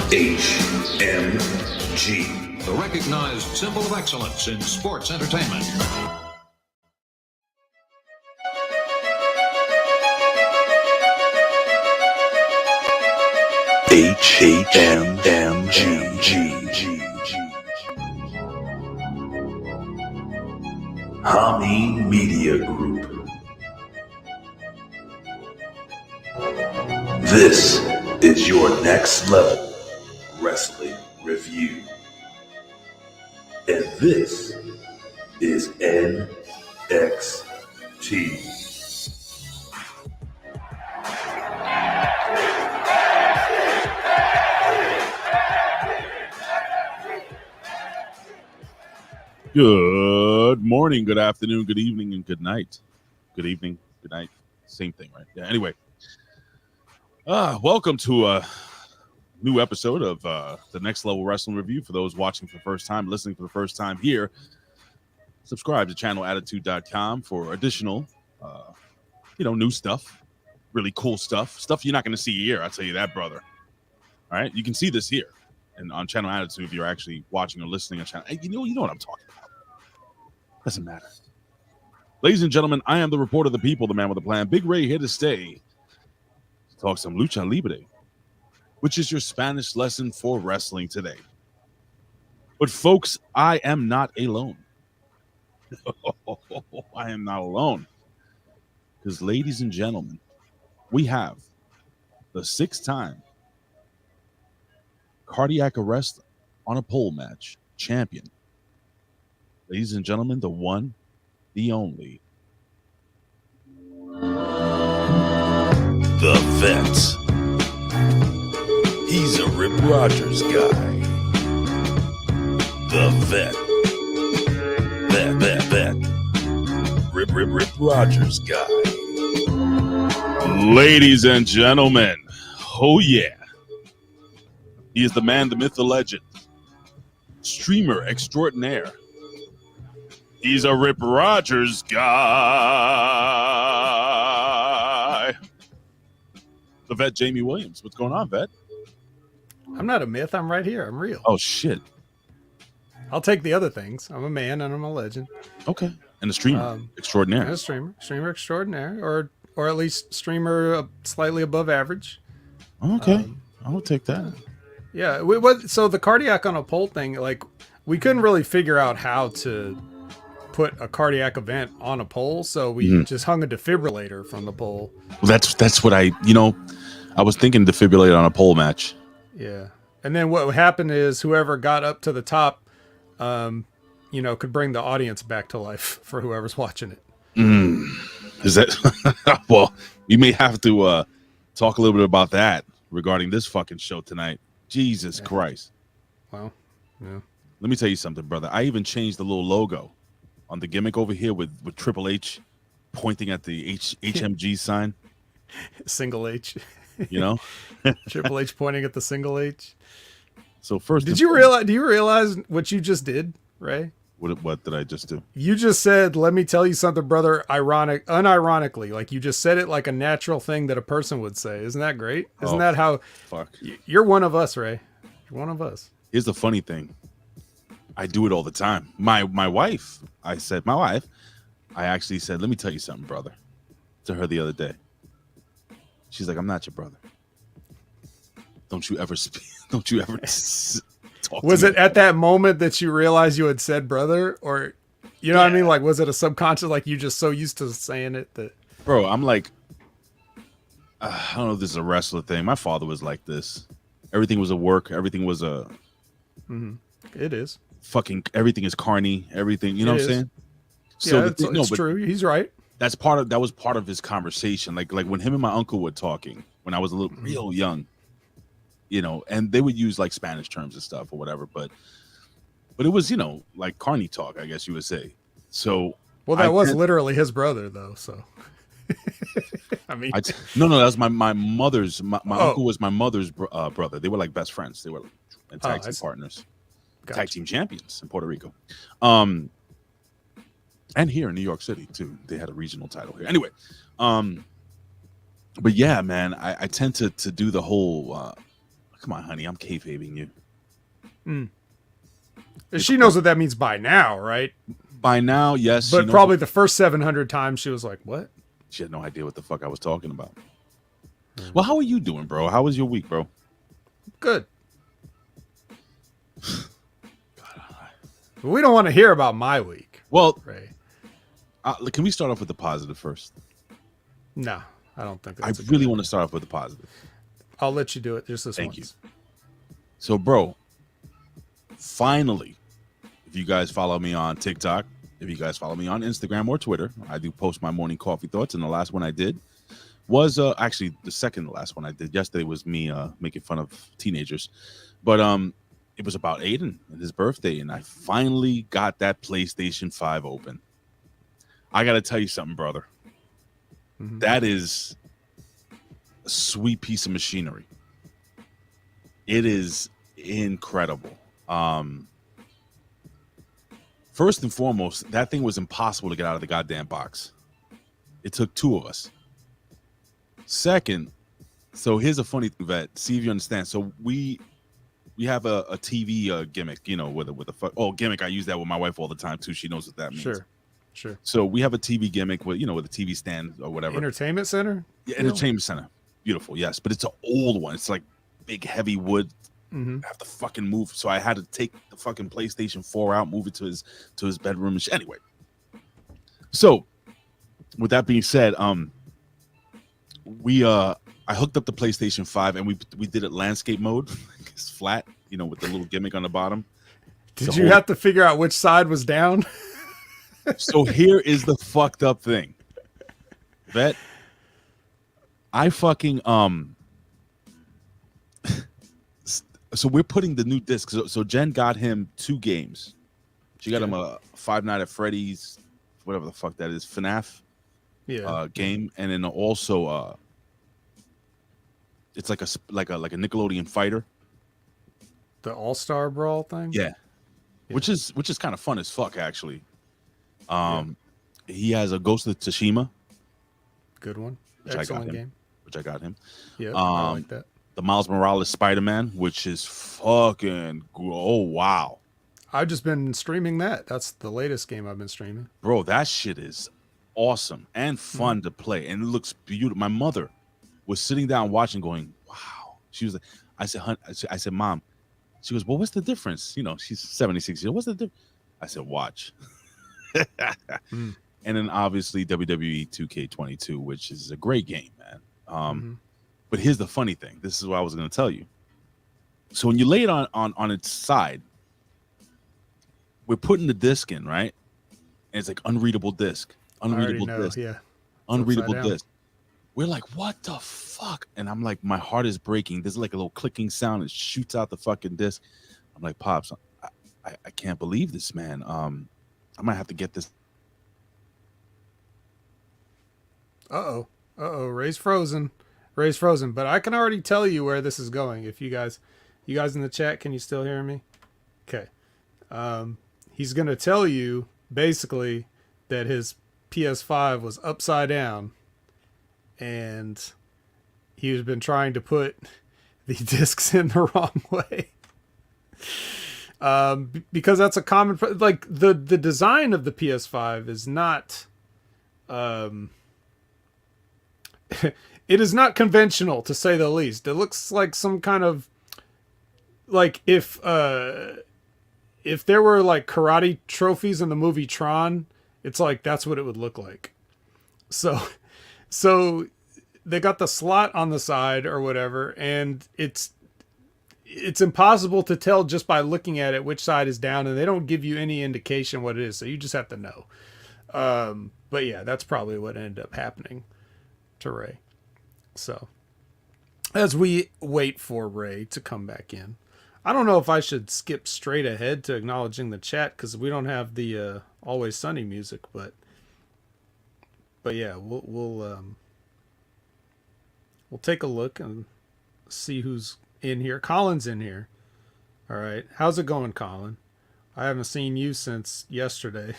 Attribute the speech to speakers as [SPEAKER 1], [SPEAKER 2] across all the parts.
[SPEAKER 1] HMG,
[SPEAKER 2] the recognized symbol of excellence in sports entertainment.
[SPEAKER 1] HMG. Hami Media Group. This is your next level wrestling review. And this is NXT.
[SPEAKER 3] Good morning, good afternoon, good evening, and good night. Good evening, good night. Same thing, right? Yeah, anyway. Welcome to a new episode of the Next Level Wrestling Review. For those watching for the first time, listening for the first time here, subscribe to channelattitude.com for additional, new stuff, really cool stuff you're not going to see here. I'll tell you that, brother. All right, you can see this here and on Channel Attitude if you're actually watching or listening on channel. Hey, you know what I'm talking about. Doesn't matter. Ladies and gentlemen, I am the reporter of the people, the man with a plan. Big Ray here to stay. Talk some lucha libre, which is your Spanish lesson for wrestling today. But folks, I am not alone. I am not alone. Because ladies and gentlemen, we have the 6-time cardiac arrest on a pole match champion. Ladies and gentlemen, the one, the only,
[SPEAKER 1] The Vet. He's a Rip Rogers guy. The Vet. Vet. Rip Rogers guy.
[SPEAKER 3] ladies and gentlemen, oh yeah. He is the man, the myth, the legend, streamer extraordinaire. He's a Rip Rogers guy. The Vet, Jamie Williams. What's going on, Vet?
[SPEAKER 4] I'm not a myth. I'm right here. I'm real.
[SPEAKER 3] Oh, shit.
[SPEAKER 4] I'll take the other things. I'm a man and I'm a legend.
[SPEAKER 3] Okay. And a streamer extraordinaire.
[SPEAKER 4] And a streamer extraordinaire, or at least streamer slightly above average.
[SPEAKER 3] Okay. I'll take that.
[SPEAKER 4] Yeah. So the cardiac on a pole thing, like, we couldn't really figure out how to put a cardiac event on a pole, so we just hung a defibrillator from the pole.
[SPEAKER 3] Well, that's what I was thinking defibrillator on a pole match.
[SPEAKER 4] Yeah. And then what happened is whoever got up to the top, could bring the audience back to life for whoever's watching it.
[SPEAKER 3] Is that well, we may have to talk a little bit about that regarding this fucking show tonight. Jesus Christ.
[SPEAKER 4] Well, yeah.
[SPEAKER 3] Let me tell you something, brother. I even changed the little logo on the gimmick over here with Triple H pointing at the HMG sign.
[SPEAKER 4] Single H.
[SPEAKER 3] Triple
[SPEAKER 4] H pointing at the single H.
[SPEAKER 3] So first,
[SPEAKER 4] do you realize what you just did, Ray?
[SPEAKER 3] What did I just do?
[SPEAKER 4] You just said, "Let me tell you something, brother." Unironically, like you just said it like a natural thing that a person would say. Isn't that great? Isn't that how?
[SPEAKER 3] Fuck.
[SPEAKER 4] You're one of us, Ray. You're one of us.
[SPEAKER 3] Here's the funny thing. I do it all the time. My wife. I actually said, "Let me tell you something, brother," to her the other day. She's like, "I'm not your brother. Don't you ever speak. Don't you ever talk."
[SPEAKER 4] Was it at that moment that you realized you had said brother, or what I mean? Like, was it a subconscious? Like you just so used to saying it that.
[SPEAKER 3] Bro, I'm like, I don't know if this is a wrestler thing. My father was like this. Everything was a work. Everything was a.
[SPEAKER 4] It is.
[SPEAKER 3] Fucking everything is carny. Everything, you know what I'm saying?
[SPEAKER 4] So yeah, it's true. He's right.
[SPEAKER 3] That was part of his conversation. Like when him and my uncle were talking when I was a little real young, and they would use like Spanish terms and stuff or whatever, but it was, like carny talk, I guess you would say. So
[SPEAKER 4] that was literally his brother though. So I mean,
[SPEAKER 3] no, that was my mother's. My uncle was my mother's brother. They were like best friends. They were tag team partners. Gotcha. Tag team champions in Puerto Rico, and here in New York City too. They had a regional title here. Anyway, but yeah, man, I tend to do the whole Come on, honey. I'm kayfabing you.
[SPEAKER 4] She knows what that means by now, right?
[SPEAKER 3] By now, yes.
[SPEAKER 4] But probably the first 700 times she was like, what?
[SPEAKER 3] She had no idea what the fuck I was talking about. Well, how are you doing, bro? How was your week, bro?
[SPEAKER 4] Good. We don't want to hear about my week.
[SPEAKER 3] Well,
[SPEAKER 4] Ray.
[SPEAKER 3] Can we start off with the positive first?
[SPEAKER 4] No, I don't think
[SPEAKER 3] I
[SPEAKER 4] that's
[SPEAKER 3] really want to start off with the positive.
[SPEAKER 4] I'll let you do it just this
[SPEAKER 3] Thank
[SPEAKER 4] once.
[SPEAKER 3] you. So, bro, finally, if you guys follow me on TikTok, if you guys follow me on Instagram or Twitter, I do post my morning coffee thoughts, and the last one I did was actually the second to last one I did yesterday was me making fun of teenagers, but it was about Aiden and his birthday, and I finally got that PlayStation 5 open. I gotta tell you something, brother.
[SPEAKER 4] Mm-hmm.
[SPEAKER 3] That is a sweet piece of machinery. It is incredible. First and foremost, that thing was impossible to get out of the goddamn box. It took two of us. Second, so here's a funny thing, Vet. See if you understand. So we have a TV gimmick, you know, with a gimmick. I use that with my wife all the time too. She knows what that means.
[SPEAKER 4] Sure.
[SPEAKER 3] So we have a TV gimmick with, you know, with a TV stand or whatever.
[SPEAKER 4] Entertainment center?
[SPEAKER 3] Yeah, entertainment center. Beautiful, yes. But it's an old one. It's like big, heavy wood.
[SPEAKER 4] Mm-hmm.
[SPEAKER 3] I have to fucking move. So I had to take the fucking PlayStation 4 out, move it to his bedroom. Anyway. So with that being said, I hooked up the PlayStation 5 and we did it landscape mode. It's flat, you know, with the little gimmick on the bottom.
[SPEAKER 4] Did you have to figure out which side was down?
[SPEAKER 3] So here is the fucked up thing. Vet, I fucking so we're putting the new disc. So Jen got him 2 games. She got him a Five Nights at Freddy's, whatever the fuck that is, FNAF game, and then also it's like a Nickelodeon fighter.
[SPEAKER 4] The All-Star Brawl thing?
[SPEAKER 3] Yeah. Which is kind of fun as fuck, actually. He has a Ghost of Tsushima.
[SPEAKER 4] Good one.
[SPEAKER 3] Which
[SPEAKER 4] Excellent game.
[SPEAKER 3] Which I got him.
[SPEAKER 4] Yeah, I like that.
[SPEAKER 3] The Miles Morales Spider-Man, which is fucking wow.
[SPEAKER 4] I've just been streaming that. That's the latest game I've been streaming.
[SPEAKER 3] Bro, that shit is awesome and fun to play, and it looks beautiful. My mother was sitting down watching, going, "Wow." She was like, "I said, Mom." She goes, "Well, what's the difference?" You know, she's 76 years old. What's the difference? I said, "Watch." And then obviously WWE 2K22, which is a great game, man. But here's the funny thing. This is what I was going to tell you. So when you lay it on its side, we're putting the disc in, right? And it's like unreadable disc. Unreadable disc.
[SPEAKER 4] Yeah.
[SPEAKER 3] Unreadable disc. We're like, what the fuck? And I'm like, my heart is breaking. There's like a little clicking sound. It shoots out the fucking disc. I'm like, Pops, I can't believe this, man. I might have to get this.
[SPEAKER 4] Uh-oh. Ray's frozen. But I can already tell you where this is going. If you guys in the chat, can you still hear me? Okay. He's going to tell you basically that his PS5 was upside down and he's been trying to put the discs in the wrong way. Because that's a common, like the design of the PS5 is not, it is not conventional, to say the least. It looks like some kind of, like if there were like karate trophies in the movie Tron, it's like that's what it would look like. So they got the slot on the side or whatever, and it's impossible to tell just by looking at it which side is down, and they don't give you any indication what it is, so you just have to know. But yeah, that's probably what ended up happening to Ray. So as we wait for Ray to come back in, I don't know if I should skip straight ahead to acknowledging the chat because we don't have the Always Sunny music, but yeah, we'll take a look and see who's in here. Colin's in here. All right. How's it going, Colin? I haven't seen you since yesterday.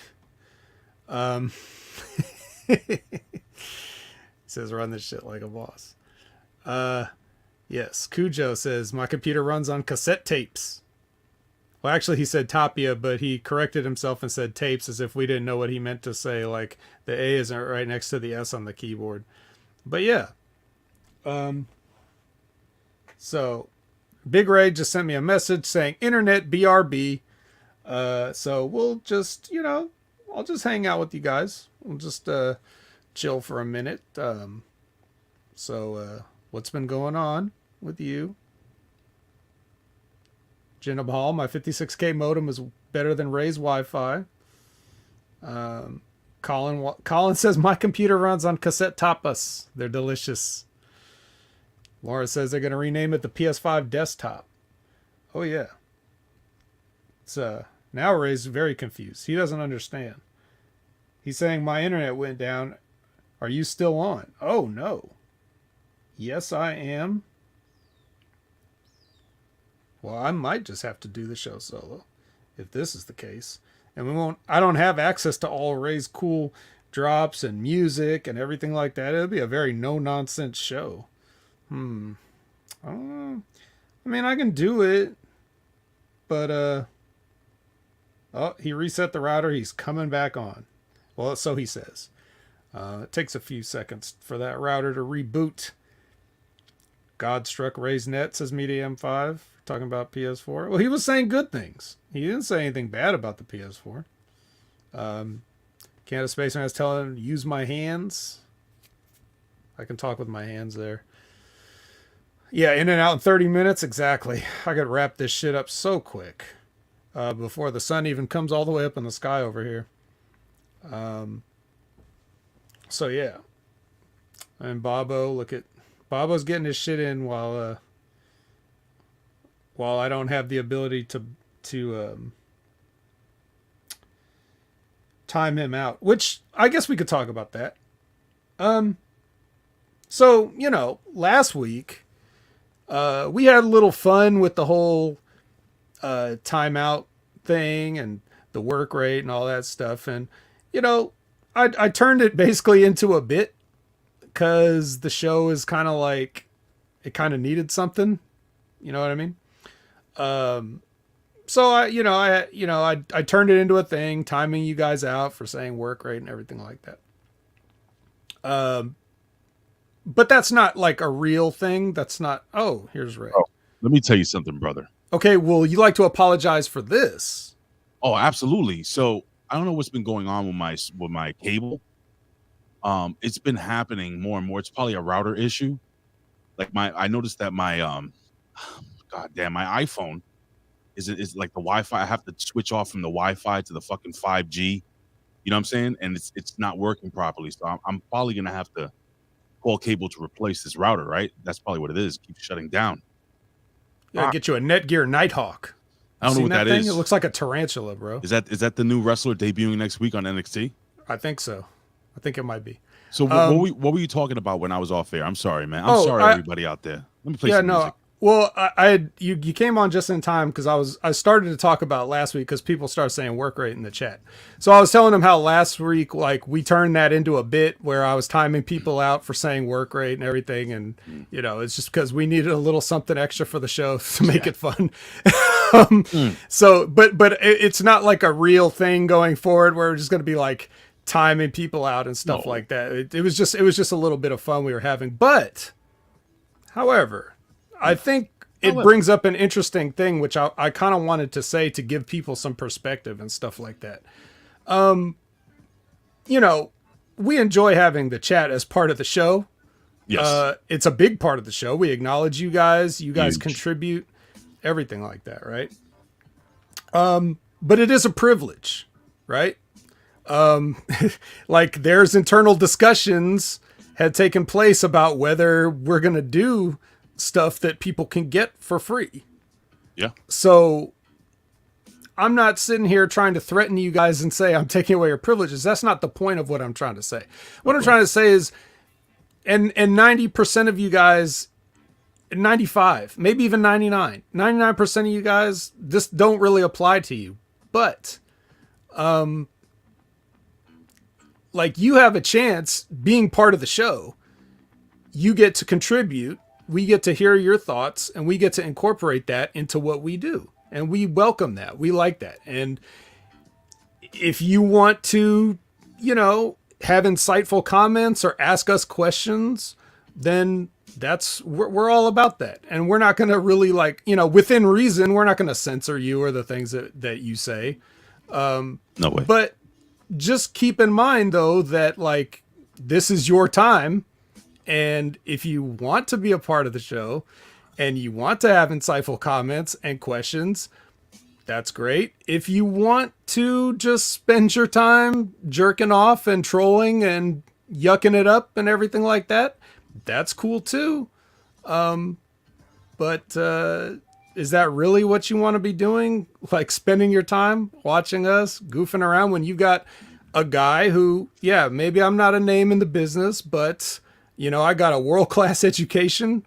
[SPEAKER 4] Says run this shit like a boss. Yes, Cujo says, my computer runs on cassette tapes. Well, actually, he said Tapia, but he corrected himself and said tapes as if we didn't know what he meant to say, like the A isn't right next to the S on the keyboard. But yeah. So, Big Ray just sent me a message saying, Internet BRB. So we'll just, I'll just hang out with you guys. We'll just chill for a minute. So what's been going on with you? Jenna Hall, my 56K modem is better than Ray's Wi-Fi. Colin says, my computer runs on cassette tapas. They're delicious. Laura says they're going to rename it the PS5 desktop. Oh, yeah. It's now Ray's very confused. He doesn't understand. He's saying my internet went down. Are you still on? Oh, no. Yes, I am. Well, I might just have to do the show solo if this is the case. And I don't have access to all Ray's cool drops and music and everything like that. It'll be a very no-nonsense show. I don't know. I mean, I can do it, but, oh, he reset the router. He's coming back on. Well, so he says. It takes a few seconds for that router to reboot. God struck Ray's net, says Media M5, talking about PS4. Well, he was saying good things. He didn't say anything bad about the PS4. Canada Spaceman is telling him to use my hands. I can talk with my hands there. Yeah, in and out in 30 minutes. Exactly. I could wrap this shit up so quick. Before the sun even comes all the way up in the sky over here. So yeah. And Bobo's getting his shit in while I don't have the ability to time him out, which I guess we could talk about that. So, last week, we had a little fun with the whole timeout thing and the work rate and all that stuff. And, I turned it basically into a bit because the show is kind of like, it kind of needed something. You know what I mean? So I turned it into a thing, timing you guys out for saying work rate and everything like that. But that's not like a real thing. That's not, here's Ray.
[SPEAKER 3] Oh, let me tell you something, brother.
[SPEAKER 4] Okay, well, you like to apologize for this.
[SPEAKER 3] Oh, absolutely. So I don't know what's been going on with my cable. It's been happening more and more. It's probably a router issue. Like I noticed that my my iPhone is like the Wi-Fi. I have to switch off from the Wi-Fi to the fucking 5G. You know what I'm saying? And it's not working properly. So I'm probably gonna have to call cable to replace this router. Right? That's probably what it is. It keeps shutting down.
[SPEAKER 4] Yeah, get you a Netgear Nighthawk.
[SPEAKER 3] I don't know what that
[SPEAKER 4] thing?
[SPEAKER 3] is.
[SPEAKER 4] It looks like a tarantula, bro.
[SPEAKER 3] Is that the new wrestler debuting next week on NXT?
[SPEAKER 4] I think so. I think it might be.
[SPEAKER 3] So what were you talking about when I was off there? I'm sorry, man. I'm sorry, everybody out there. Let me play some music.
[SPEAKER 4] Well, you came on just in time because I started to talk about last week because people started saying work rate in the chat. So I was telling them how last week, like, we turned that into a bit where I was timing people out for saying work rate and everything. And, it's just because we needed a little something extra for the show to make it fun. So, but it's not like a real thing going forward where we're just going to be like timing people out and stuff like that. It was just a little bit of fun we were having. But, however, I think it brings up an interesting thing, which I kind of wanted to say to give people some perspective and stuff like that. We enjoy having the chat as part of the show.
[SPEAKER 3] Yes.
[SPEAKER 4] It's a big part of the show. We acknowledge you guys. You guys
[SPEAKER 3] Huge.
[SPEAKER 4] contribute, everything like that, right? But it is a privilege, right? Like there's internal discussions had taken place about whether we're going to do stuff that people can get for free.
[SPEAKER 3] Yeah.
[SPEAKER 4] So I'm not sitting here trying to threaten you guys and say I'm taking away your privileges. That's not the point of what I'm trying to say. What I'm trying to say is, and 90% of you guys, 95, maybe even 99% of you guys, this don't really apply to you. But, like, you have a chance being part of the show. You get to contribute we get to hear your thoughts and we get to incorporate that into what we do. And we welcome that. We like that. And if you want to, you know, have insightful comments or ask us questions, then we're all about that. And we're not going to really, like, you know, within reason, we're not going to censor you or the things that you say.
[SPEAKER 3] No way.
[SPEAKER 4] But just keep in mind, though, that, like, this is your time. And if you want to be a part of the show and you want to have insightful comments and questions, that's great. If you want to just spend your time jerking off and trolling and yucking it up and everything like that, that's cool too. But is that really what you want to be doing? Like, spending your time watching us goofing around when you got a guy who, yeah, maybe I'm not a name in the business, but, you know, I got a world-class education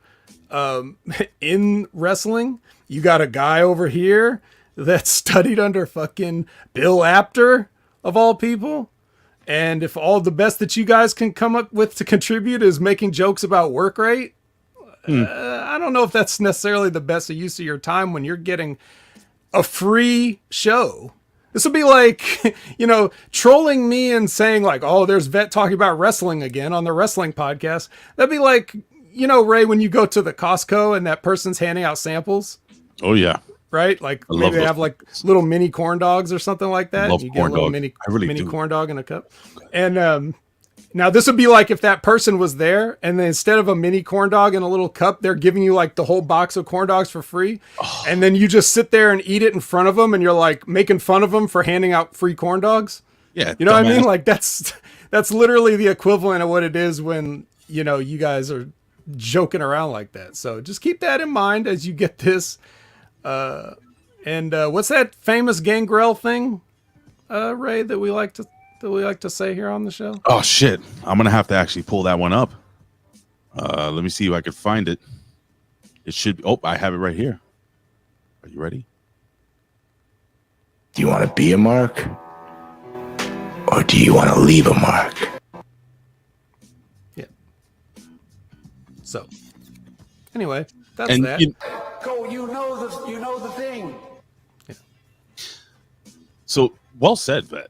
[SPEAKER 4] in wrestling. You got a guy over here that studied under fucking Bill Apter, of all people. And if all the best that you guys can come up with to contribute is making jokes about work rate, I don't know if that's necessarily the best use of your time when you're getting a free show. This would be like, you know, trolling me and saying like, oh, there's Vet talking about wrestling again on the wrestling podcast. That'd be like, you know, Ray, when you go to the Costco and that person's handing out samples.
[SPEAKER 3] Oh, yeah.
[SPEAKER 4] Right? Like, maybe they have like little mini corn dogs or something like that.
[SPEAKER 3] Love
[SPEAKER 4] you get
[SPEAKER 3] corn
[SPEAKER 4] a little
[SPEAKER 3] dog.
[SPEAKER 4] mini corn dog in a cup. And now this would be like if that person was there and then instead of a mini corn dog in a little cup, they're giving you like the whole box of corn dogs for free. Oh. And then you just sit there and eat it in front of them and you're like making fun of them for handing out free corn dogs.
[SPEAKER 3] Yeah.
[SPEAKER 4] You know what I mean? Like that's literally the equivalent of what it is when, you know, you guys are joking around like that. So just keep that in mind as you get this. And what's that famous Gangrel thing, Ray, that we like to say here on the show?
[SPEAKER 3] Oh shit! I'm gonna have to actually pull that one up. Let me see if I can find it. It should be. Oh, I have it right here. Are you ready?
[SPEAKER 5] Do you want to be a mark, or do you want to leave a mark?
[SPEAKER 4] Yeah. So, anyway, that's
[SPEAKER 3] and
[SPEAKER 4] that.
[SPEAKER 5] Go, you know the thing.
[SPEAKER 3] Yeah. So well said, Vet.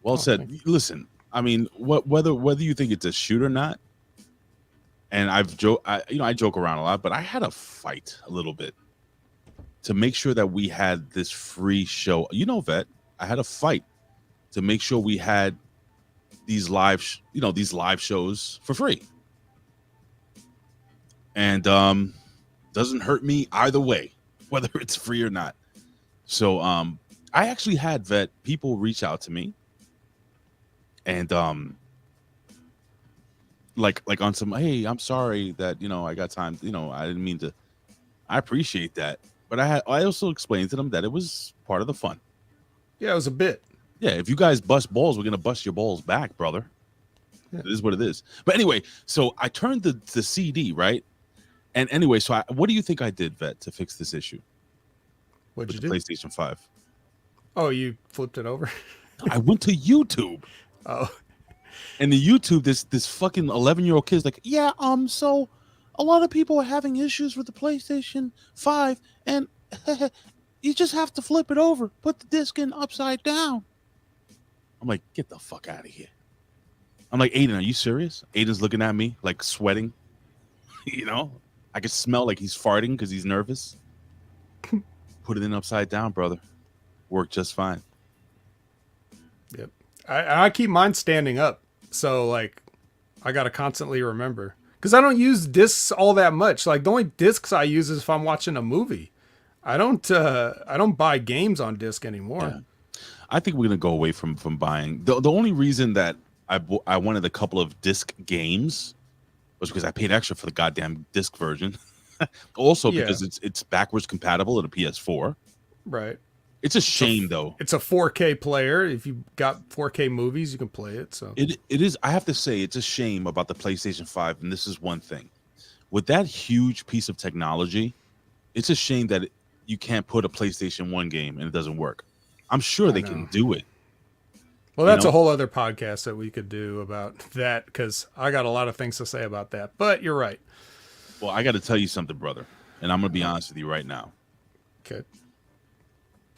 [SPEAKER 3] Well said. Listen, I mean, whether you think it's a shoot or not, and I joke around a lot, but I had a fight a little bit to make sure that we had this free show. You know, Vet, I had a fight to make sure we had these live shows for free, and doesn't hurt me either way, whether it's free or not. So I actually had Vet people reach out to me and like on some, hey, I'm sorry that, you know, I got time, you know, I didn't mean to. I appreciate that, but I also explained to them that it was part of the fun.
[SPEAKER 4] Yeah, it was a bit.
[SPEAKER 3] Yeah, if you guys bust balls, we're gonna bust your balls back, brother. Yeah. It is what it is. But anyway, so I turned the CD, right? And anyway, so what do you think I did, Vet, to fix this issue?
[SPEAKER 4] What'd you do?
[SPEAKER 3] PlayStation 5.
[SPEAKER 4] Oh, you flipped it over?
[SPEAKER 3] I went to YouTube.
[SPEAKER 4] Oh.
[SPEAKER 3] And the YouTube, this fucking 11-year-old kid's like, yeah, so a lot of people are having issues with the PlayStation 5, and you just have to flip it over, put the disc in upside down. I'm like, get the fuck out of here. I'm like, Aiden, are you serious? Aiden's looking at me like sweating. You know? I can smell like he's farting because he's nervous. Put it in upside down, brother. Worked just fine.
[SPEAKER 4] Yep. I keep mine standing up. So, like, I got to constantly remember. Because I don't use discs all that much. Like, the only discs I use is if I'm watching a movie. I don't buy games on disc anymore.
[SPEAKER 3] Yeah. I think we're going to go away from buying. The only reason that I wanted a couple of disc games was because I paid extra for the goddamn disc version. Also because it's backwards compatible at a PS4.
[SPEAKER 4] Right.
[SPEAKER 3] It's a shame though.
[SPEAKER 4] It's a 4K player. If you got 4K movies, you can play it. So
[SPEAKER 3] it is. I have to say, it's a shame about the PlayStation 5, and this is one thing. With that huge piece of technology, it's a shame that you can't put a PlayStation 1 game and it doesn't work. I'm sure they can do it.
[SPEAKER 4] Well, that's a whole other podcast that we could do about that, because I got a lot of things to say about that. But you're right.
[SPEAKER 3] Well, I got to tell you something, brother, and I'm gonna be honest with you right now.
[SPEAKER 4] Okay.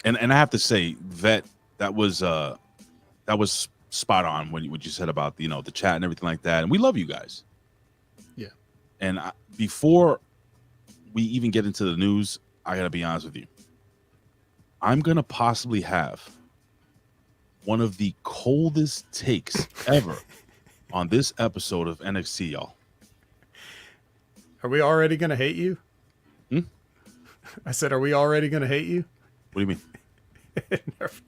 [SPEAKER 3] And I have to say that was spot on when what you said about the chat and everything like that. And we love you guys.
[SPEAKER 4] Yeah.
[SPEAKER 3] And before we even get into the news, I got to be honest with you. I'm gonna possibly have one of the coldest takes ever on this episode of NXT, y'all.
[SPEAKER 4] Are we already gonna hate you? I said, are we already gonna hate you?
[SPEAKER 3] What do you mean?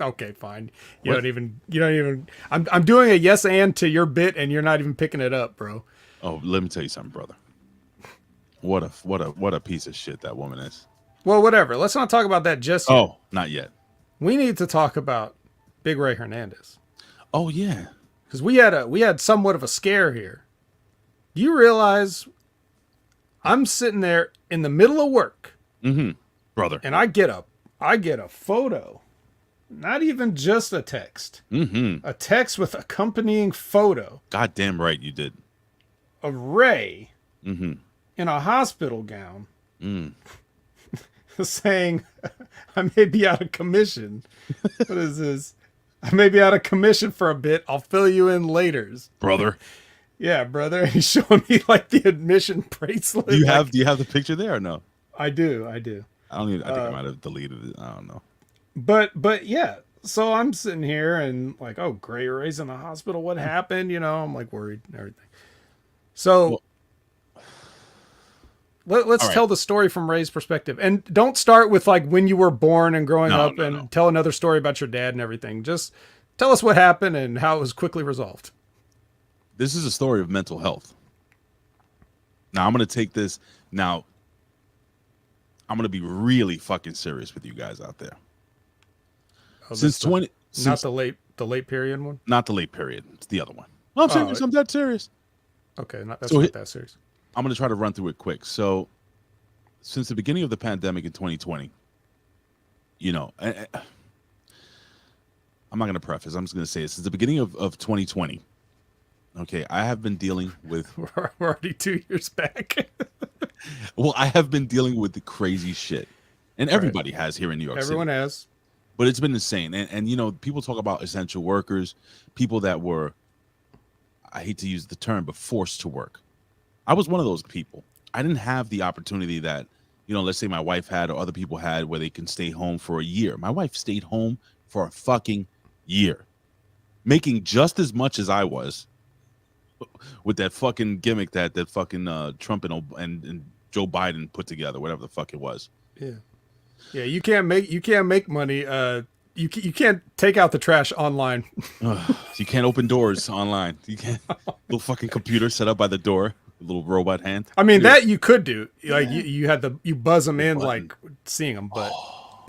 [SPEAKER 4] Okay, fine. You don't even. I'm doing a yes and to your bit, and you're not even picking it up, bro.
[SPEAKER 3] Oh, let me tell you something, brother. What a piece of shit that woman is.
[SPEAKER 4] Well, whatever. Let's not talk about that just yet.
[SPEAKER 3] Oh, not yet.
[SPEAKER 4] We need to talk about Big Ray Hernandez.
[SPEAKER 3] Oh yeah,
[SPEAKER 4] Because we had somewhat of a scare here. Do you realize I'm sitting there in the middle of work,
[SPEAKER 3] brother,
[SPEAKER 4] and I get a photo, not even just a text, a text with accompanying photo
[SPEAKER 3] goddamn right you did.
[SPEAKER 4] of Ray in a hospital gown, saying, "I may be out of commission." What is this? I may be out of commission for a bit. I'll fill you in later.
[SPEAKER 3] Brother,
[SPEAKER 4] Yeah, brother. He's showing me like the admission bracelet.
[SPEAKER 3] do you have the picture there or no?
[SPEAKER 4] I do.
[SPEAKER 3] I think I might have deleted it. I don't know.
[SPEAKER 4] But yeah. So I'm sitting here and like, oh, Gray Ray's in the hospital. What happened? I'm like worried and everything. So let's tell the story from Ray's perspective, and don't start with like when you were born and growing up, and tell another story about your dad and everything. Just tell us what happened and how it was quickly resolved.
[SPEAKER 3] This is a story of mental health. Now I'm going to take this. Now I'm going to be really fucking serious with you guys out there.
[SPEAKER 4] Oh,
[SPEAKER 3] Since
[SPEAKER 4] the late period one.
[SPEAKER 3] Not the late period. It's the other one. No, I'm serious. I'm that serious.
[SPEAKER 4] Okay, not
[SPEAKER 3] So
[SPEAKER 4] that serious.
[SPEAKER 3] I'm going to try to run through it quick. So, since the beginning of the pandemic in 2020, I'm not going to preface. I'm just going to say it. Since the beginning of 2020, okay, I have been dealing with...
[SPEAKER 4] We're already 2 years back.
[SPEAKER 3] Well, I have been dealing with the crazy shit. And everybody has here in New York City.
[SPEAKER 4] Everyone has.
[SPEAKER 3] But it's been insane. And people talk about essential workers, people that were, I hate to use the term, but forced to work. I was one of those people. I didn't have the opportunity that, let's say my wife had or other people had where they can stay home for a year. My wife stayed home for a fucking year, making just as much as I was with that fucking gimmick that fucking Trump and Joe Biden put together, whatever the fuck it was.
[SPEAKER 4] Yeah. Yeah, you can't make money. You can't take out the trash online.
[SPEAKER 3] You can't open doors online. You can't. Little fucking computer set up by the door. Little robot hand.
[SPEAKER 4] I mean, that you could do. Like you buzz them in, like seeing them, but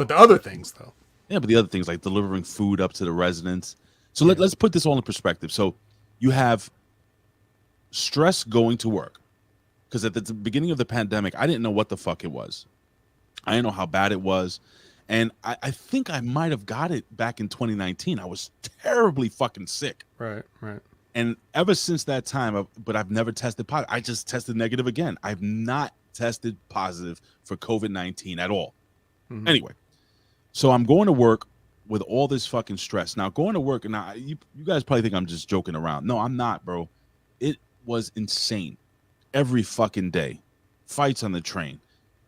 [SPEAKER 4] the other things though.
[SPEAKER 3] Yeah, but the other things like delivering food up to the residents. So let's put this all in perspective. So you have stress going to work, because at the beginning of the pandemic, I didn't know what the fuck it was. I didn't know how bad it was. And I think I might have got it back in 2019. I was terribly fucking sick.
[SPEAKER 4] Right.
[SPEAKER 3] And ever since that time, but I've never tested positive. I just tested negative again. I've not tested positive for COVID-19 at all. Anyway, so I'm going to work with all this fucking stress. Now, going to work, now you guys probably think I'm just joking around. No, I'm not, bro. It was insane. Every fucking day. Fights on the train.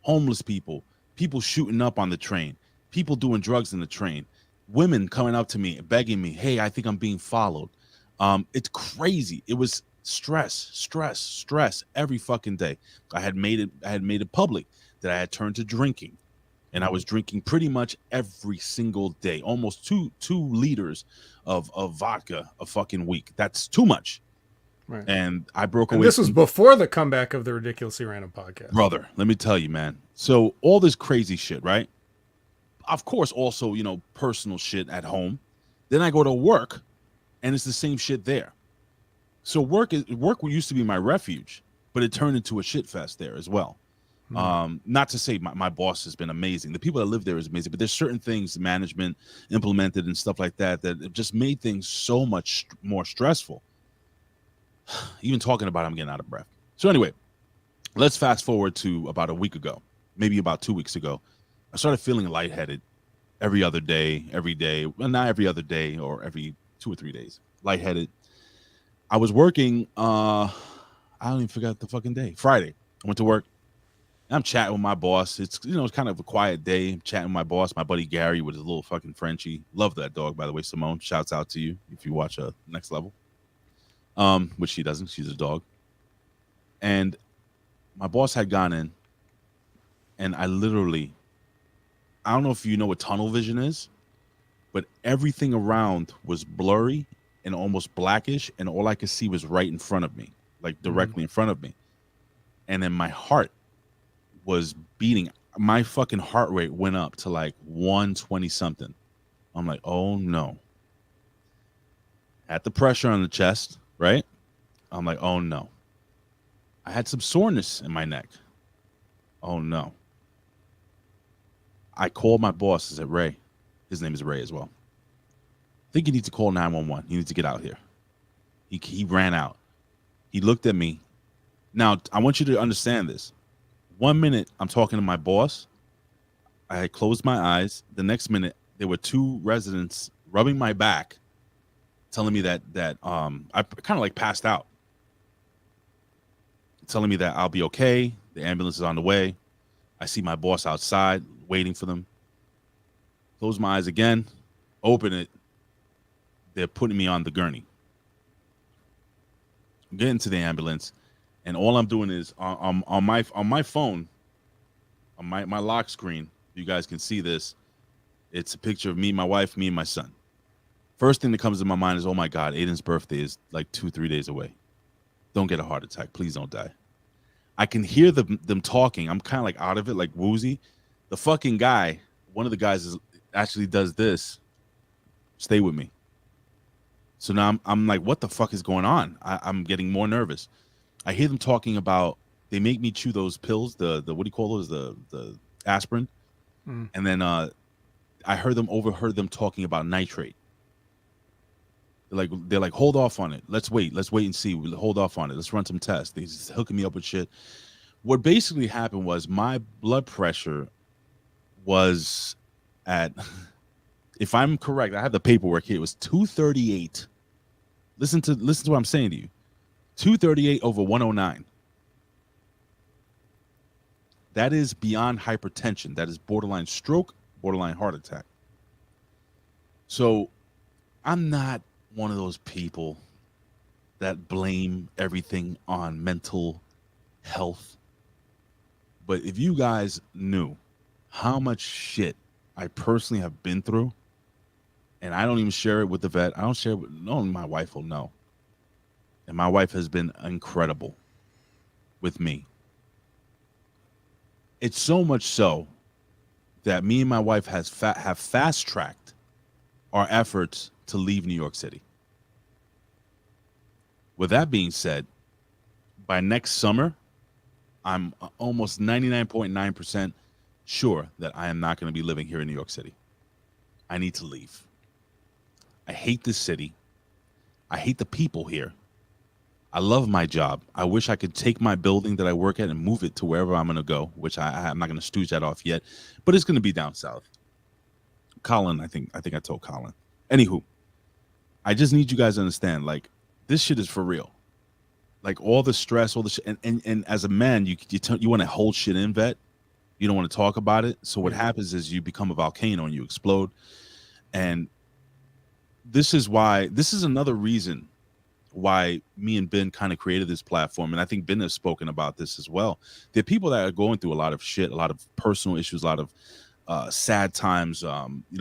[SPEAKER 3] Homeless people. People shooting up on the train. People doing drugs in the train. Women coming up to me, begging me, hey, I think I'm being followed. It's crazy. It was stress every fucking day. I had made it public that I had turned to drinking, and I was drinking pretty much every single day, almost two liters of vodka a fucking week. That's too much.
[SPEAKER 4] Right.
[SPEAKER 3] And I broke away.
[SPEAKER 4] And this was before the comeback of the Ridiculously Random podcast.
[SPEAKER 3] Brother, let me tell you, man. So all this crazy shit, right? Of course, also, personal shit at home. Then I go to work, and it's the same shit there. So work used to be my refuge, but it turned into a shit fest there as well. Not to say my boss has been amazing. The people that live there is amazing, but there's certain things management implemented and stuff like that have just made things so much more stressful. Even talking about it, I'm getting out of breath. So anyway, let's fast forward to about a week ago, maybe about 2 weeks ago. I started feeling lightheaded every other day, every day. Well, not every other day or every 2 or 3 days. Lightheaded. I was working. I don't even forget the fucking day. Friday. I went to work. I'm chatting with my boss. It's it's kind of a quiet day. I'm chatting with my boss, my buddy Gary, with his little fucking Frenchie. Love that dog, by the way, Simone. Shouts out to you if you watch Next Level. Which she doesn't. She's a dog. And my boss had gone in, and I don't know if you know what tunnel vision is, but everything around was blurry and almost blackish, and all I could see was right in front of me, like directly in front of me. And then my heart was beating. My fucking heart rate went up to like 120 something. I'm like, oh no. Had the pressure on the chest, right? I'm like, oh no. I had some soreness in my neck. Oh no. I called my boss. I said, Ray. His name is Ray as well. I think you need to call 911. You need to get out here. He ran out. He looked at me. Now, I want you to understand this. 1 minute, I'm talking to my boss. I had closed my eyes. The next minute, there were 2 residents rubbing my back, telling me that I kind of like passed out. Telling me that I'll be okay. The ambulance is on the way. I see my boss outside waiting for them. Close my eyes again. Open it. They're putting me on the gurney. I'm getting to the ambulance, and all I'm doing is on my phone, on my lock screen. You guys can see this. It's a picture of me, my wife, me, and my son. First thing that comes to my mind is, oh my God, Aiden's birthday is like 2-3 days away. Don't get a heart attack. Please don't die. I can hear them talking. I'm kind of like out of it, like woozy. The fucking guy, one of the guys actually does this. Stay with me. So now I'm like, what the fuck is going on? I'm getting more nervous. I hear them talking about, they make me chew those pills, the what do you call those? The aspirin. And then I overheard them talking about nitrate. They're like, hold off on it. Let's wait and see. We'll hold off on it. Let's run some tests. They're just hooking me up with shit. What basically happened was my blood pressure was at, if I'm correct, I have the paperwork here. It was 238. Listen to what I'm saying to you. 238 over 109. That is beyond hypertension. That is borderline stroke, borderline heart attack. So I'm not one of those people that blame everything on mental health. But if you guys knew how much shit I personally have been through, and I don't even share it with the vet. I don't share it with, only my wife will know. And my wife has been incredible with me. It's so much so that me and my wife have fast-tracked our efforts to leave New York City. With that being said, by next summer, I'm almost 99.9% sure that I am not going to be living here in New York City. I need to leave. I hate this city. I hate the people here. I love my job. I wish I could take my building that I work at and move it to wherever I'm going to go, which I'm not going to stooge that off yet, but it's going to be down south. Colin, I think I told Colin. Anywho, I just need you guys to understand, like, this shit is for real. Like, all the stress, all the shit, and as a man, you want to hold shit in, vet. You don't want to talk about it. So what happens is you become a volcano and you explode. And this is another reason why me and Ben kind of created this platform. And I think Ben has spoken about this as well. There are people that are going through a lot of shit, a lot of personal issues, a lot of sad times,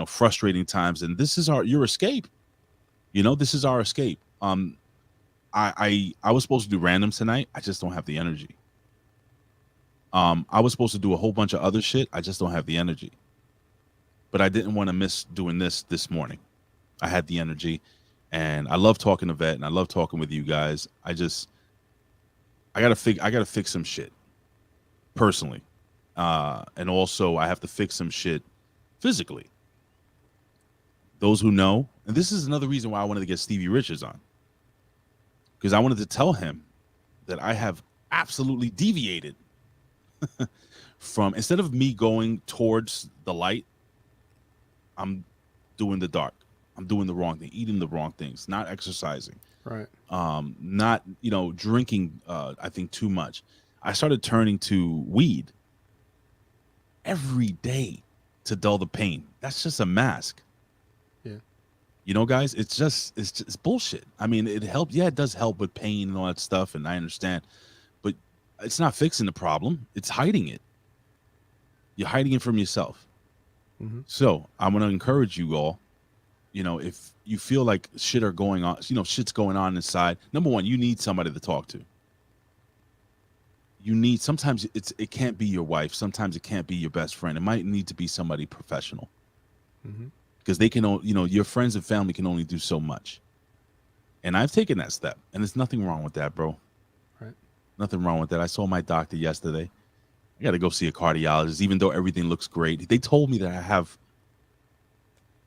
[SPEAKER 3] frustrating times. And this is your escape. This is our escape. I was supposed to do randoms tonight. I just don't have the energy. I was supposed to do a whole bunch of other shit. I just don't have the energy. But I didn't want to miss doing this morning. I had the energy, and I love talking to Vet, and I love talking with you guys. I gotta fix some shit personally, and also I have to fix some shit physically. Those who know, and this is another reason why I wanted to get Stevie Richards on, because I wanted to tell him that I have absolutely deviated from instead of me going towards the light, I'm doing the dark. I'm doing the wrong thing, eating the wrong things, not exercising,
[SPEAKER 4] Right.
[SPEAKER 3] not drinking. I think too much. I started turning to weed every day to dull the pain. That's just a mask.
[SPEAKER 4] Yeah.
[SPEAKER 3] Guys, it's bullshit. I mean, it helps. Yeah, it does help with pain and all that stuff, and I understand, but it's not fixing the problem. It's hiding it. You're hiding it from yourself.
[SPEAKER 4] Mm-hmm.
[SPEAKER 3] So I'm going to encourage you all, if you feel like shit's going on inside, number one, you need somebody to talk to. Sometimes it can't be your wife. Sometimes it can't be your best friend. It might need to be somebody professional.
[SPEAKER 4] Mm-hmm.
[SPEAKER 3] Because they can, your friends and family can only do so much. And I've taken that step, and there's nothing wrong with that, bro.
[SPEAKER 4] Right.
[SPEAKER 3] Nothing wrong with that. I saw my doctor yesterday. I got to go see a cardiologist, even though everything looks great. They told me that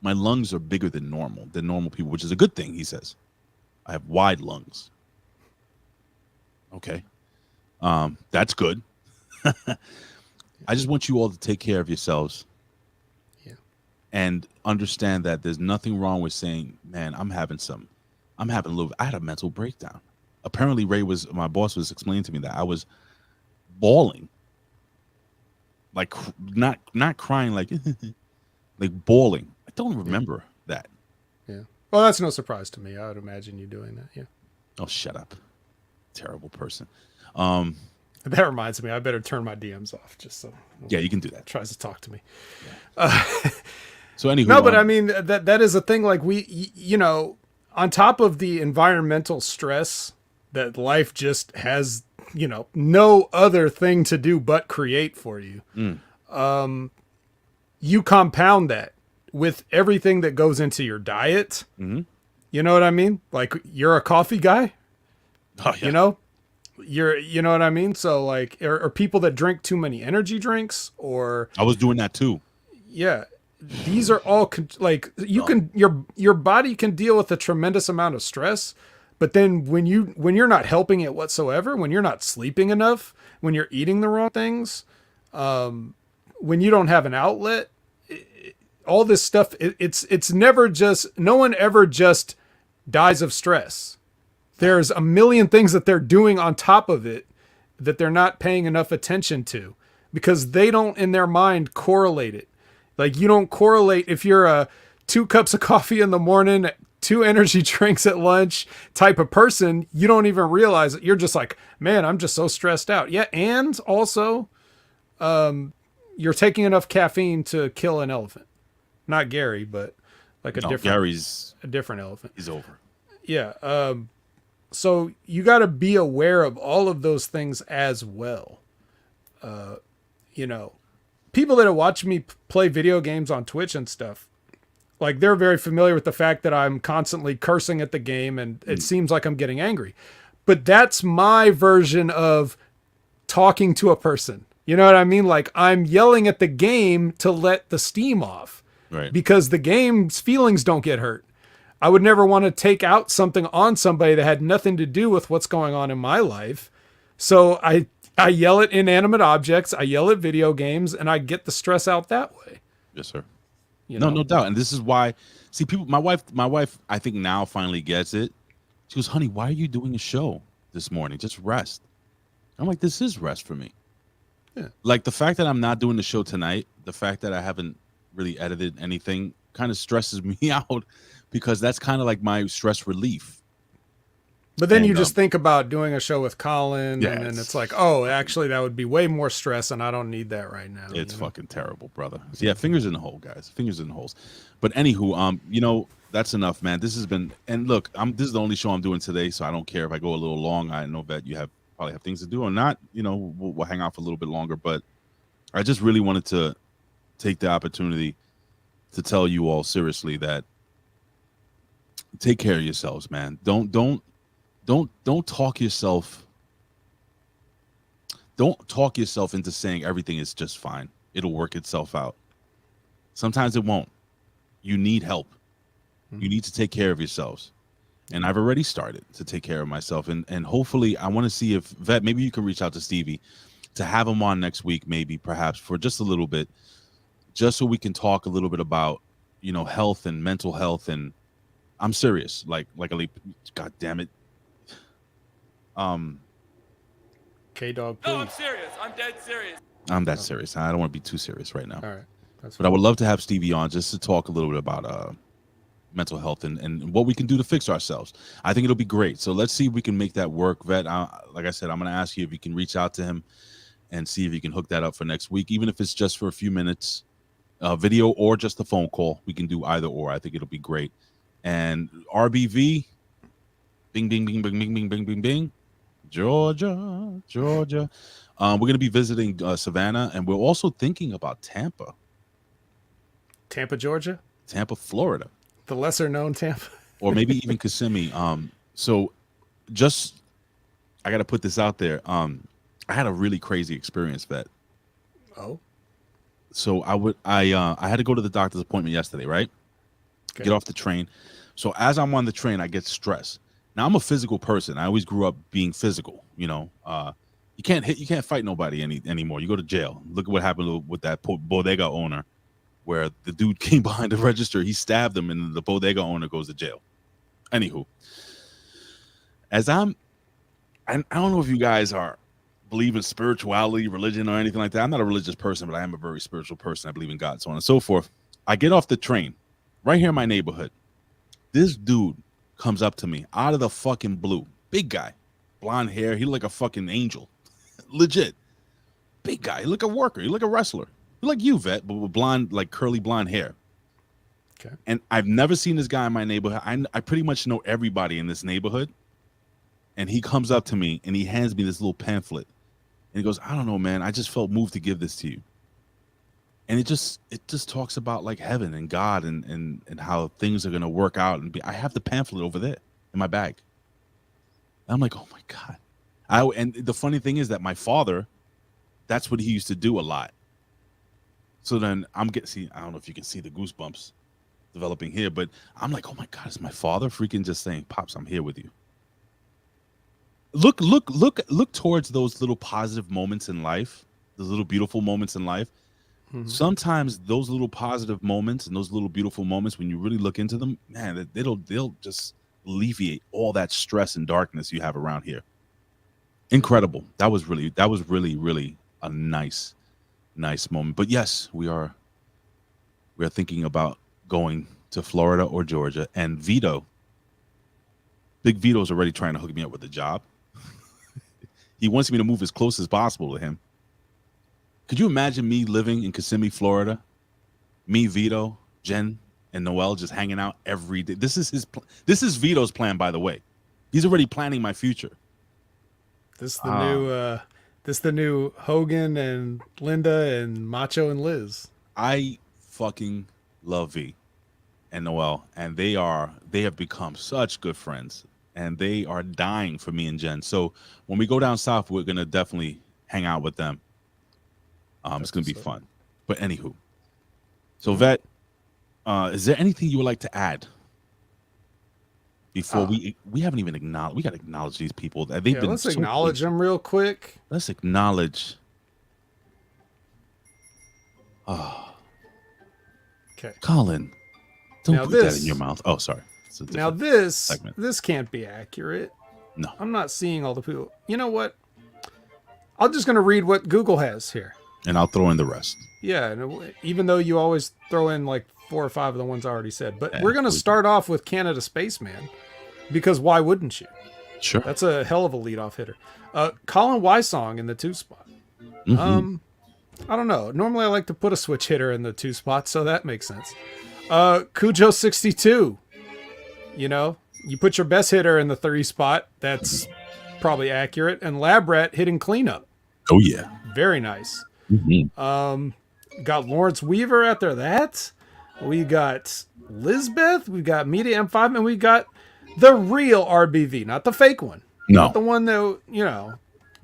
[SPEAKER 3] my lungs are bigger than normal people, which is a good thing, he says. I have wide lungs. Okay. That's good. I just want you all to take care of yourselves.
[SPEAKER 4] Yeah.
[SPEAKER 3] And understand that there's nothing wrong with saying, man, I had a mental breakdown. Apparently my boss was explaining to me that I was bawling. Like not crying, like like bawling. I don't remember that.
[SPEAKER 4] Yeah. Well, that's no surprise to me. I would imagine you doing that. Yeah.
[SPEAKER 3] Oh, shut up. Terrible person.
[SPEAKER 4] That reminds me, I better turn my DMs off just so.
[SPEAKER 3] Yeah, you can do that.
[SPEAKER 4] Tries to talk to me.
[SPEAKER 3] Yeah. So anyway.
[SPEAKER 4] No, but I mean that is a thing. Like on top of the environmental stress that life just has, no other thing to do but create for you. You compound that with everything that goes into your diet.
[SPEAKER 3] Mm-hmm.
[SPEAKER 4] You know what I mean? Like you're a coffee guy.
[SPEAKER 3] Oh, yeah.
[SPEAKER 4] You know what I mean? So like, or people that drink too many energy drinks, or
[SPEAKER 3] I was doing that too.
[SPEAKER 4] Yeah, these are all your body can deal with a tremendous amount of stress, but then when you're not helping it whatsoever, when you're not sleeping enough, when you're eating the wrong things, when you don't have an outlet, all this stuff, it's never just, no one ever just dies of stress. There's a million things that they're doing on top of it that they're not paying enough attention to because they don't in their mind correlate it. Like you don't correlate if you're 2 cups of coffee in the morning, 2 energy drinks at lunch type of person, you don't even realize it. You're just like, man, I'm just so stressed out. Yeah. And also, you're taking enough caffeine to kill an elephant. Not Gary, but like a different elephant.
[SPEAKER 3] He's over.
[SPEAKER 4] Yeah. So you got to be aware of all of those things as well. People that have watched me play video games on Twitch and stuff, like they're very familiar with the fact that I'm constantly cursing at the game and it seems like I'm getting angry. But that's my version of talking to a person. You know what I mean? Like I'm yelling at the game to let the steam off.
[SPEAKER 3] Right.
[SPEAKER 4] Because the game's feelings don't get hurt. I would never want to take out something on somebody that had nothing to do with what's going on in my life. So I yell at inanimate objects, I yell at video games, and I get the stress out that way.
[SPEAKER 3] Yes, sir.
[SPEAKER 4] No
[SPEAKER 3] doubt. And this is why, see, people, my wife, I think now finally gets it. She goes, honey, why are you doing a show this morning? Just rest. I'm like, this is rest for me.
[SPEAKER 4] Yeah.
[SPEAKER 3] Like the fact that I'm not doing the show tonight, the fact that I haven't really edited anything kind of stresses me out. Because that's kind of like my stress relief.
[SPEAKER 4] But then you just think about doing a show with Colin,
[SPEAKER 3] yeah,
[SPEAKER 4] and then it's like, oh, actually, that would be way more stress, and I don't need that right now.
[SPEAKER 3] It's fucking terrible, brother. So yeah, fingers in the hole, guys. Fingers in the holes. But anywho, that's enough, man. This has been, and look, this is the only show I'm doing today, so I don't care if I go a little long. I know that you probably have things to do or not. We'll hang out for a little bit longer. But I just really wanted to take the opportunity to tell you all seriously that. Take care of yourselves, man. Don't talk yourself. Don't talk yourself into saying everything is just fine. It'll work itself out. Sometimes it won't. You need help. You need to take care of yourselves. And I've already started to take care of myself. And hopefully I want to see if Vet, maybe you can reach out to Stevie. to have him on next week, maybe perhaps for just a little bit, just so we can talk a little bit about, you know, health and mental health. And I'm serious, like God damn it.
[SPEAKER 4] K-Dog,
[SPEAKER 6] No,
[SPEAKER 4] please.
[SPEAKER 6] I'm serious. I'm dead serious.
[SPEAKER 3] I'm that serious. I don't want to be too serious right now.
[SPEAKER 4] All right. That's
[SPEAKER 3] But I would love to have Stevie on just to talk a little bit about mental health and what we can do to fix ourselves. I think it'll be great. So let's see if we can make that work, Vet. Like I said, I'm going to ask you if you can reach out to him and see if you can hook that up for next week, even if it's just for a few minutes, video or just a phone call. We can do either or. I think it'll be great. And RBV, bing, bing, bing, bing, bing, bing, bing, bing, bing. Georgia. We're going to be visiting Savannah, and we're also thinking about Tampa,
[SPEAKER 4] Georgia,
[SPEAKER 3] Tampa, Florida,
[SPEAKER 4] the lesser known Tampa,
[SPEAKER 3] or maybe even Kissimmee. So just I got to put this out there. I had a really crazy experience, Vet.
[SPEAKER 4] Oh.
[SPEAKER 3] So I had to go to the doctor's appointment yesterday, right?
[SPEAKER 4] Okay.
[SPEAKER 3] Get off the train. So as I'm on the train, I get stressed. Now I'm a physical person. I always grew up being physical. You know, you can't fight nobody anymore. You go to jail. Look at what happened with that bodega owner, where the dude came behind the register. He stabbed him, and the bodega owner goes to jail. Anywho, I don't know if you guys believe in spirituality, religion, or anything like that. I'm not a religious person, but I am a very spiritual person. I believe in God, so on and so forth. I get off the train right here in my neighborhood. This dude comes up to me out of the fucking blue. Big guy, blonde hair. He look like a fucking angel. Legit. Big guy. He look a worker. He look a wrestler. He like you, Vet, but with blonde, like curly blonde hair.
[SPEAKER 4] Okay.
[SPEAKER 3] And I've never seen this guy in my neighborhood. I pretty much know everybody in this neighborhood. And he comes up to me and he hands me this little pamphlet. And he goes, I don't know, man. I just felt moved to give this to you. And it just talks about like heaven and God and how things are gonna work out. And I have the pamphlet over there in my bag. And I'm like, oh my God. And the funny thing is that my father, that's what he used to do a lot. So then I don't know if you can see the goosebumps developing here, but I'm like, oh my God, is my father freaking just saying, Pops, I'm here with you. Look towards those little positive moments in life, those little beautiful moments in life. Mm-hmm. Sometimes those little positive moments and those little beautiful moments, when you really look into them, man, they'll just alleviate all that stress and darkness you have around here. Incredible. That was really, really a nice moment. But yes, we are thinking about going to Florida or Georgia. And Big Vito's already trying to hook me up with a job. He wants me to move as close as possible to him. Could you imagine me living in Kissimmee, Florida? Me, Vito, Jen, and Noel just hanging out every day. This is Vito's plan, by the way. He's already planning my future.
[SPEAKER 4] This is the new Hogan and Linda and Macho and Liz.
[SPEAKER 3] I fucking love V and Noel, and they have become such good friends, and they are dying for me and Jen. So when we go down south, we're gonna definitely hang out with them. It's going to be fun. But anywho, so Vet, is there anything you would like to add before we haven't even acknowledged? We got to acknowledge these people.
[SPEAKER 4] Let's acknowledge them real quick.
[SPEAKER 3] Let's acknowledge.
[SPEAKER 4] Okay.
[SPEAKER 3] Colin, don't put that in your mouth. Oh, sorry.
[SPEAKER 4] Now this can't be accurate.
[SPEAKER 3] No.
[SPEAKER 4] I'm not seeing all the people. You know what? I'm just going to read what Google has here.
[SPEAKER 3] And I'll throw in the rest.
[SPEAKER 4] Yeah, even though you always throw in like 4 or 5 of the ones I already said. But we're going to start off with Canada Spaceman, because why wouldn't you?
[SPEAKER 3] Sure.
[SPEAKER 4] That's a hell of a leadoff hitter. Colin Wysong in the 2 spot.
[SPEAKER 3] Mm-hmm.
[SPEAKER 4] I don't know. Normally I like to put a switch hitter in the 2 spot, so that makes sense. Cujo 62. You know, you put your best hitter in the 3 spot. That's probably accurate. And Labrat hitting cleanup.
[SPEAKER 3] Oh, yeah.
[SPEAKER 4] Very nice.
[SPEAKER 3] Mm-hmm.
[SPEAKER 4] Got Lawrence Weaver after that. We got Lisbeth. We got Media M5, and we got the real RBV, not the fake one.
[SPEAKER 3] No.
[SPEAKER 4] Not the one that, you know,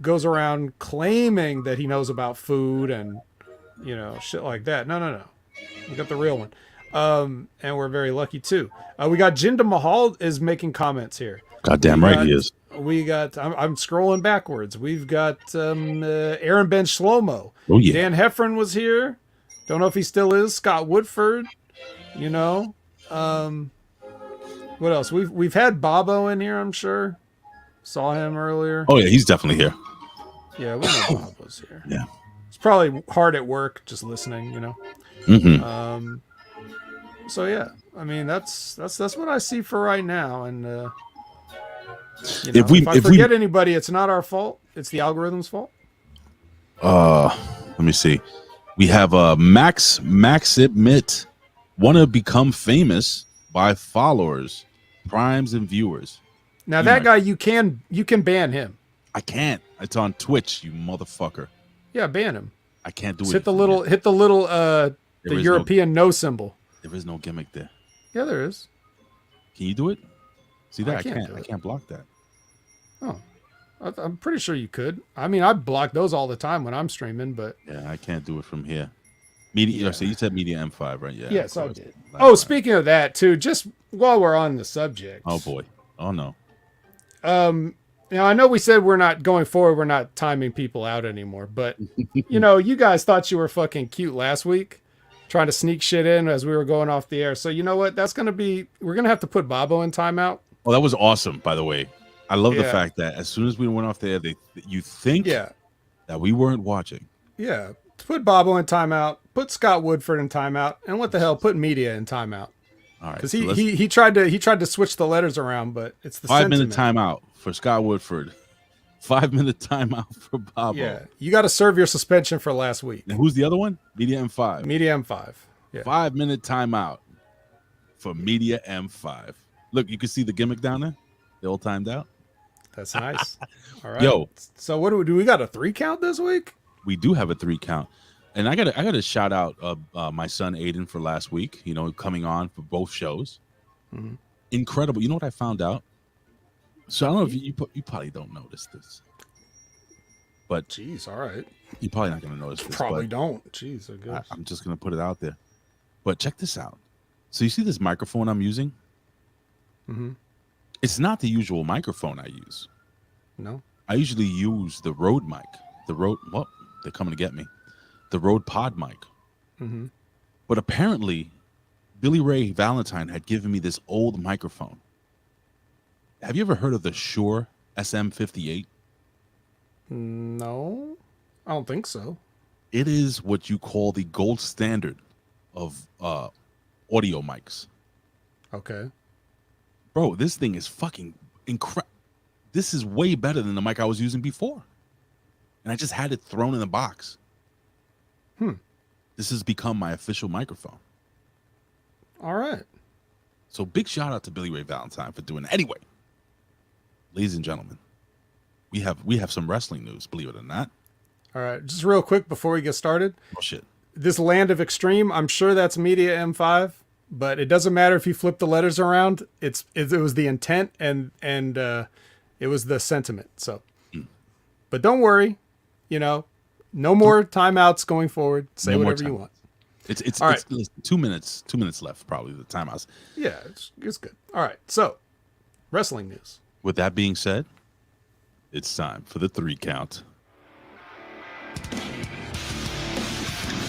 [SPEAKER 4] goes around claiming that he knows about food and, you know, shit like that. No. We got the real one. And we're very lucky too. We got Jinder Mahal is making comments here.
[SPEAKER 3] Goddamn right he is.
[SPEAKER 4] We got. I'm scrolling backwards. We've got Aaron Bench Slow-Mo.
[SPEAKER 3] Oh, yeah.
[SPEAKER 4] Dan Heffron was here. Don't know if he still is. Scott Woodford. You know. What else? We've had Bobo in here. I'm sure. Saw him earlier.
[SPEAKER 3] Oh, yeah, he's definitely here.
[SPEAKER 4] Yeah, we know Bobo's here.
[SPEAKER 3] Yeah.
[SPEAKER 4] It's probably hard at work, just listening. You know.
[SPEAKER 3] Mm-hmm.
[SPEAKER 4] So yeah, I mean that's what I see for right now, and you know, if I forget anybody, it's not our fault. It's the algorithm's fault.
[SPEAKER 3] Let me see. We have Max Admit, want to become famous by followers, primes, and viewers.
[SPEAKER 4] Now that guy, you can ban him.
[SPEAKER 3] I can't. It's on Twitch, you motherfucker.
[SPEAKER 4] Yeah, ban him.
[SPEAKER 3] I can't do
[SPEAKER 4] Just
[SPEAKER 3] it.
[SPEAKER 4] hit the little the European no symbol.
[SPEAKER 3] There is no gimmick there.
[SPEAKER 4] Yeah, there is.
[SPEAKER 3] Can you do it? See that?
[SPEAKER 4] I
[SPEAKER 3] I can't block that.
[SPEAKER 4] Oh, I'm pretty sure you could. I mean, I block those all the time when I'm streaming, but
[SPEAKER 3] yeah, I can't do it from here. Media. Yeah. So you said Media M5, right? Yeah.
[SPEAKER 4] Yes, I did. Oh, speaking of that too, just while we're on the subject.
[SPEAKER 3] Oh boy. Oh no.
[SPEAKER 4] Now I know we said we're not going forward. We're not timing people out anymore, but you know, you guys thought you were fucking cute last week, trying to sneak shit in as we were going off the air. So you know what? We're gonna have to put Bobo in timeout.
[SPEAKER 3] Oh, that was awesome, by the way. I love the fact that as soon as we went off the air, you think that we weren't watching.
[SPEAKER 4] Yeah. Put Bobo in timeout, put Scott Woodford in timeout, and what the hell, put Media in timeout.
[SPEAKER 3] All right.
[SPEAKER 4] Because he tried to switch the letters around, but it's the
[SPEAKER 3] 5-minute timeout for Scott Woodford. 5-minute timeout for Bobo.
[SPEAKER 4] Yeah. You got to serve your suspension for last week.
[SPEAKER 3] And who's the other one? Media M5.
[SPEAKER 4] Media M5. Yeah.
[SPEAKER 3] 5-minute timeout for Media M5. Look, you can see the gimmick down there. They all timed out.
[SPEAKER 4] That's nice. All right.
[SPEAKER 3] Yo.
[SPEAKER 4] So what do we got a 3 count this week?
[SPEAKER 3] We do have a 3 count. And I gotta shout out my son Aiden for last week, you know, coming on for both shows. Mm-hmm. Incredible. You know what I found out? So I don't know if you probably don't notice this. But
[SPEAKER 4] jeez, all right.
[SPEAKER 3] You're probably not gonna notice this.
[SPEAKER 4] Probably don't. Jeez, I guess.
[SPEAKER 3] I'm just gonna put it out there. But check this out. So you see this microphone I'm using?
[SPEAKER 4] Mm-hmm.
[SPEAKER 3] It's not the usual microphone I use.
[SPEAKER 4] No.
[SPEAKER 3] I usually use the Rode mic. They're coming to get me. The Rode Pod mic.
[SPEAKER 4] Mm-hmm.
[SPEAKER 3] But apparently, Billy Ray Valentine had given me this old microphone. Have you ever heard of the Shure SM58?
[SPEAKER 4] No, I don't think so.
[SPEAKER 3] It is what you call the gold standard of audio mics.
[SPEAKER 4] Okay.
[SPEAKER 3] Bro, this thing is fucking incredible. This is way better than the mic I was using before. And I just had it thrown in the box. This has become my official microphone.
[SPEAKER 4] All right.
[SPEAKER 3] So big shout out to Billy Ray Valentine for doing it. Anyway, ladies and gentlemen, we have some wrestling news, believe it or not.
[SPEAKER 4] All right. Just real quick before we get started.
[SPEAKER 3] Oh, shit.
[SPEAKER 4] This Land of Extreme, I'm sure that's Media M5, but it doesn't matter if you flip the letters around. It was the intent and it was the sentiment. So, but don't worry, you know, no more timeouts going forward. Say whatever you want.
[SPEAKER 3] It's
[SPEAKER 4] all right.
[SPEAKER 3] It's 2 minutes. 2 minutes left, probably the timeouts.
[SPEAKER 4] Yeah, it's good. All right. So, wrestling news.
[SPEAKER 3] With that being said, it's time for the 3 count.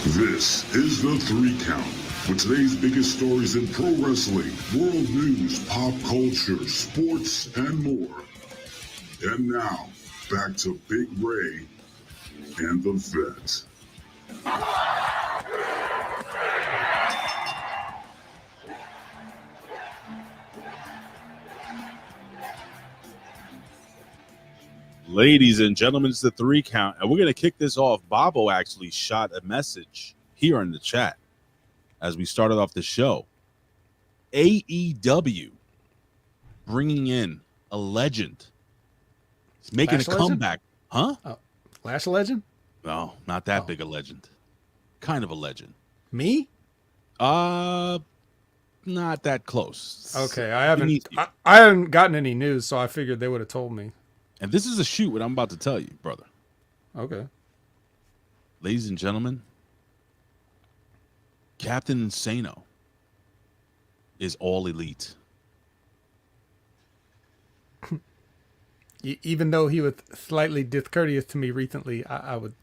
[SPEAKER 6] This is the 3 count with today's biggest stories in pro wrestling, world news, pop culture, sports, and more. And now, back to Big Ray and the Vet.
[SPEAKER 3] Ladies and gentlemen, it's the 3 count, and we're going to kick this off. Bobo actually shot a message here in the chat as we started off the show. AEW bringing in a legend. He's making
[SPEAKER 4] Lash
[SPEAKER 3] a comeback. Huh?
[SPEAKER 4] Oh, Lash Legend?
[SPEAKER 3] No, not that big a legend. Kind of a legend.
[SPEAKER 4] Me?
[SPEAKER 3] Not that close.
[SPEAKER 4] Okay, I haven't gotten any news, so I figured they would have told me.
[SPEAKER 3] And this is a shoot what I'm about to tell you, brother.
[SPEAKER 4] Okay.
[SPEAKER 3] Ladies and gentlemen, Captain Insano is all elite.
[SPEAKER 4] even though he was slightly discourteous to me recently, I would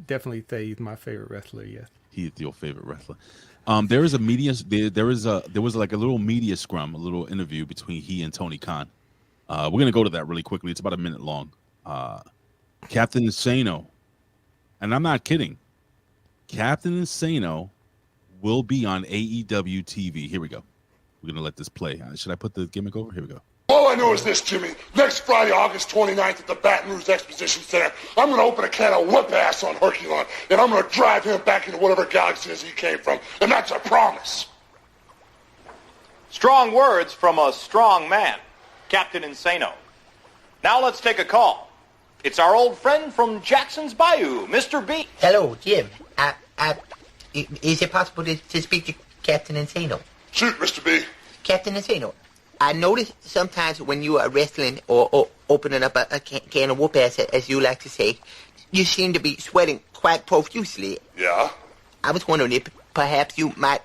[SPEAKER 4] definitely say he's my favorite wrestler. Yes.
[SPEAKER 3] He's your favorite wrestler. There is a media. There was like a little media scrum, a little interview between he and Tony Khan. We're gonna go to that really quickly. It's about a minute long. Captain Insano, and I'm not kidding. Captain Insano will be on AEW TV. Here we go. We're gonna let this play. Should I put the gimmick over? Here we go.
[SPEAKER 7] All I know is this, Jimmy. Next Friday, August 29th at the Baton Rouge Exposition Center, I'm going to open a can of whoop ass on Herculon, and I'm going to drive him back into whatever galaxy he came from. And that's a promise.
[SPEAKER 8] Strong words from a strong man, Captain Insano. Now let's take a call. It's our old friend from Jackson's Bayou, Mr. B.
[SPEAKER 9] Hello, Jim. Is it possible to speak to Captain Insano?
[SPEAKER 7] Shoot, Mr. B.
[SPEAKER 9] Captain Insano, I notice sometimes when you are wrestling or opening up a can of whoop ass, as you like to say, you seem to be sweating quite profusely.
[SPEAKER 7] Yeah?
[SPEAKER 9] I was wondering if perhaps you might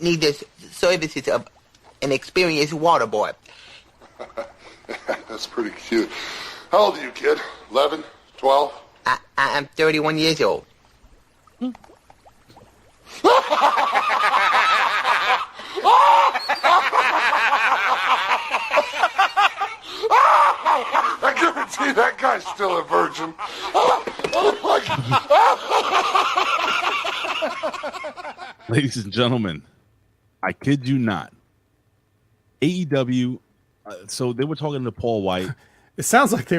[SPEAKER 9] need the services of an experienced water boy.
[SPEAKER 7] That's pretty cute. How old are you, kid? 11? 12?
[SPEAKER 9] I'm 31 years old.
[SPEAKER 7] I guarantee that guy's still a virgin.
[SPEAKER 3] Ladies and gentlemen, I kid you not. AEW. So they were talking to Paul White.
[SPEAKER 4] It sounds like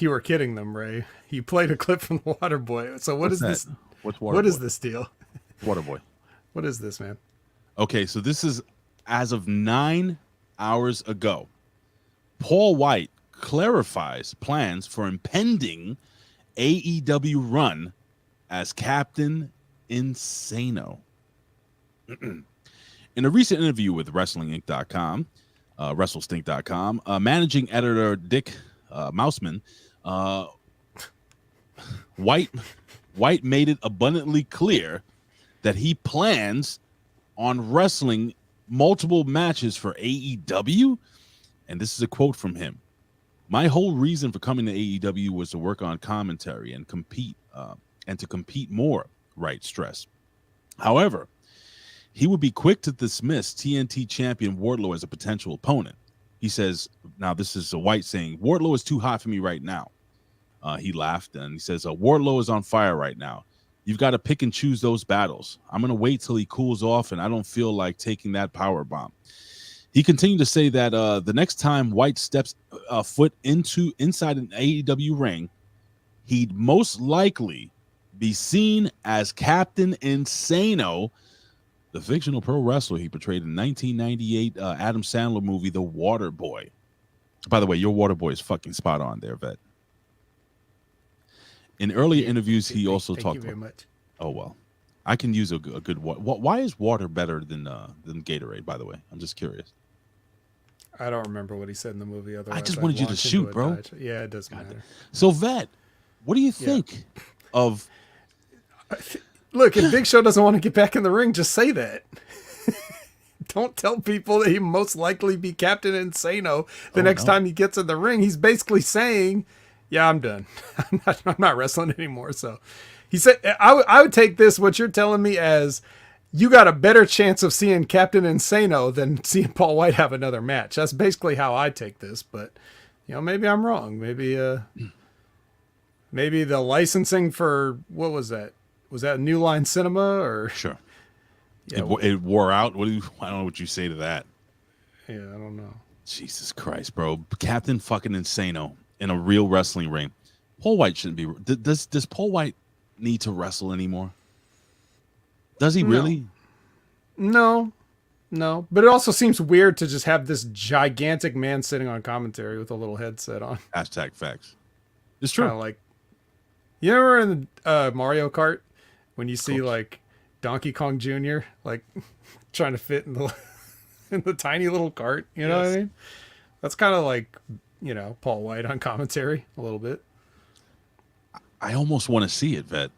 [SPEAKER 4] you were kidding them, Ray. You played a clip from the Waterboy. So what is this?
[SPEAKER 3] What's Waterboy?
[SPEAKER 4] What is this deal?
[SPEAKER 3] Waterboy.
[SPEAKER 4] What is this, man?
[SPEAKER 3] Okay, so this is as of 9 hours ago. Paul White clarifies plans for impending AEW run as Captain Insano. In a recent interview with WrestlingInc.com, WrestleStink.com, managing editor Dick Mouseman, White made it abundantly clear that he plans on wrestling multiple matches for AEW. And this is a quote from him. My whole reason for coming to AEW was to work on commentary and compete, and to compete more, Wright stressed. However, he would be quick to dismiss TNT champion Wardlow as a potential opponent. He says, now this is a White saying, Wardlow is too hot for me right now. He laughed and he says, Wardlow is on fire right now. You've got to pick and choose those battles. I'm going to wait till he cools off, and I don't feel like taking that power bomb. He continued to say that the next time White steps foot inside an AEW ring, he'd most likely be seen as Captain Insano, the fictional pro wrestler he portrayed in 1998 Adam Sandler movie, The Water Boy. By the way, your Water Boy is fucking spot on there, Vet. In earlier interviews, he also talked about. Very much. Oh well, I can use a good water. Why is water better than Gatorade? By the way, I'm just curious.
[SPEAKER 4] I don't remember what he said in the movie. Otherwise,
[SPEAKER 3] I just wanted you to shoot, bro.
[SPEAKER 4] Yeah, it doesn't matter.
[SPEAKER 3] So, Vet, what do you think of?
[SPEAKER 4] Look, if Big Show doesn't want to get back in the ring, just say that. Don't tell people that he most likely be Captain Insano the next time he gets in the ring. He's basically saying, yeah, I'm done. I'm not wrestling anymore. So he said, I would take this, what you're telling me, as you got a better chance of seeing Captain Insano than seeing Paul White have another match. That's basically how I take this, but maybe I'm wrong. Maybe the licensing for, what was that? Was that New Line Cinema or?
[SPEAKER 3] Sure. Yeah, it wore out. I don't know what you say to that.
[SPEAKER 4] Yeah, I don't know.
[SPEAKER 3] Jesus Christ, bro. Captain fucking Insano in a real wrestling ring. Paul White shouldn't be. Does Paul White need to wrestle anymore? Does he really?
[SPEAKER 4] No. But it also seems weird to just have this gigantic man sitting on commentary with a little headset on.
[SPEAKER 3] Hashtag facts. It's true.
[SPEAKER 4] Kind of like, you ever in the Mario Kart when you see like Donkey Kong Jr. like trying to fit in the tiny little cart? You know what I mean? That's kind of like, Paul White on commentary a little bit.
[SPEAKER 3] I almost want to see it, Vet.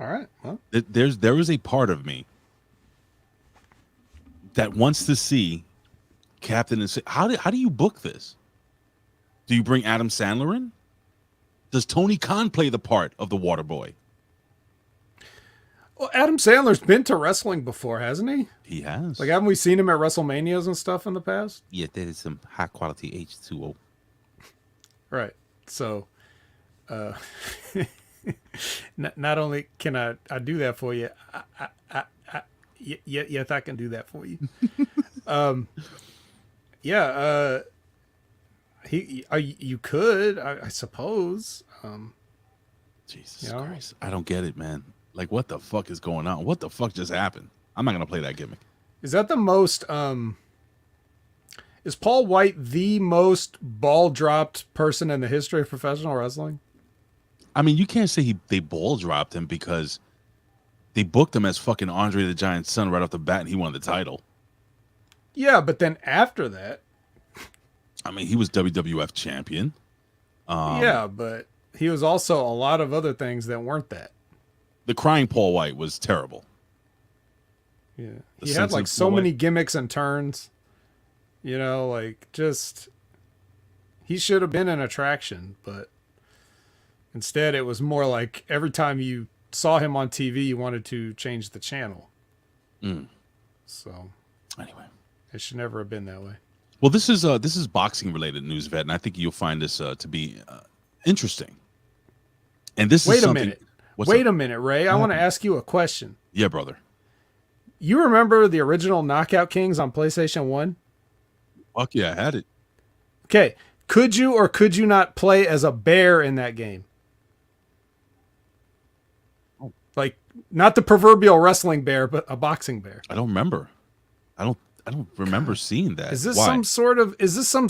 [SPEAKER 4] All right. Well,
[SPEAKER 3] there is a part of me that wants to see Captain Insano. How do you book this? Do you bring Adam Sandler in? Does Tony Khan play the part of the water boy?
[SPEAKER 4] Well, Adam Sandler's been to wrestling before, hasn't he?
[SPEAKER 3] He has.
[SPEAKER 4] Like, haven't we seen him at WrestleManias and stuff in the past?
[SPEAKER 3] Yeah, there is some high quality H2O.
[SPEAKER 4] Right. So, not only can I do that for you, yes, I can do that for you. Yeah. You could, I suppose.
[SPEAKER 3] Jesus Christ. I don't get it, man. Like, what the fuck is going on? What the fuck just happened? I'm not going to play that gimmick.
[SPEAKER 4] Is that the most, is Paul White the most ball dropped person in the history of professional wrestling?
[SPEAKER 3] I mean, you can't say they ball dropped him because they booked him as fucking Andre the Giant's son right off the bat and he won the title.
[SPEAKER 4] Yeah, but then after that.
[SPEAKER 3] I mean, he was WWF champion.
[SPEAKER 4] Yeah, but he was also a lot of other things that weren't that.
[SPEAKER 3] The crying Paul White was terrible.
[SPEAKER 4] Yeah. He had like so many gimmicks and turns. You know, like just he should have been an attraction, but instead it was more like every time you saw him on TV, you wanted to change the channel. So
[SPEAKER 3] anyway,
[SPEAKER 4] it should never have been that way.
[SPEAKER 3] Well, this is boxing related news, Vet, and I think you'll find this to be interesting. And this is something.
[SPEAKER 4] Wait a minute, Ray. I want to ask you a question.
[SPEAKER 3] Yeah, brother.
[SPEAKER 4] You remember the original Knockout Kings on PlayStation 1?
[SPEAKER 3] Fuck yeah, I had it.
[SPEAKER 4] Okay. Could you or could you not play as a bear in that game?
[SPEAKER 3] Oh.
[SPEAKER 4] Like, not the proverbial wrestling bear, but a boxing bear.
[SPEAKER 3] I don't remember. I don't remember seeing that.
[SPEAKER 4] Is this some sort of? Is this some?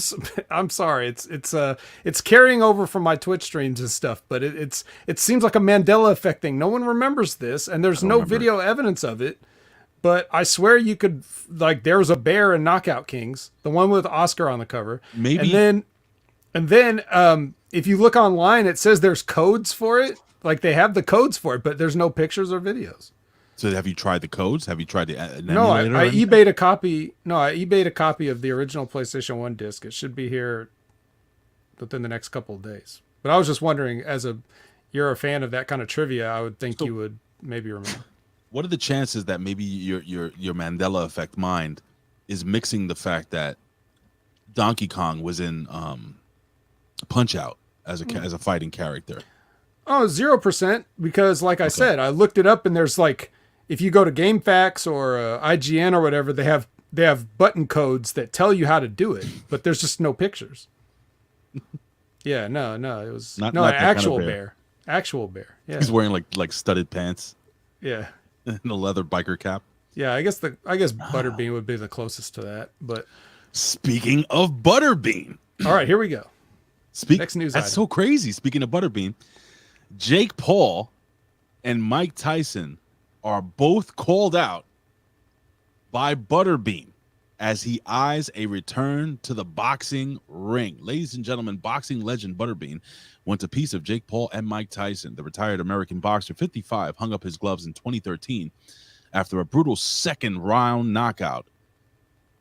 [SPEAKER 4] I'm sorry. It's carrying over from my Twitch streams and stuff, but it seems like a Mandela effect thing. No one remembers this, and there's no video evidence of it. But I swear you could, like, there was a bear in Knockout Kings, the one with Oscar on the cover.
[SPEAKER 3] Maybe.
[SPEAKER 4] And then if you look online, it says there's codes for it. Like, they have the codes for it, but there's no pictures or videos.
[SPEAKER 3] So have you tried the codes? Have you tried the
[SPEAKER 4] No, I eBayed a copy. No, I eBayed a copy of the original PlayStation 1 disc. It should be here within the next couple of days. But I was just wondering, you're a fan of that kind of trivia, I would think you would maybe remember.
[SPEAKER 3] What are the chances that maybe your Mandela effect mind is mixing the fact that Donkey Kong was in Punch Out as a fighting character?
[SPEAKER 4] Oh, 0%, because like I said, I looked it up and there's like, if you go to GameFAQs or IGN or whatever, they have button codes that tell you how to do it, but there's just no pictures. Yeah, no, it was
[SPEAKER 3] not
[SPEAKER 4] an actual
[SPEAKER 3] kind of
[SPEAKER 4] bear. Actual bear. Yeah.
[SPEAKER 3] He's wearing like studded pants.
[SPEAKER 4] Yeah.
[SPEAKER 3] And a leather biker cap.
[SPEAKER 4] Yeah, I guess Butterbean would be the closest to that. But
[SPEAKER 3] speaking of Butterbean.
[SPEAKER 4] All right, here we go.
[SPEAKER 3] Next news. That's so crazy. Speaking of Butterbean, Jake Paul and Mike Tyson are both called out by Butterbean as he eyes a return to the boxing ring. Ladies and gentlemen, boxing legend Butterbean wants a piece of Jake Paul and Mike Tyson. The retired American boxer, 55, hung up his gloves in 2013 after a brutal second round knockout.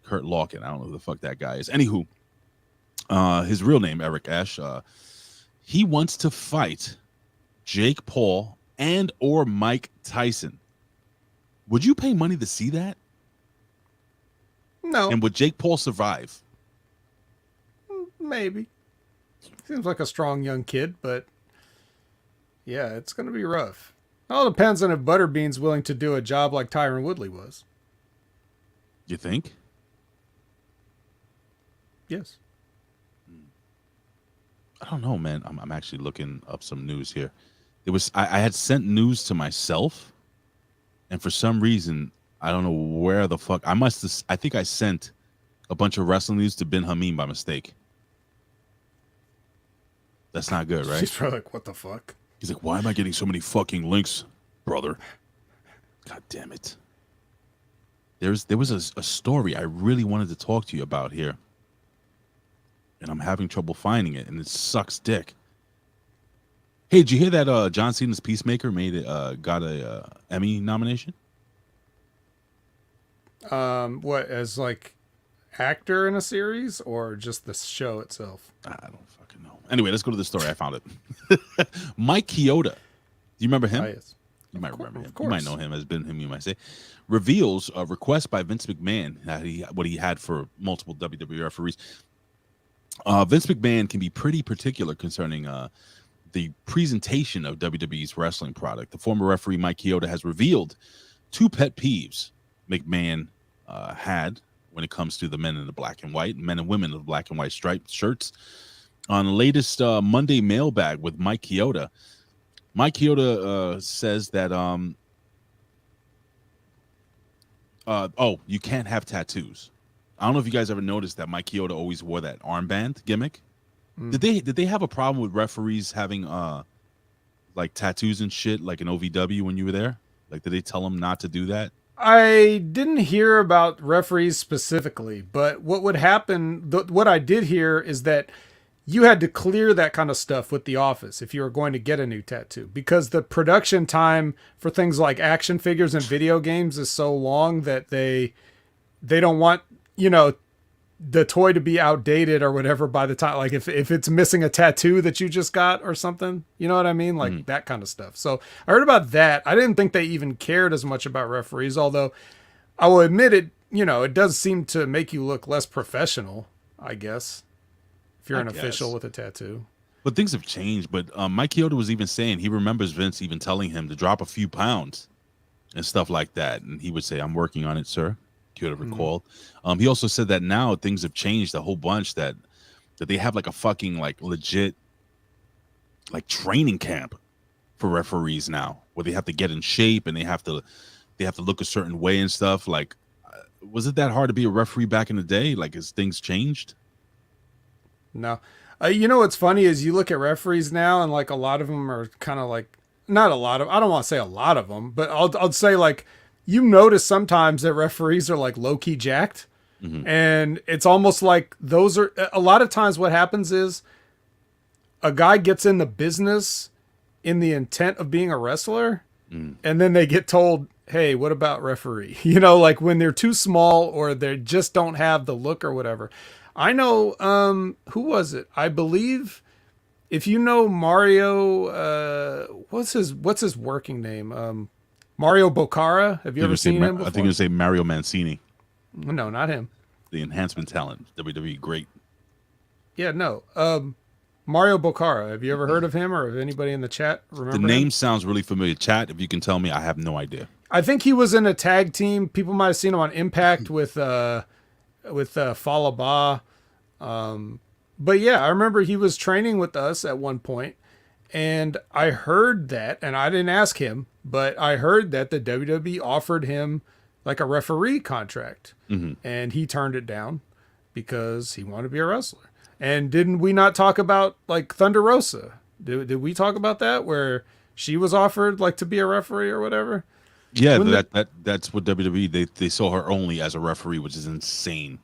[SPEAKER 3] Kurt Larkin, I don't know who the fuck that guy is. Anywho, his real name, Eric Ash, he wants to fight Jake Paul and or Mike Tyson. Would you pay money to see that?
[SPEAKER 4] No.
[SPEAKER 3] And would Jake Paul survive?
[SPEAKER 4] Maybe. Seems like a strong young kid, but yeah, it's going to be rough. It all depends on if Butterbean's willing to do a job like Tyron Woodley was.
[SPEAKER 3] You think?
[SPEAKER 4] Yes.
[SPEAKER 3] I don't know, man. I'm actually looking up some news here. I had sent news to myself, and for some reason, I don't know where the fuck I think I sent a bunch of wrestling news to Ben Hameen by mistake. That's not good, right?
[SPEAKER 4] He's probably like, what the fuck?
[SPEAKER 3] He's like, why am I getting so many fucking links, brother? God damn it. There was a story I really wanted to talk to you about here, and I'm having trouble finding it, and it sucks dick. Hey, did you hear that John Cena's Peacemaker got a Emmy nomination?
[SPEAKER 4] What, as like actor in a series or just the show itself?
[SPEAKER 3] I don't fucking know. Anyway, let's go to the story. I found it. Mike Chioda. Do you remember him?
[SPEAKER 4] Oh, yes.
[SPEAKER 3] You might remember him.
[SPEAKER 4] Of
[SPEAKER 3] You might
[SPEAKER 4] course.
[SPEAKER 3] know him as been him, you might say. Reveals a request by Vince McMahon that what he had for multiple WWE referees. Vince McMahon can be pretty particular concerning the presentation of WWE's wrestling product. The former referee Mike Chioda has revealed 2 pet peeves McMahon had when it comes to the men in the black and white, men and women in the black and white striped shirts. On the latest Monday mailbag with Mike Chioda says that you can't have tattoos. I don't know if you guys ever noticed that Mike Chioda always wore that armband gimmick. Did they have a problem with referees having like tattoos and shit like an OVW when you were there? Like, did they tell them not to do that?
[SPEAKER 4] I didn't hear about referees specifically, but what would happen, what I did hear is that you had to clear that kind of stuff with the office if you were going to get a new tattoo, because the production time for things like action figures and video games is so long that they don't want, the toy to be outdated or whatever by the time, like if it's missing a tattoo that you just got or something, you know what I mean? Like that kind of stuff. So I heard about that. I didn't think they even cared as much about referees, although I will admit it, it does seem to make you look less professional, I guess, if you're an official with a tattoo.
[SPEAKER 3] But things have changed. But Mike Chioda was even saying he remembers Vince even telling him to drop a few pounds and stuff like that. And he would say, "I'm working on it, sir." Chioda recalled. He also said that now things have changed a whole bunch, that they have like a fucking like legit like training camp for referees now, where they have to get in shape and they have to look a certain way and stuff. Like, was it that hard to be a referee back in the day? Like, has things changed?
[SPEAKER 4] No. What's funny is you look at referees now and like a lot of them are kind of like, not a lot of, I don't want to say a lot of them, but I'll say like, you notice sometimes that referees are like low key jacked, and it's almost like those are a lot of times what happens is a guy gets in the business in the intent of being a wrestler, and then they get told, "Hey, what about referee?" Like when they're too small or they just don't have the look or whatever. I know, who was it? I believe if you know Mario, what's his working name? Mario Boccara. Have you ever seen him before?
[SPEAKER 3] I think you say Mario Mancini.
[SPEAKER 4] No, not him.
[SPEAKER 3] The enhancement talent, WWE great.
[SPEAKER 4] Yeah, no. Mario Boccara. Have you ever heard of him, or have anybody in the chat remember
[SPEAKER 3] The name
[SPEAKER 4] him?
[SPEAKER 3] sounds really familiar. Chat, if you can tell me, I have no idea.
[SPEAKER 4] I think he was in a tag team. People might have seen him on Impact with Fallah Bahh. But yeah, I remember he was training with us at one point, and I heard that, and I didn't ask him, but I heard that the WWE offered him like a referee contract, and he turned it down because he wanted to be a wrestler. And didn't we not talk about like Thunder Rosa? Did we talk about that, where she was offered like to be a referee or whatever?
[SPEAKER 3] Yeah, that's what WWE, they saw her only as a referee, which is insane.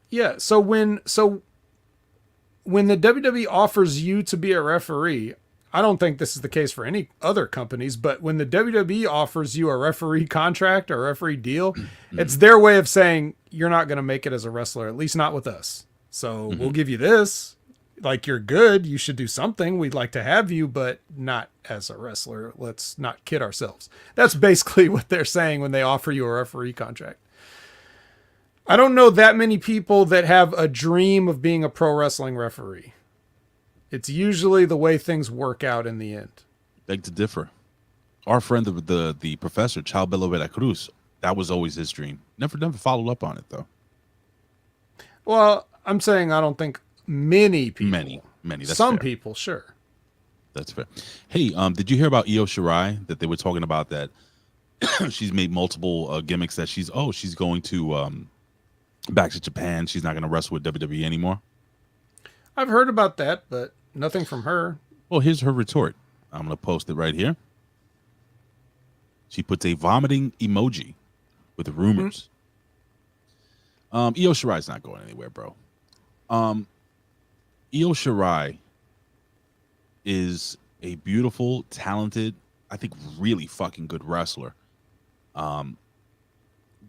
[SPEAKER 4] Yeah, so when the WWE offers you to be a referee, I don't think this is the case for any other companies, but when the WWE offers you a referee contract or a referee deal, it's their way of saying you're not going to make it as a wrestler, at least not with us. So we'll give you this. Like, you're good. You should do something. We'd like to have you, but not as a wrestler. Let's not kid ourselves. That's basically what they're saying when they offer you a referee contract. I don't know that many people that have a dream of being a pro wrestling referee. It's usually the way things work out in the end.
[SPEAKER 3] Beg to differ. Our friend, the professor, Chao Belo Veracruz, that was always his dream. Never followed up on it, though.
[SPEAKER 4] Well, I'm saying I don't think many people.
[SPEAKER 3] Many. That's
[SPEAKER 4] some
[SPEAKER 3] fair.
[SPEAKER 4] people, sure.
[SPEAKER 3] That's fair. Hey, did you hear about Io Shirai, that they were talking about that she's made multiple gimmicks, that she's going to back to Japan. She's not going to wrestle with WWE anymore.
[SPEAKER 4] I've heard about that, but nothing from her.
[SPEAKER 3] Well, here's her retort. I'm going to post it right here. She puts a vomiting emoji with rumors. Io Shirai's not going anywhere, bro. Io Shirai is a beautiful, talented, I think really fucking good wrestler.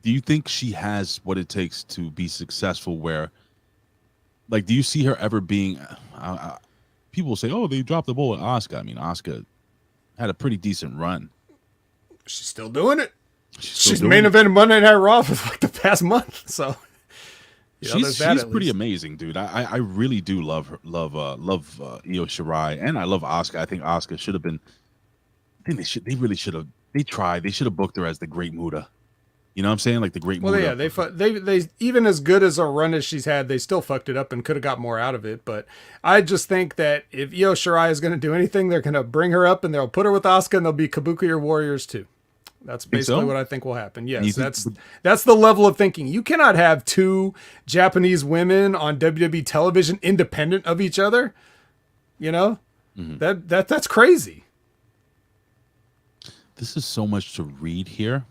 [SPEAKER 3] do you think she has what it takes to be successful? Where, like, do you see her ever being? People say, "Oh, they dropped the ball at Asuka." I mean, Asuka had a pretty decent run.
[SPEAKER 4] She's still doing it. She's
[SPEAKER 3] doing
[SPEAKER 4] main
[SPEAKER 3] it.
[SPEAKER 4] event Monday Night Raw for like the past month. So
[SPEAKER 3] She's pretty amazing, dude. I really do love her. Love Io Shirai, and I love Asuka. I think Asuka should have been. I think they really should have. They tried. They should have booked her as the Great Muta. You know what I'm saying? Like the Great Muta.
[SPEAKER 4] Well, yeah, they even as good as a run as she's had, they still fucked it up and could have got more out of it. But I just think that if Io Shirai is going to do anything, they're going to bring her up and they'll put her with Asuka and they'll be Kabuki Warriors too. That's basically what I think will happen. Yes, that's the level of thinking. You cannot have two Japanese women on WWE television independent of each other. You know, that's crazy.
[SPEAKER 3] This is so much to read here.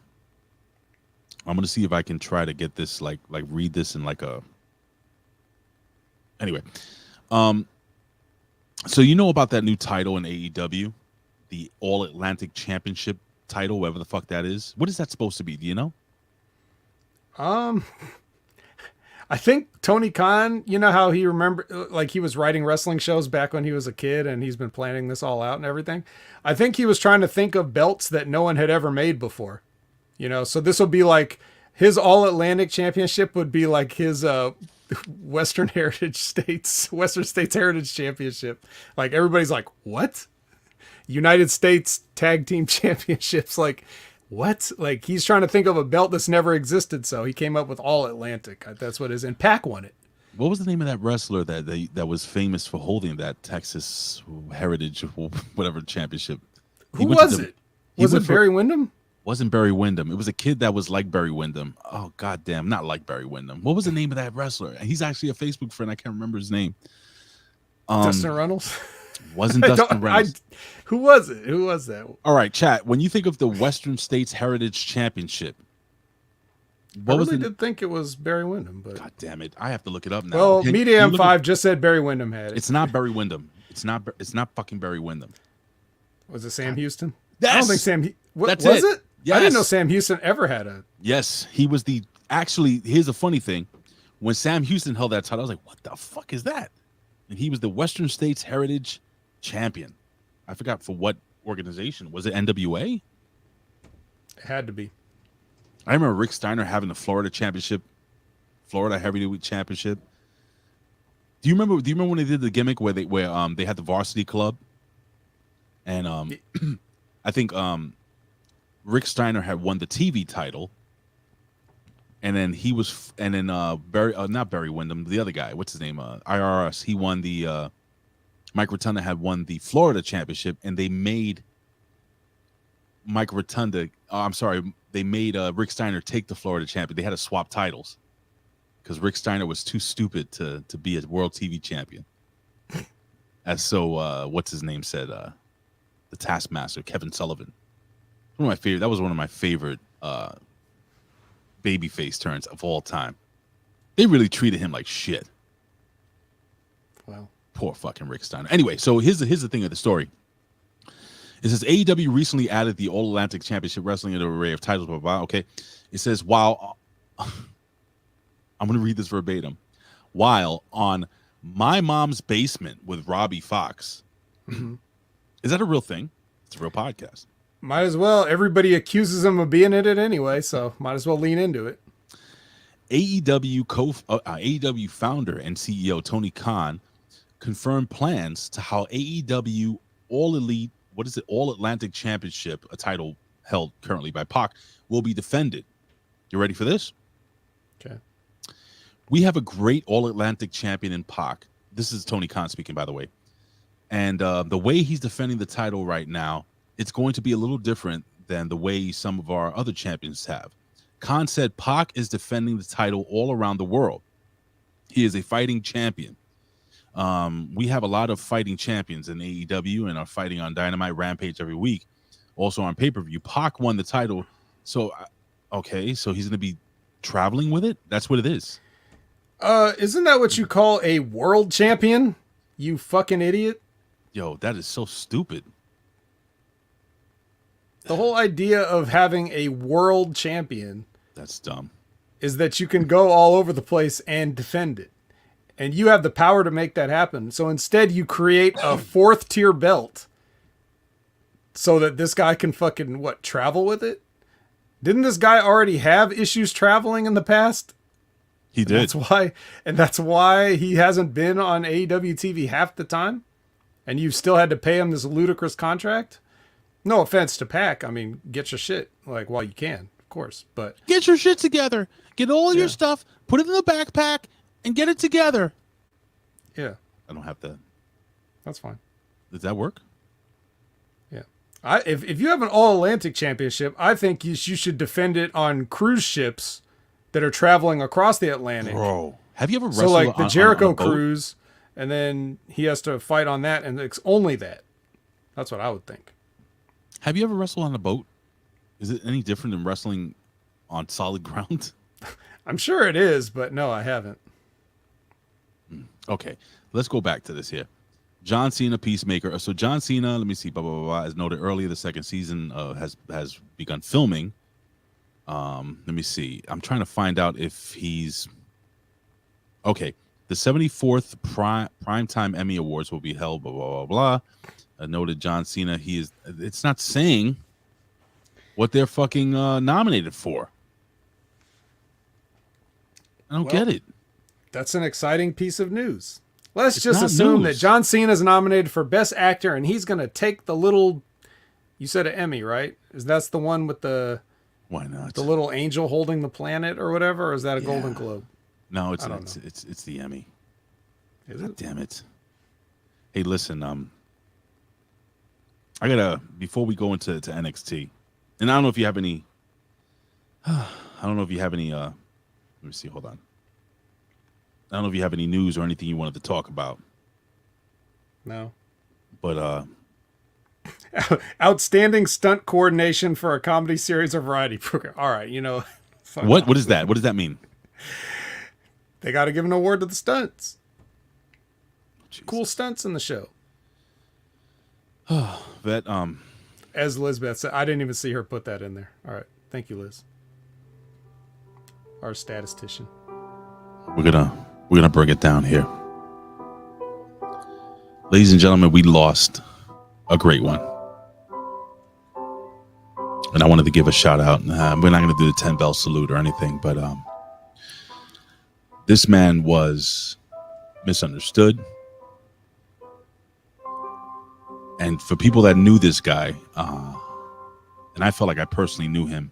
[SPEAKER 3] I'm gonna see if I can try to get this like read this in like a. Anyway, so you know about that new title in AEW, the All Atlantic Championship title, whatever the fuck that is. What is that supposed to be? Do you know?
[SPEAKER 4] I think Tony Khan, you know how he he was writing wrestling shows back when he was a kid and he's been planning this all out and everything. I think he was trying to think of belts that no one had ever made before, you know? So this will be like his All Atlantic Championship would be like his, Western States Heritage Championship. Like everybody's like, what? United States Tag Team Championships. Like, what? Like he's trying to think of a belt that's never existed. So he came up with All Atlantic. That's what it is. And Pac won it.
[SPEAKER 3] What was the name of that wrestler that was famous for holding that Texas Heritage whatever championship?
[SPEAKER 4] Who was it? Was it Barry Windham?
[SPEAKER 3] Wasn't Barry Windham. It was a kid that was like Barry Windham. Oh, goddamn. Not like Barry Windham. What was the name of that wrestler? He's actually a Facebook friend. I can't remember his name.
[SPEAKER 4] Dustin Reynolds?
[SPEAKER 3] Wasn't Dustin Reynolds.
[SPEAKER 4] Who was it? Who was that?
[SPEAKER 3] All right, chat. When you think of the Western States Heritage Championship,
[SPEAKER 4] I really did think it was Barry Windham, but
[SPEAKER 3] God damn it, I have to look it up now.
[SPEAKER 4] Well, Media M5 just said Barry Windham had it.
[SPEAKER 3] It's not Barry Windham. It's not fucking Barry Windham.
[SPEAKER 4] Was it Sam Houston?
[SPEAKER 3] Yes.
[SPEAKER 4] I don't think Sam.
[SPEAKER 3] That's
[SPEAKER 4] was
[SPEAKER 3] it?
[SPEAKER 4] it?
[SPEAKER 3] Yes.
[SPEAKER 4] I didn't know Sam Houston ever had a.
[SPEAKER 3] Yes, he was the. Actually, here's a funny thing. When Sam Houston held that title, I was like, "What the fuck is that?" And he was the Western States Heritage Champion. I forgot for what organization. Was it NWA?
[SPEAKER 4] It had to be.
[SPEAKER 3] I remember Rick Steiner having the Florida Championship, Florida Heavyweight Championship. Do you remember when they did the gimmick where they had the Varsity Club, and I think Rick Steiner had won the TV title, and then not Barry Windham, the other guy, what's his name? IRS. He won the Mike Rotunda had won the Florida Championship, and they made Mike Rotunda. They made Rick Steiner take the Florida champion. They had to swap titles because Rick Steiner was too stupid to be a world TV champion. As what's his name said, the Taskmaster, Kevin Sullivan. That was one of my favorite babyface turns of all time. They really treated him like shit.
[SPEAKER 4] Wow.
[SPEAKER 3] Poor fucking Rick Steiner. Anyway, so here's the thing of the story. It says AEW recently added the All Atlantic Championship Wrestling into an array of titles. Blah, blah, blah. Okay. It says, while I'm going to read this verbatim. While on My Mom's Basement with Robbie Fox.
[SPEAKER 4] Mm-hmm.
[SPEAKER 3] Is that a real thing? It's a real podcast.
[SPEAKER 4] Might as well. Everybody accuses him of being in it anyway, so might as well lean into it.
[SPEAKER 3] AEW founder and CEO Tony Khan confirmed plans to how AEW All Elite, All Atlantic Championship, a title held currently by Pac, will be defended. You ready for this?
[SPEAKER 4] Okay.
[SPEAKER 3] We have a great All Atlantic champion in Pac. This is Tony Khan speaking, by the way. And the way he's defending the title right now, it's going to be a little different than the way some of our other champions have. Khan said Pac is defending the title all around the world. He is a fighting champion. We have a lot of fighting champions in AEW and are fighting on Dynamite, Rampage every week. Also on pay-per-view. Pac won the title. So, okay, so he's going to be traveling with it? That's what it is.
[SPEAKER 4] Isn't that what you call a world champion? You fucking idiot.
[SPEAKER 3] Yo, that is so stupid.
[SPEAKER 4] The whole idea of having a world champion
[SPEAKER 3] That's dumb.
[SPEAKER 4] is that you can go all over the place and defend it. And you have the power to make that happen. So instead you create a 4th tier belt so that this guy can fucking travel with it? Didn't this guy already have issues traveling in the past?
[SPEAKER 3] He did.
[SPEAKER 4] That's why he hasn't been on AEW TV half the time. And you still had to pay him this ludicrous contract. No offense to Pac. I mean, get your shit while you can, of course. But
[SPEAKER 3] get your shit together. Get all your stuff. Put it in the backpack and get it together.
[SPEAKER 4] Yeah,
[SPEAKER 3] I don't have to.
[SPEAKER 4] That's fine.
[SPEAKER 3] Does that work?
[SPEAKER 4] Yeah. If you have an All Atlantic Championship, I think you should defend it on cruise ships that are traveling across the Atlantic.
[SPEAKER 3] Bro, have you ever wrestled
[SPEAKER 4] so like the Jericho
[SPEAKER 3] on a boat?
[SPEAKER 4] cruise, and then he has to fight on that, and it's only that. That's what I would think.
[SPEAKER 3] Have you ever wrestled on a boat? Is it any different than wrestling on solid ground?
[SPEAKER 4] I'm sure it is, but no, I haven't.
[SPEAKER 3] Okay, let's go back to this here. John Cena, Peacemaker. So John Cena, let me see, blah, blah, blah, blah, as noted earlier, the second season has begun filming. Let me see. I'm trying to find out if he's... Okay, the 74th Primetime Emmy Awards will be held, blah, blah, blah, blah. Noted John Cena, it's not saying what they're fucking nominated for. I don't get it.
[SPEAKER 4] That's an exciting piece of news. Let's
[SPEAKER 3] It's
[SPEAKER 4] just
[SPEAKER 3] not
[SPEAKER 4] assume
[SPEAKER 3] news.
[SPEAKER 4] that John Cena is nominated for Best Actor, and he's going to take the little... You said an Emmy, right? That's the one with the...
[SPEAKER 3] Why not?
[SPEAKER 4] The little angel holding the planet or whatever, or is that a Golden Globe?
[SPEAKER 3] No, it's
[SPEAKER 4] I don't know.
[SPEAKER 3] it's the Emmy.
[SPEAKER 4] Is
[SPEAKER 3] God
[SPEAKER 4] it?
[SPEAKER 3] damn it. Hey, listen, I gotta, before we go into NXT, and I don't know if you have any let me see, hold on. I don't know if you have any news or anything you wanted to talk about.
[SPEAKER 4] No.
[SPEAKER 3] But
[SPEAKER 4] Outstanding stunt coordination for a comedy series or variety program. All right,
[SPEAKER 3] what is that? What does that mean?
[SPEAKER 4] They got to give an award to the stunts.
[SPEAKER 3] Jesus.
[SPEAKER 4] Cool stunts in the show.
[SPEAKER 3] That
[SPEAKER 4] As Lizbeth said, I didn't even see her put that in there. All right, thank you, Liz. Our statistician.
[SPEAKER 3] we're gonna bring it down here. Ladies and gentlemen, we lost a great one. And I wanted to give a shout out. We're not going to do the 10 bell salute or anything, but this man was misunderstood. And for people that knew this guy, and I felt like I personally knew him,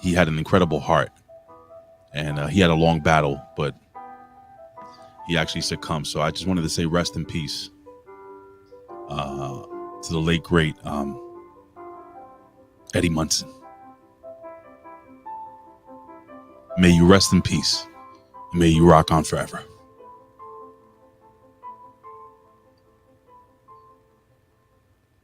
[SPEAKER 3] he had an incredible heart. And he had a long battle, but he actually succumbed. So I just wanted to say rest in peace to the late, great Eddie Munson. May you rest in peace. May you rock on forever.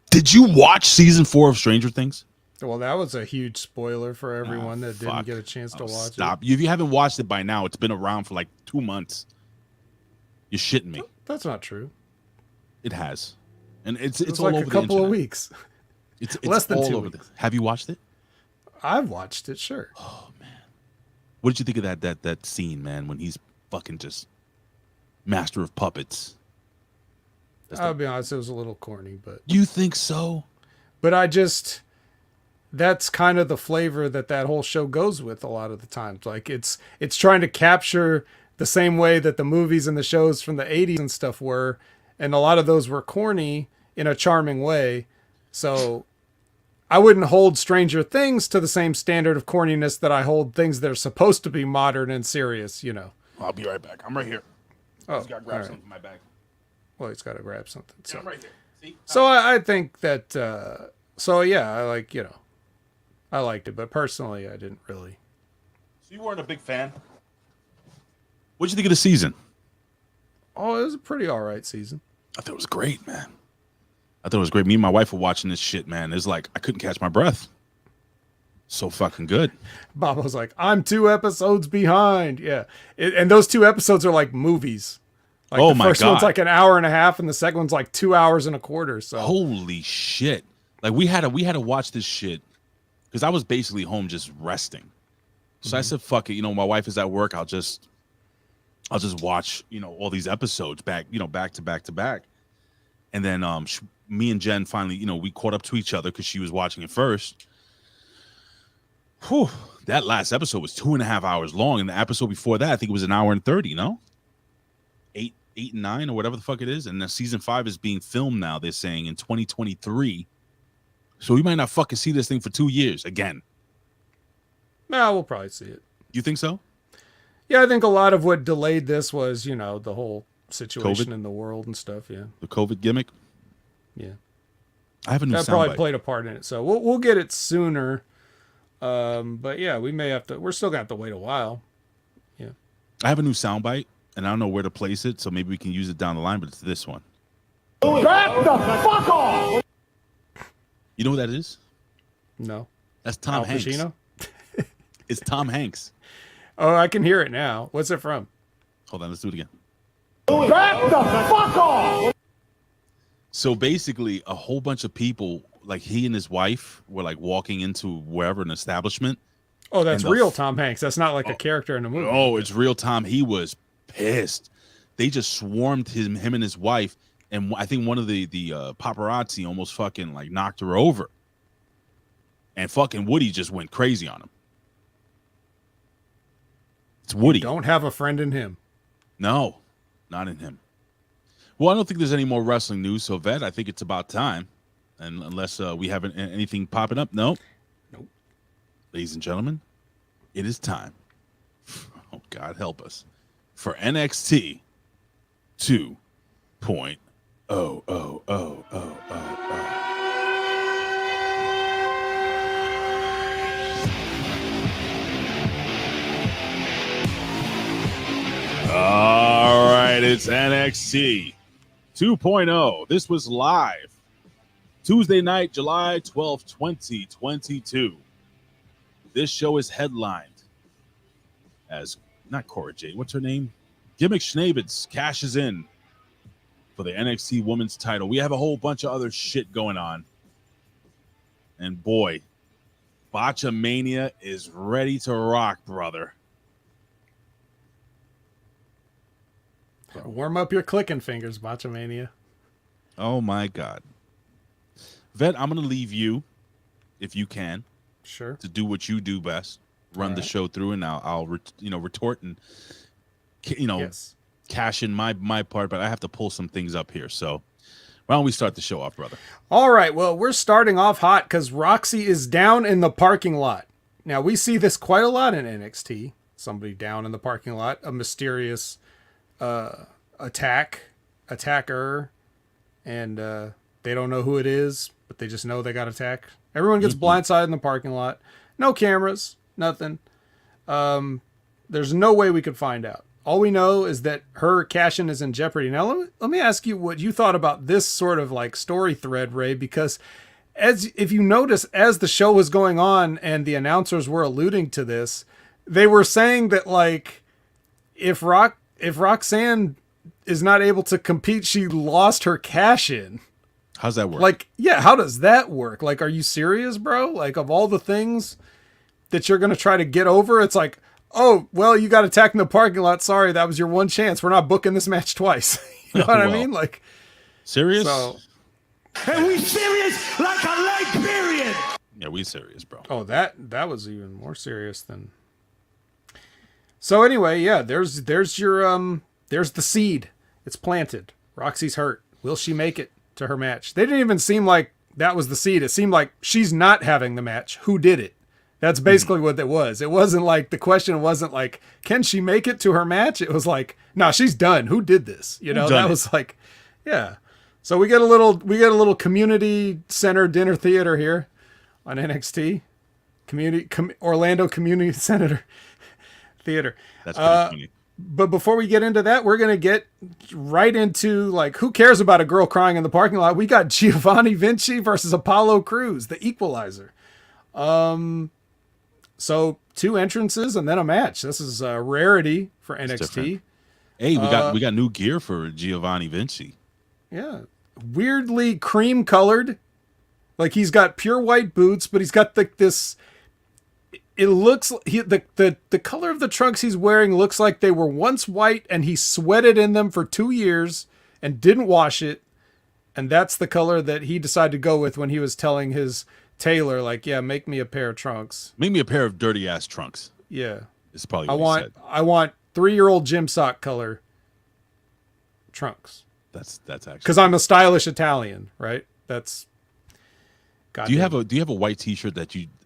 [SPEAKER 3] Did you watch season 4 of Stranger Things?
[SPEAKER 4] Well, that was a huge spoiler for everyone that didn't
[SPEAKER 3] Fuck.
[SPEAKER 4] get a chance to watch
[SPEAKER 3] Stop. If you haven't watched it by now, it's been around for like 2 months. You're shitting me.
[SPEAKER 4] it. That's not true.
[SPEAKER 3] It has. And it's
[SPEAKER 4] It's
[SPEAKER 3] all
[SPEAKER 4] like
[SPEAKER 3] over
[SPEAKER 4] a
[SPEAKER 3] the
[SPEAKER 4] couple of
[SPEAKER 3] internet.
[SPEAKER 4] weeks.
[SPEAKER 3] It's
[SPEAKER 4] Less than
[SPEAKER 3] all
[SPEAKER 4] 2
[SPEAKER 3] over
[SPEAKER 4] weeks.
[SPEAKER 3] Have you watched it?
[SPEAKER 4] I've watched it, sure.
[SPEAKER 3] What did you think of that scene, man, when he's fucking just master of puppets?
[SPEAKER 4] I'll be honest, it was a little corny, but
[SPEAKER 3] You think so?
[SPEAKER 4] that's kind of the flavor that whole show goes with a lot of the times. Like it's trying to capture the same way that the movies and the shows from the 80s and stuff were, and a lot of those were corny in a charming way. So I wouldn't hold Stranger Things to the same standard of corniness that I hold things that are supposed to be modern and serious,
[SPEAKER 3] I'll be right back. I'm right here.
[SPEAKER 4] Oh,
[SPEAKER 3] Just gotta grab something from my bag.
[SPEAKER 4] Well, he's got to grab something. So,
[SPEAKER 3] I'm right here. See?
[SPEAKER 4] so I think that, I liked it, but personally, I didn't really.
[SPEAKER 3] So you weren't a big fan? What'd you think of the season?
[SPEAKER 4] Oh, it was a pretty all right season.
[SPEAKER 3] I thought it was great, man. I thought it was great. Me and my wife were watching this shit, man. It's like I couldn't catch my breath. So fucking good.
[SPEAKER 4] Bob was like, I'm 2 episodes behind. Yeah. And those 2 episodes are like movies. Like
[SPEAKER 3] Oh
[SPEAKER 4] the
[SPEAKER 3] my
[SPEAKER 4] first one's
[SPEAKER 3] God.
[SPEAKER 4] like an hour and a half, and the second one's like 2 hours and a quarter. So
[SPEAKER 3] Holy shit! Like we had to watch this shit because I was basically home just resting. So I said, "Fuck it." You know, my wife is at work. I'll just watch, you know, all these episodes back to back to back. And then me and Jen finally, you know, we caught up to each other because she was watching it first. Whew, that last episode was 2.5 hours long, and the episode before that, I think it was an hour and 30. No, 8 and 9 or whatever the fuck it is. And then season 5 is being filmed now. They're saying in 2023. So we might not fucking see this thing for 2 years again.
[SPEAKER 4] No, we'll probably see it.
[SPEAKER 3] You think so?
[SPEAKER 4] Yeah, I think a lot of what delayed this was, you know, the whole situation
[SPEAKER 3] COVID?
[SPEAKER 4] in the world and stuff. Yeah,
[SPEAKER 3] The COVID gimmick.
[SPEAKER 4] yeah,
[SPEAKER 3] I have a new
[SPEAKER 4] that probably
[SPEAKER 3] soundbite.
[SPEAKER 4] played a part in it. So we'll get it sooner. But yeah, we may have to. We're still gonna have to wait a while. Yeah,
[SPEAKER 3] I have a new soundbite, and I don't know where to place it, so maybe we can use it down the line. But it's this one.
[SPEAKER 10] Back the fuck off!
[SPEAKER 3] You know who that is?
[SPEAKER 4] no.
[SPEAKER 3] That's Tom
[SPEAKER 4] Al
[SPEAKER 3] Hanks.
[SPEAKER 4] Pacino?
[SPEAKER 3] It's Tom Hanks.
[SPEAKER 4] Oh, I can hear it now. What's it from?
[SPEAKER 3] Hold on, let's do it again.
[SPEAKER 10] Back the fuck off!
[SPEAKER 3] So basically, a whole bunch of people, like he and his wife, were like walking into wherever an establishment.
[SPEAKER 4] Oh, that's
[SPEAKER 3] And the
[SPEAKER 4] real Tom Hanks. That's not like a character in a movie.
[SPEAKER 3] Oh, it's real Tom. He was pissed. They just swarmed him and his wife, and I think one of the paparazzi almost fucking like knocked her over. And fucking Woody just went crazy on him. It's Woody.
[SPEAKER 4] Don't have a friend in him.
[SPEAKER 3] No, not in him. Well, I don't think there's any more wrestling news. So, Vet, I think it's about time. And unless we have anything popping up, no.
[SPEAKER 4] Nope.
[SPEAKER 3] Ladies and gentlemen, it is time. Oh, God help us. For NXT 2.0. All right, it's NXT 2.0. This was live Tuesday night, July 12th, 2022. This show is headlined as, not Cora Jade, what's her name? Gimmick Schnabitz cashes in for the NXT Women's title. We have a whole bunch of other shit going on. And boy, Botchamania is ready to rock, brother.
[SPEAKER 4] Warm up your clicking fingers, Botchamania.
[SPEAKER 3] Oh, my God. Vet, I'm going to leave you, if you can,
[SPEAKER 4] Sure.
[SPEAKER 3] to do what you do best. Run the show through, and I'll retort and,
[SPEAKER 4] Yes.
[SPEAKER 3] cash in my part, but I have to pull some things up here. So why don't we start the show off, brother?
[SPEAKER 4] All right. Well, we're starting off hot because Roxy is down in the parking lot. Now, we see this quite a lot in NXT. Somebody down in the parking lot, a mysterious attacker, and they don't know who it is, but they just know they got attacked. Everyone gets blindsided in the parking lot. No cameras, nothing. There's no way we could find out. All we know is that her cash-in is in jeopardy. Now, let me ask you what you thought about this sort of like story thread, Ray, because if you notice, as the show was going on and the announcers were alluding to this, they were saying that like if Roxanne is not able to compete, she lost her cash-in.
[SPEAKER 3] How's that work?
[SPEAKER 4] Like, yeah, how does that work? Like, are you serious, bro? Like, of all the things that you're going to try to get over, it's like, oh, well, you got attacked in the parking lot. Sorry, that was your one chance. We're not booking this match twice. You know what I mean? Like,
[SPEAKER 3] serious?
[SPEAKER 4] So,
[SPEAKER 10] And we serious like a light period.
[SPEAKER 3] Yeah, we serious, bro.
[SPEAKER 4] oh, that was even more serious than. So anyway, yeah, there's your there's the seed. It's planted. Roxy's hurt. Will she make it to her match? They didn't even seem like that was the seed. It seemed like she's not having the match. Who did it? That's basically what it was. It wasn't like the question wasn't like, can she make it to her match? It was like, no, she's done. Who did this? You know, that was like, yeah. So we get a little community center dinner theater here on NXT, Orlando Community Center Theater.
[SPEAKER 3] That's pretty funny.
[SPEAKER 4] But before we get into that, we're going to get right into, like, who cares about a girl crying in the parking lot? We got Giovanni Vinci versus Apollo Crews, the Equalizer. So 2 entrances and then a match. This is a rarity for NXT.
[SPEAKER 3] Hey, we got new gear for Giovanni Vinci.
[SPEAKER 4] Yeah. Weirdly cream colored. Like he's got pure white boots, but he's got this. It looks the color of the trunks he's wearing looks like they were once white and he sweated in them for 2 years and didn't wash it, and that's the color that he decided to go with when he was telling his tailor, like, yeah, make me a pair of trunks.
[SPEAKER 3] Make me a pair of dirty ass trunks.
[SPEAKER 4] Yeah,
[SPEAKER 3] it's probably what he said.
[SPEAKER 4] I want 3-year-old gym sock color trunks.
[SPEAKER 3] That's actually
[SPEAKER 4] because I'm a stylish Italian, right? That's.
[SPEAKER 3] Do you have a white t-shirt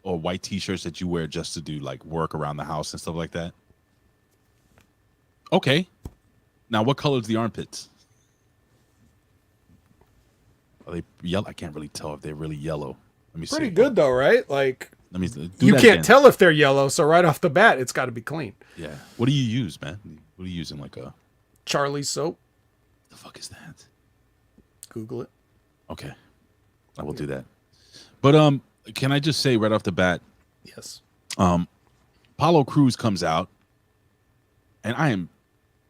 [SPEAKER 3] or white t-shirts that you wear just to do like work around the house and stuff like that? Okay. Now what color is the armpits? Are they yellow? I can't really tell if they're really yellow. Let me see.
[SPEAKER 4] Pretty good though, right? Like
[SPEAKER 3] let me
[SPEAKER 4] you can't tell if they're yellow, so right off the bat it's got to be clean.
[SPEAKER 3] Yeah. What do you use, man? What are you using? Like a
[SPEAKER 4] Charlie soap?
[SPEAKER 3] The fuck is that?
[SPEAKER 4] Google it.
[SPEAKER 3] Okay. I will do that. But can I just say right off the bat?
[SPEAKER 4] Yes.
[SPEAKER 3] Apollo Crews comes out, and I am,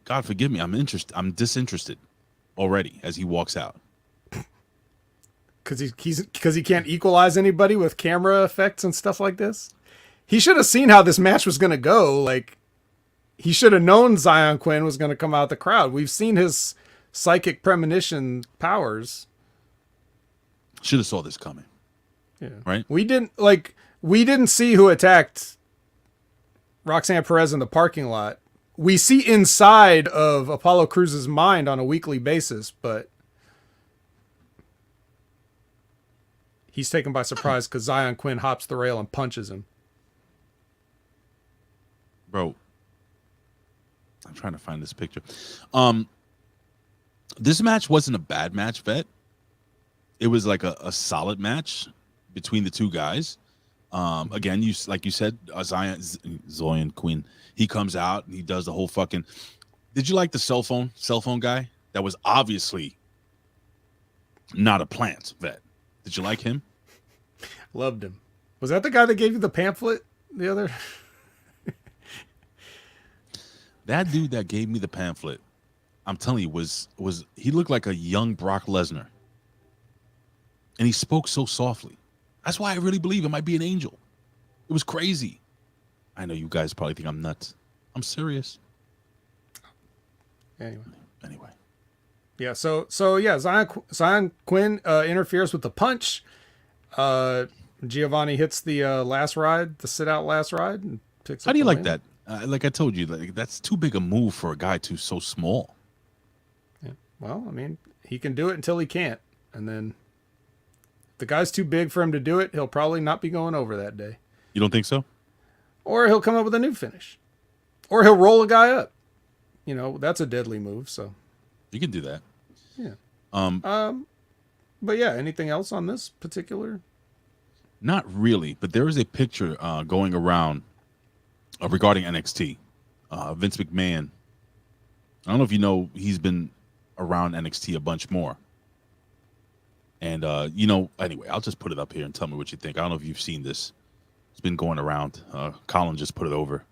[SPEAKER 3] God forgive me, I'm disinterested already as he walks out.
[SPEAKER 4] Because he can't equalize anybody with camera effects and stuff like this. He should have seen how this match was going to go. Like he should have known Zion Quinn was going to come out the crowd. We've seen his psychic premonition powers.
[SPEAKER 3] Should have saw this coming.
[SPEAKER 4] Yeah.
[SPEAKER 3] Right.
[SPEAKER 4] We didn't see who attacked Roxanne Perez in the parking lot. We see inside of Apollo Crews' mind on a weekly basis, but he's taken by surprise because Zion Quinn hops the rail and punches him.
[SPEAKER 3] Bro, I'm trying to find this picture. This match wasn't a bad match, Vet. It was like a solid match between the two guys. Again, like you said, Zion Quinn, he comes out and he does the whole fucking. Did you like the cell phone guy? That was obviously not a plant, Vet. Did you like him?
[SPEAKER 4] Loved him. Was that the guy that gave you the pamphlet the other?
[SPEAKER 3] That dude that gave me the pamphlet, I'm telling you, was he looked like a young Brock Lesnar. And he spoke so softly. That's why I really believe it might be an angel. It was crazy. I know you guys probably think I'm nuts. I'm serious.
[SPEAKER 4] Anyway. Yeah, so yeah, Zion Quinn interferes with the punch. Giovanni hits the last ride, the sit-out last ride. And picks
[SPEAKER 3] How
[SPEAKER 4] up
[SPEAKER 3] do you
[SPEAKER 4] the
[SPEAKER 3] like
[SPEAKER 4] win.
[SPEAKER 3] that? Like I told you, like that's too big a move for a guy so small.
[SPEAKER 4] Yeah. Well, I mean, he can do it until he can't. And then if the guy's too big for him to do it, he'll probably not be going over that day.
[SPEAKER 3] You don't think so?
[SPEAKER 4] Or he'll come up with a new finish. Or he'll roll a guy up. You know, that's a deadly move, so.
[SPEAKER 3] You can do that.
[SPEAKER 4] Yeah. But yeah, anything else on this particular?
[SPEAKER 3] Not really, but there is a picture going around regarding NXT. Vince McMahon. I don't know if you know, he's been around NXT a bunch more. And, anyway, I'll just put it up here and tell me what you think. I don't know if you've seen this. It's been going around. Colin just put it over.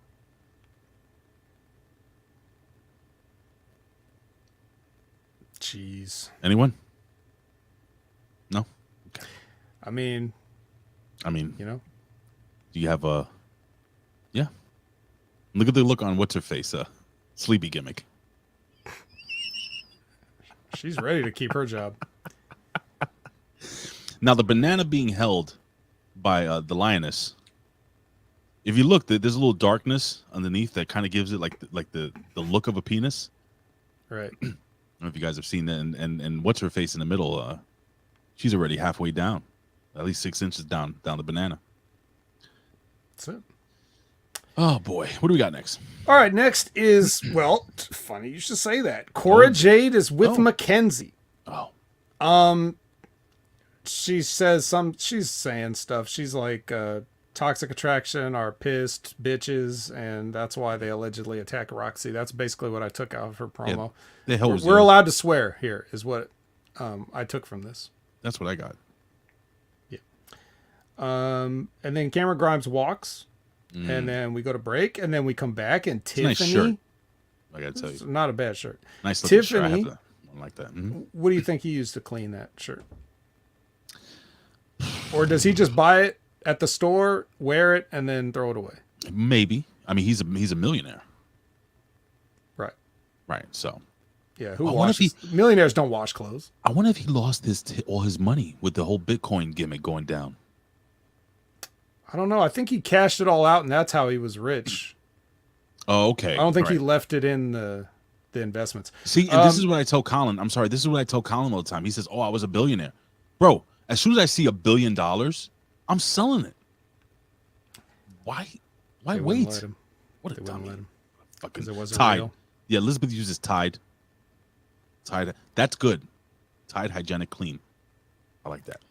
[SPEAKER 4] Jeez.
[SPEAKER 3] Anyone? No? Okay.
[SPEAKER 4] I mean, you know,
[SPEAKER 3] do you have a? Yeah. Look at the look on what's her face, sleepy gimmick.
[SPEAKER 4] She's ready to keep her job.
[SPEAKER 3] Now the banana being held by the lioness. If you look, there's a little darkness underneath that kind of gives it like the look of a penis.
[SPEAKER 4] Right.
[SPEAKER 3] I don't know if you guys have seen that, and what's her face in the middle? She's already halfway down, at least 6 inches down the banana.
[SPEAKER 4] That's it.
[SPEAKER 3] Oh boy, what do we got next?
[SPEAKER 4] All right, next is, well, funny you should say that. Cora Jade is with Mackenzie.
[SPEAKER 3] Oh.
[SPEAKER 4] She's saying stuff. She's like, Toxic Attraction are pissed bitches, and that's why they allegedly attack Roxy. That's basically what I took out of her promo.
[SPEAKER 3] Yeah,
[SPEAKER 4] we're allowed to swear here, is what I took from this.
[SPEAKER 3] That's what I got.
[SPEAKER 4] Yeah. And then Cameron Grimes walks, and then we go to break, and then we come back, and Tiffany.
[SPEAKER 3] Nice shirt. I gotta tell you,
[SPEAKER 4] not a bad shirt.
[SPEAKER 3] Nice looking
[SPEAKER 4] Tiffany.
[SPEAKER 3] shirt. I like that. Mm-hmm.
[SPEAKER 4] What do you think he used to clean that shirt? Or does he just buy it at the store, wear it, and then throw it away?
[SPEAKER 3] Maybe. I mean, he's a millionaire.
[SPEAKER 4] Right.
[SPEAKER 3] Right. So.
[SPEAKER 4] Yeah. Who washes? Millionaires don't wash clothes.
[SPEAKER 3] I wonder if he lost all his money with the whole Bitcoin gimmick going down.
[SPEAKER 4] I don't know. I think he cashed it all out, and that's how he was rich.
[SPEAKER 3] Oh, okay.
[SPEAKER 4] I don't think he left it in the investments.
[SPEAKER 3] See, and this is what I tell Colin. I'm sorry. This is what I tell Colin all the time. He says, "Oh, I was a billionaire." Bro, as soon as I see $1 billion, I'm selling it. Why
[SPEAKER 4] They
[SPEAKER 3] wait?
[SPEAKER 4] let him.
[SPEAKER 3] What a
[SPEAKER 4] They
[SPEAKER 3] dummy.
[SPEAKER 4] wouldn't let him.
[SPEAKER 3] Fucking
[SPEAKER 4] it wasn't
[SPEAKER 3] Tide.
[SPEAKER 4] real.
[SPEAKER 3] Yeah, Elizabeth uses Tide. Tide. That's good. Tide, hygienic, clean. I like that.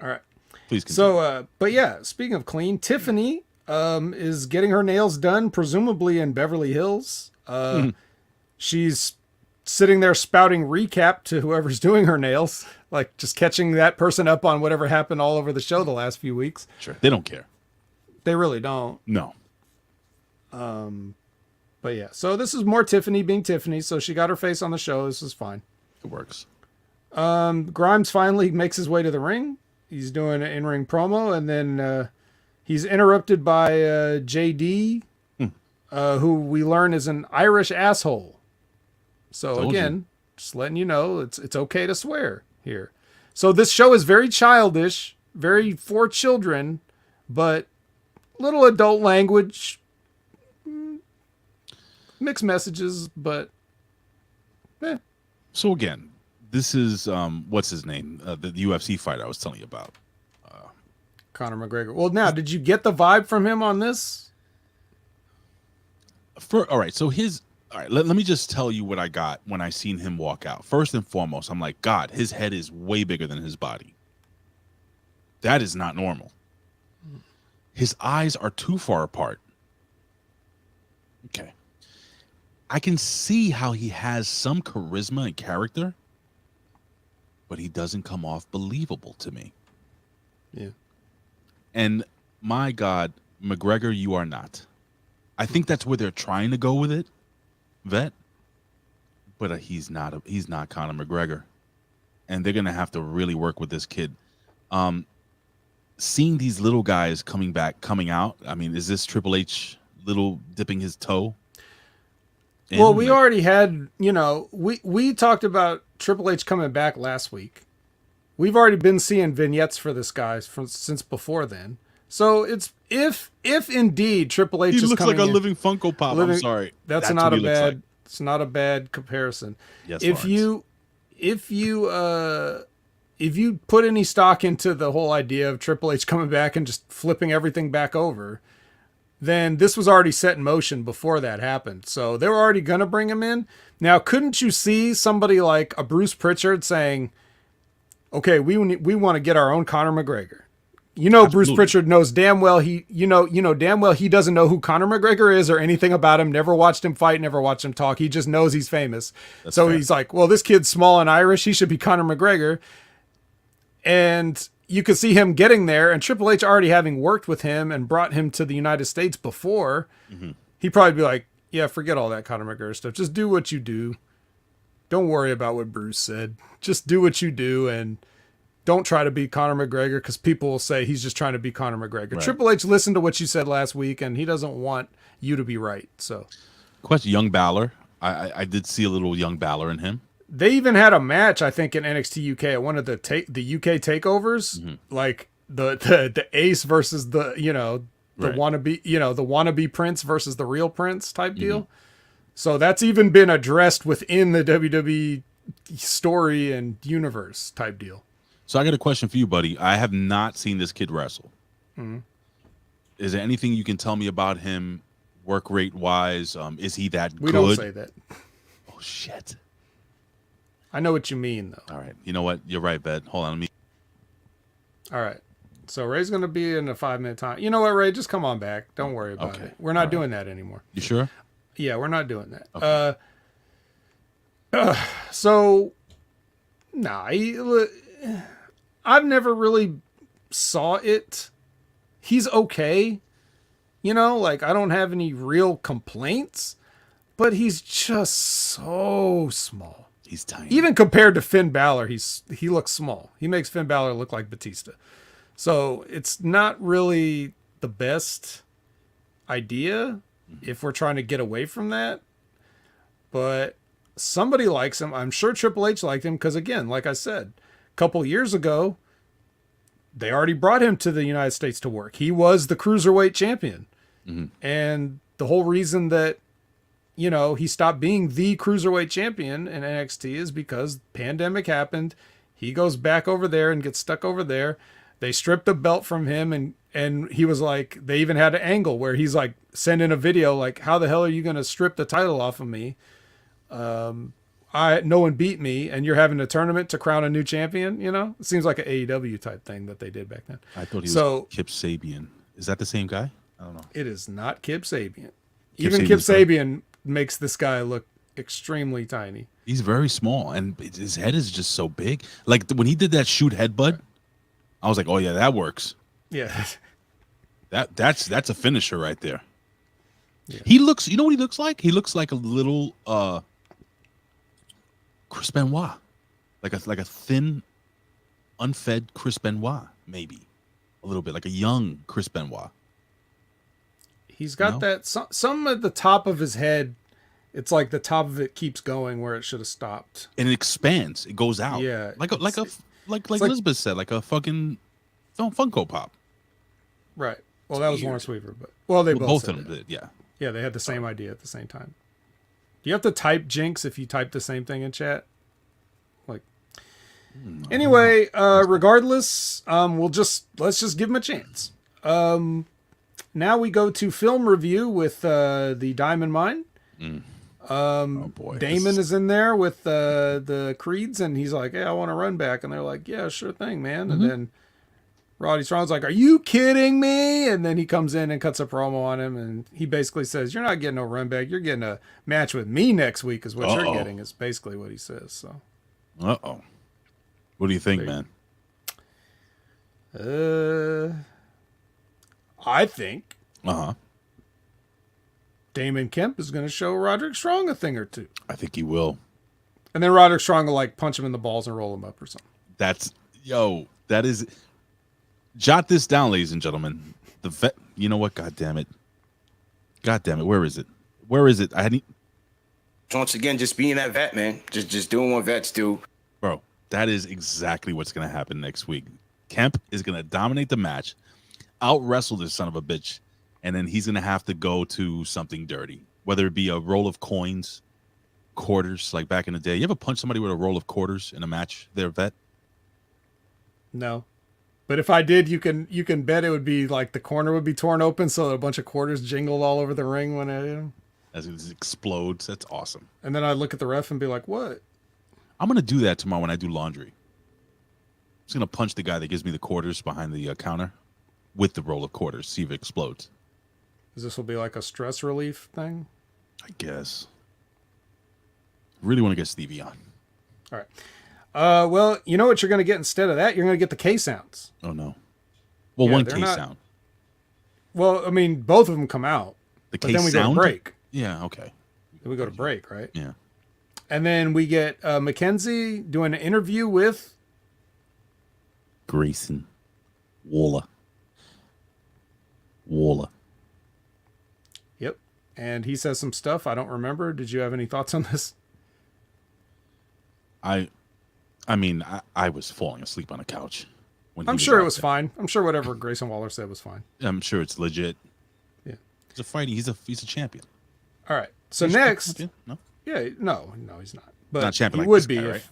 [SPEAKER 4] All right.
[SPEAKER 3] Please continue.
[SPEAKER 4] So, but yeah, speaking of clean, Tiffany is getting her nails done, presumably in Beverly Hills. She's sitting there spouting recap to whoever's doing her nails, like just catching that person up on whatever happened all over the show the last few weeks.
[SPEAKER 3] Sure. They don't care.
[SPEAKER 4] They really don't.
[SPEAKER 3] No.
[SPEAKER 4] But yeah, so this is more Tiffany being Tiffany. So she got her face on the show. This is fine.
[SPEAKER 3] It works.
[SPEAKER 4] Grimes finally makes his way to the ring. He's doing an in-ring promo, and then he's interrupted by JD, who we learn is an Irish asshole. So
[SPEAKER 3] Told
[SPEAKER 4] again,
[SPEAKER 3] you.
[SPEAKER 4] just letting you know, it's okay to swear here. So this show is very childish, very for children, but little adult language, mixed messages, but
[SPEAKER 3] So again, this is what's his name? The UFC fight I was telling you about.
[SPEAKER 4] Conor McGregor. Well, now, did you get the vibe from him on this?
[SPEAKER 3] All right, so let me just tell you what I got when I seen him walk out. First and foremost, I'm like, God, his head is way bigger than his body. That is not normal. His eyes are too far apart. Okay. I can see how he has some charisma and character, but he doesn't come off believable to me.
[SPEAKER 4] Yeah.
[SPEAKER 3] And my God, McGregor, you are not. I think that's where they're trying to go with it, Vet. But he's not Conor McGregor, and they're gonna have to really work with this kid. Seeing these little guys coming out. I mean, is this Triple H little dipping his toe?
[SPEAKER 4] Well, we already had, we talked about Triple H coming back last week. We've already been seeing vignettes for this guy since before then. So it's if indeed Triple H
[SPEAKER 3] he
[SPEAKER 4] is
[SPEAKER 3] looks
[SPEAKER 4] coming
[SPEAKER 3] like a
[SPEAKER 4] in,
[SPEAKER 3] living Funko Pop. I'm sorry.
[SPEAKER 4] That's not a bad. It's not a bad comparison.
[SPEAKER 3] Yes,
[SPEAKER 4] if you put any stock into the whole idea of Triple H coming back and just flipping everything back over, then this was already set in motion before that happened. So they were already going to bring him in. Now, couldn't you see somebody like a Bruce Pritchard saying, okay, we want to get our own Conor McGregor. Absolutely. Bruce Pritchard knows damn well he doesn't know who Conor McGregor is or anything about him, never watched him fight, never watched him talk. He just knows he's famous. That's so fair. He's like, well, this kid's small and Irish. He should be Conor McGregor. And you could see him getting there, and Triple H already having worked with him and brought him to the United States before, he'd probably be like, yeah, forget all that Conor McGregor stuff. Just do what you do. Don't worry about what Bruce said. Just do what you do, and don't try to be Conor McGregor, because people will say he's just trying to be Conor McGregor. Right. Triple H listened to what you said last week, and he doesn't want you to be right. So,
[SPEAKER 3] question: Young Balor. I did see a little Young Balor in him.
[SPEAKER 4] They even had a match, I think, in NXT UK at one of the UK takeovers, like the Ace versus the wannabe, the wannabe Prince versus the real Prince type deal. So that's even been addressed within the WWE story and universe type deal.
[SPEAKER 3] So I got a question for you, buddy. I have not seen this kid wrestle. Is there anything you can tell me about him, work rate wise? Is he that good?
[SPEAKER 4] We don't say that.
[SPEAKER 3] Oh shit.
[SPEAKER 4] I know what you mean, though.
[SPEAKER 3] All right. You know what? You're right, Bet. Hold on.
[SPEAKER 4] All right. So Ray's going to be in a 5-minute time. You know what, Ray? Just come on back. Don't worry about it. We're not doing that anymore.
[SPEAKER 3] You sure?
[SPEAKER 4] Yeah, we're not doing that.
[SPEAKER 3] Okay.
[SPEAKER 4] So, I've never really saw it. He's okay. I don't have any real complaints, but he's just so small.
[SPEAKER 3] He's tiny.
[SPEAKER 4] Even compared to Finn Balor, he looks small. He makes Finn Balor look like Batista. So it's not really the best idea if we're trying to get away from that. But somebody likes him. I'm sure Triple H liked him because, again, like I said, a couple years ago, they already brought him to the United States to work. He was the cruiserweight champion. And the whole reason that, you know, he stopped being the cruiserweight champion in NXT is because pandemic happened. He goes back over there and gets stuck over there. They stripped the belt from him, and he was like, they even had an angle where he's like sending a video like, how the hell are you going to strip the title off of me? No one beat me, and you're having a tournament to crown a new champion, you know? It seems like an AEW type thing that they did back then.
[SPEAKER 3] I thought he was Kip Sabian. Is that the same guy? I don't know.
[SPEAKER 4] It is not Kip Sabian. Even Kip Sabian makes this guy look extremely tiny.
[SPEAKER 3] He's very small, and his head is just so big. Like when he did that shoot headbutt, I was like, "Oh yeah, that works."
[SPEAKER 4] Yeah,
[SPEAKER 3] that's a finisher right there.
[SPEAKER 4] Yeah.
[SPEAKER 3] He looks. You know what he looks like? He looks like a little Chris Benoit, like a thin, unfed Chris Benoit, maybe a little bit like a young Chris Benoit.
[SPEAKER 4] He's got that some at the top of his head. It's like the top of it keeps going where it should have stopped,
[SPEAKER 3] and it expands. It goes out.
[SPEAKER 4] Yeah,
[SPEAKER 3] like Elizabeth said, like a fucking Funko Pop.
[SPEAKER 4] Right. Well, that was Lawrence Weaver, but they both
[SPEAKER 3] of them did. Yeah.
[SPEAKER 4] Yeah, they had the same idea at the same time. Do you have to type Jinx if you type the same thing in chat? Like, anyway, regardless, let's just give him a chance. Now we go to film review with the Diamond Mine.
[SPEAKER 3] Oh boy,
[SPEAKER 4] Damon is in there with the Creeds, and he's like, "Hey, I want to run back," and they're like, "Yeah, sure thing, man." And then Roddy Strong's like, "Are you kidding me?" And then he comes in and cuts a promo on him, and he basically says, "You're not getting no run back. You're getting a match with me next week, is what you're getting." Is basically what he says. So,
[SPEAKER 3] what do you think, man?
[SPEAKER 4] I think Damon Kemp is going to show Roderick Strong a thing or two.
[SPEAKER 3] I think he will.
[SPEAKER 4] And then Roderick Strong will like punch him in the balls and roll him up or something.
[SPEAKER 3] That is. Jot this down, ladies and gentlemen. The vet. You know what? God damn it. Where is it? I hadn't.
[SPEAKER 5] Once again, just being that vet, man. Just doing what vets do.
[SPEAKER 3] Bro, that is exactly what's going to happen next week. Kemp is going to dominate the match, out wrestle this son of a bitch, and then he's going to have to go to something dirty, whether it be a roll of coins, quarters, like back in the day. You ever punch somebody with a roll of quarters in a match there, vet?
[SPEAKER 4] No. But if I did, you can bet it would be like the corner would be torn open so a bunch of quarters jingled all over the ring when it
[SPEAKER 3] as it explodes. That's awesome.
[SPEAKER 4] And then I'd look at the ref and be like, "What?"
[SPEAKER 3] I'm gonna do that tomorrow when I do laundry. I'm just gonna punch the guy that gives me the quarters behind the counter with the roll of quarters. See if it explodes.
[SPEAKER 4] This will be like a stress relief thing.
[SPEAKER 3] I guess. Really want to get Stevie on.
[SPEAKER 4] All right. Well, you know what you're going to get instead of that? You're going to get the K sounds.
[SPEAKER 3] Oh, no. Well, one K sound.
[SPEAKER 4] Well, I mean, both of them come out.
[SPEAKER 3] The
[SPEAKER 4] K
[SPEAKER 3] sound?
[SPEAKER 4] Then we go to break.
[SPEAKER 3] Yeah, okay.
[SPEAKER 4] Then we go to break, right?
[SPEAKER 3] Yeah.
[SPEAKER 4] And then we get Mackenzie doing an interview with
[SPEAKER 3] Grayson Waller.
[SPEAKER 4] Yep. And he says some stuff I don't remember. Did you have any thoughts on this?
[SPEAKER 3] I mean, I was falling asleep on a couch.
[SPEAKER 4] I'm sure it was fine. I'm sure whatever Grayson Waller said was fine.
[SPEAKER 3] I'm sure it's legit.
[SPEAKER 4] Yeah.
[SPEAKER 3] He's a fighting. He's a champion.
[SPEAKER 4] All right. So
[SPEAKER 3] he's
[SPEAKER 4] next.
[SPEAKER 3] No?
[SPEAKER 4] Yeah. No, he's not. But
[SPEAKER 3] not champion.
[SPEAKER 4] He
[SPEAKER 3] like
[SPEAKER 4] would
[SPEAKER 3] this
[SPEAKER 4] be.
[SPEAKER 3] guy, right?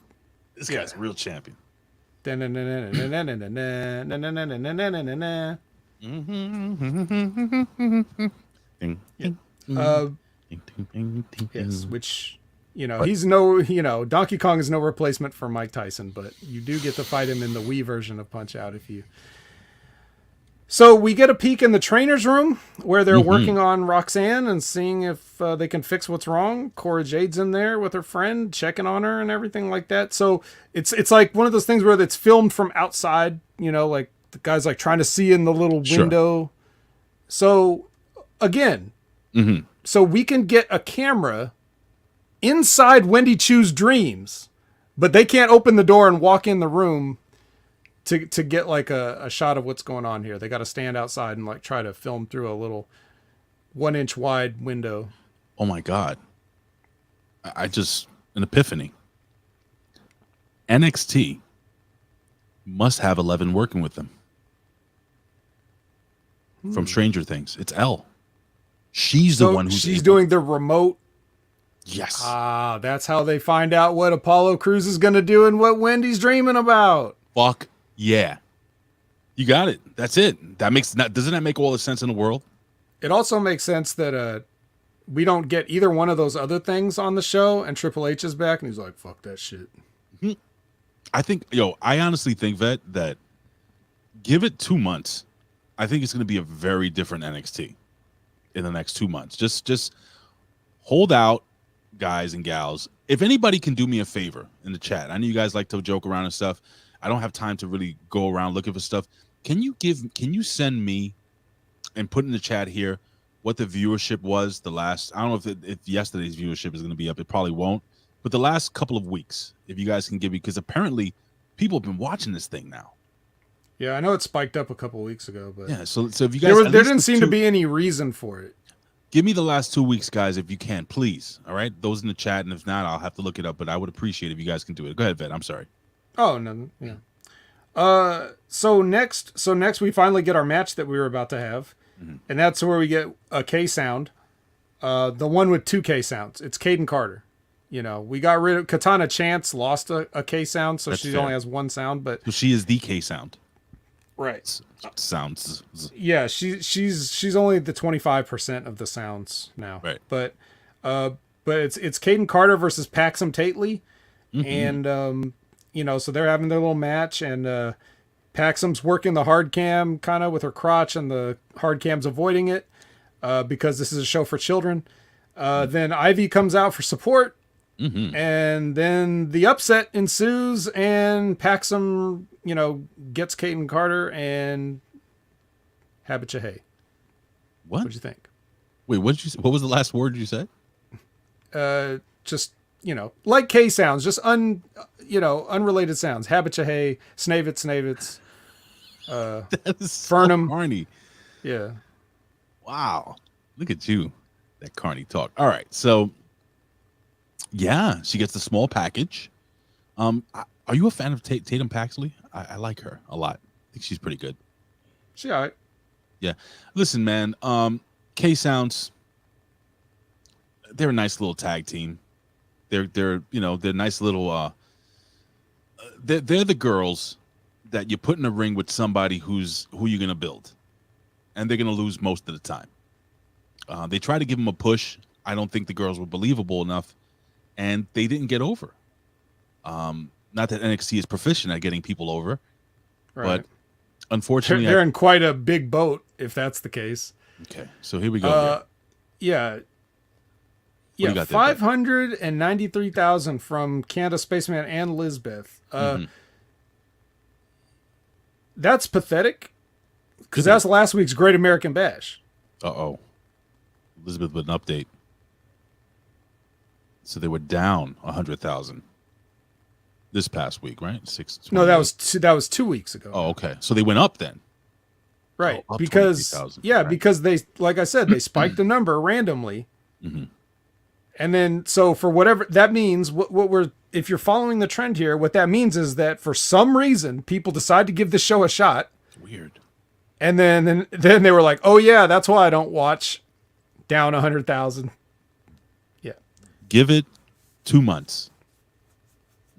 [SPEAKER 3] This guy's a real champion.
[SPEAKER 4] Yes, which, he's no, Donkey Kong is no replacement for Mike Tyson, but you do get to fight him in the Wii version of Punch Out if you. So we get a peek in the trainer's room where they're working on Roxanne and seeing if they can fix what's wrong. Cora Jade's in there with her friend, checking on her and everything like that. So it's like one of those things where it's filmed from outside, like the guy's like trying to see in the little window. So again, so we can get a camera inside Wendy Chu's dreams, but they can't open the door and walk in the room to get like a shot of what's going on here. They got to stand outside and like try to film through a little 1-inch wide window.
[SPEAKER 3] Oh my God. I just, an epiphany. NXT must have 11 working with them. From Stranger Things. It's Elle. She's the one who's
[SPEAKER 4] she's doing the remote.
[SPEAKER 3] Yes.
[SPEAKER 4] Ah, that's how they find out what Apollo Crews is going to do and what Wendy's dreaming about.
[SPEAKER 3] Fuck yeah. You got it. That's it. Doesn't that make all the sense in the world?
[SPEAKER 4] It also makes sense that we don't get either one of those other things on the show, and Triple H is back, and he's like, fuck that shit.
[SPEAKER 3] I honestly think, Vet, that give it 2 months. I think it's going to be a very different NXT in the next 2 months. Just hold out, guys and gals. If anybody can do me a favor in the chat, I know you guys like to joke around and stuff. I don't have time to really go around looking for stuff. Can you send me and put in the chat here what the viewership was the last, I don't know if yesterday's viewership is going to be up. It probably won't. But the last couple of weeks, if you guys can give me, because apparently people have been watching this thing now.
[SPEAKER 4] Yeah, I know it spiked up a couple of weeks ago, but
[SPEAKER 3] yeah. So if you guys,
[SPEAKER 4] there didn't seem to be any reason for it.
[SPEAKER 3] Give me the last 2 weeks, guys, if you can, please. All right, those in the chat, and if not, I'll have to look it up. But I would appreciate it if you guys can do it. Go ahead, Vet. I'm sorry.
[SPEAKER 4] Oh no, yeah. So next we finally get our match that we were about to have, and that's where we get a K sound, the one with 2 K sounds. It's Caden Carter. You know, we got rid of Katana Chance, lost a K sound, so she only has 1 sound. But
[SPEAKER 3] so she is the K sound.
[SPEAKER 4] Right.
[SPEAKER 3] Sounds.
[SPEAKER 4] Yeah, she's only the 25% of the sounds now.
[SPEAKER 3] Right.
[SPEAKER 4] But it's Caden Carter versus Paxum Tately, and so they're having their little match, and Paxum's working the hard cam kind of with her crotch, and the hard cam's avoiding it because this is a show for children. Then Ivy comes out for support, and then the upset ensues, and Paxum, gets Caden Carter and Habit
[SPEAKER 3] What?
[SPEAKER 4] What'd you think?
[SPEAKER 3] Wait, what was the last word you said?
[SPEAKER 4] Just, like K sounds, just unrelated sounds. Habichahay, Snavitz,
[SPEAKER 3] That is
[SPEAKER 4] Fernum.
[SPEAKER 3] So Carney.
[SPEAKER 4] Yeah.
[SPEAKER 3] Wow. Look at you. That Carney talk. All right. So, yeah, she gets the small package. Are you a fan of Tatum Paxley? I like her a lot. I think she's pretty good.
[SPEAKER 4] She all right.
[SPEAKER 3] Yeah. Listen, man, K-Sounds, they're a nice little tag team. They're nice little they're the girls that you put in a ring with somebody who you're gonna build. And they're gonna lose most of the time. They try to give them a push. I don't think the girls were believable enough, and they didn't get over. Not that NXT is proficient at getting people over,
[SPEAKER 4] Right.
[SPEAKER 3] but unfortunately,
[SPEAKER 4] they're in quite a big boat if that's the case.
[SPEAKER 3] Okay, so here we go.
[SPEAKER 4] Yeah.
[SPEAKER 3] What do you got there,
[SPEAKER 4] 593,000 from Canada Spaceman and Lizbeth. That's pathetic because that's last week's Great American Bash.
[SPEAKER 3] Uh-oh. Elizabeth with an update. So they were down 100,000 this past week, right?
[SPEAKER 4] No, that was 2 weeks ago.
[SPEAKER 3] Oh, okay. So they went up then.
[SPEAKER 4] Right.
[SPEAKER 3] Up
[SPEAKER 4] because
[SPEAKER 3] 23,000.
[SPEAKER 4] right. Because they, like I said, they spiked the number randomly. And then, so for whatever that means, if you're following the trend here, what that means is that for some reason, people decide to give the show a shot.
[SPEAKER 3] It's weird.
[SPEAKER 4] And then they were like, oh yeah, that's why I don't watch down 100,000. Yeah.
[SPEAKER 3] Give it 2 months.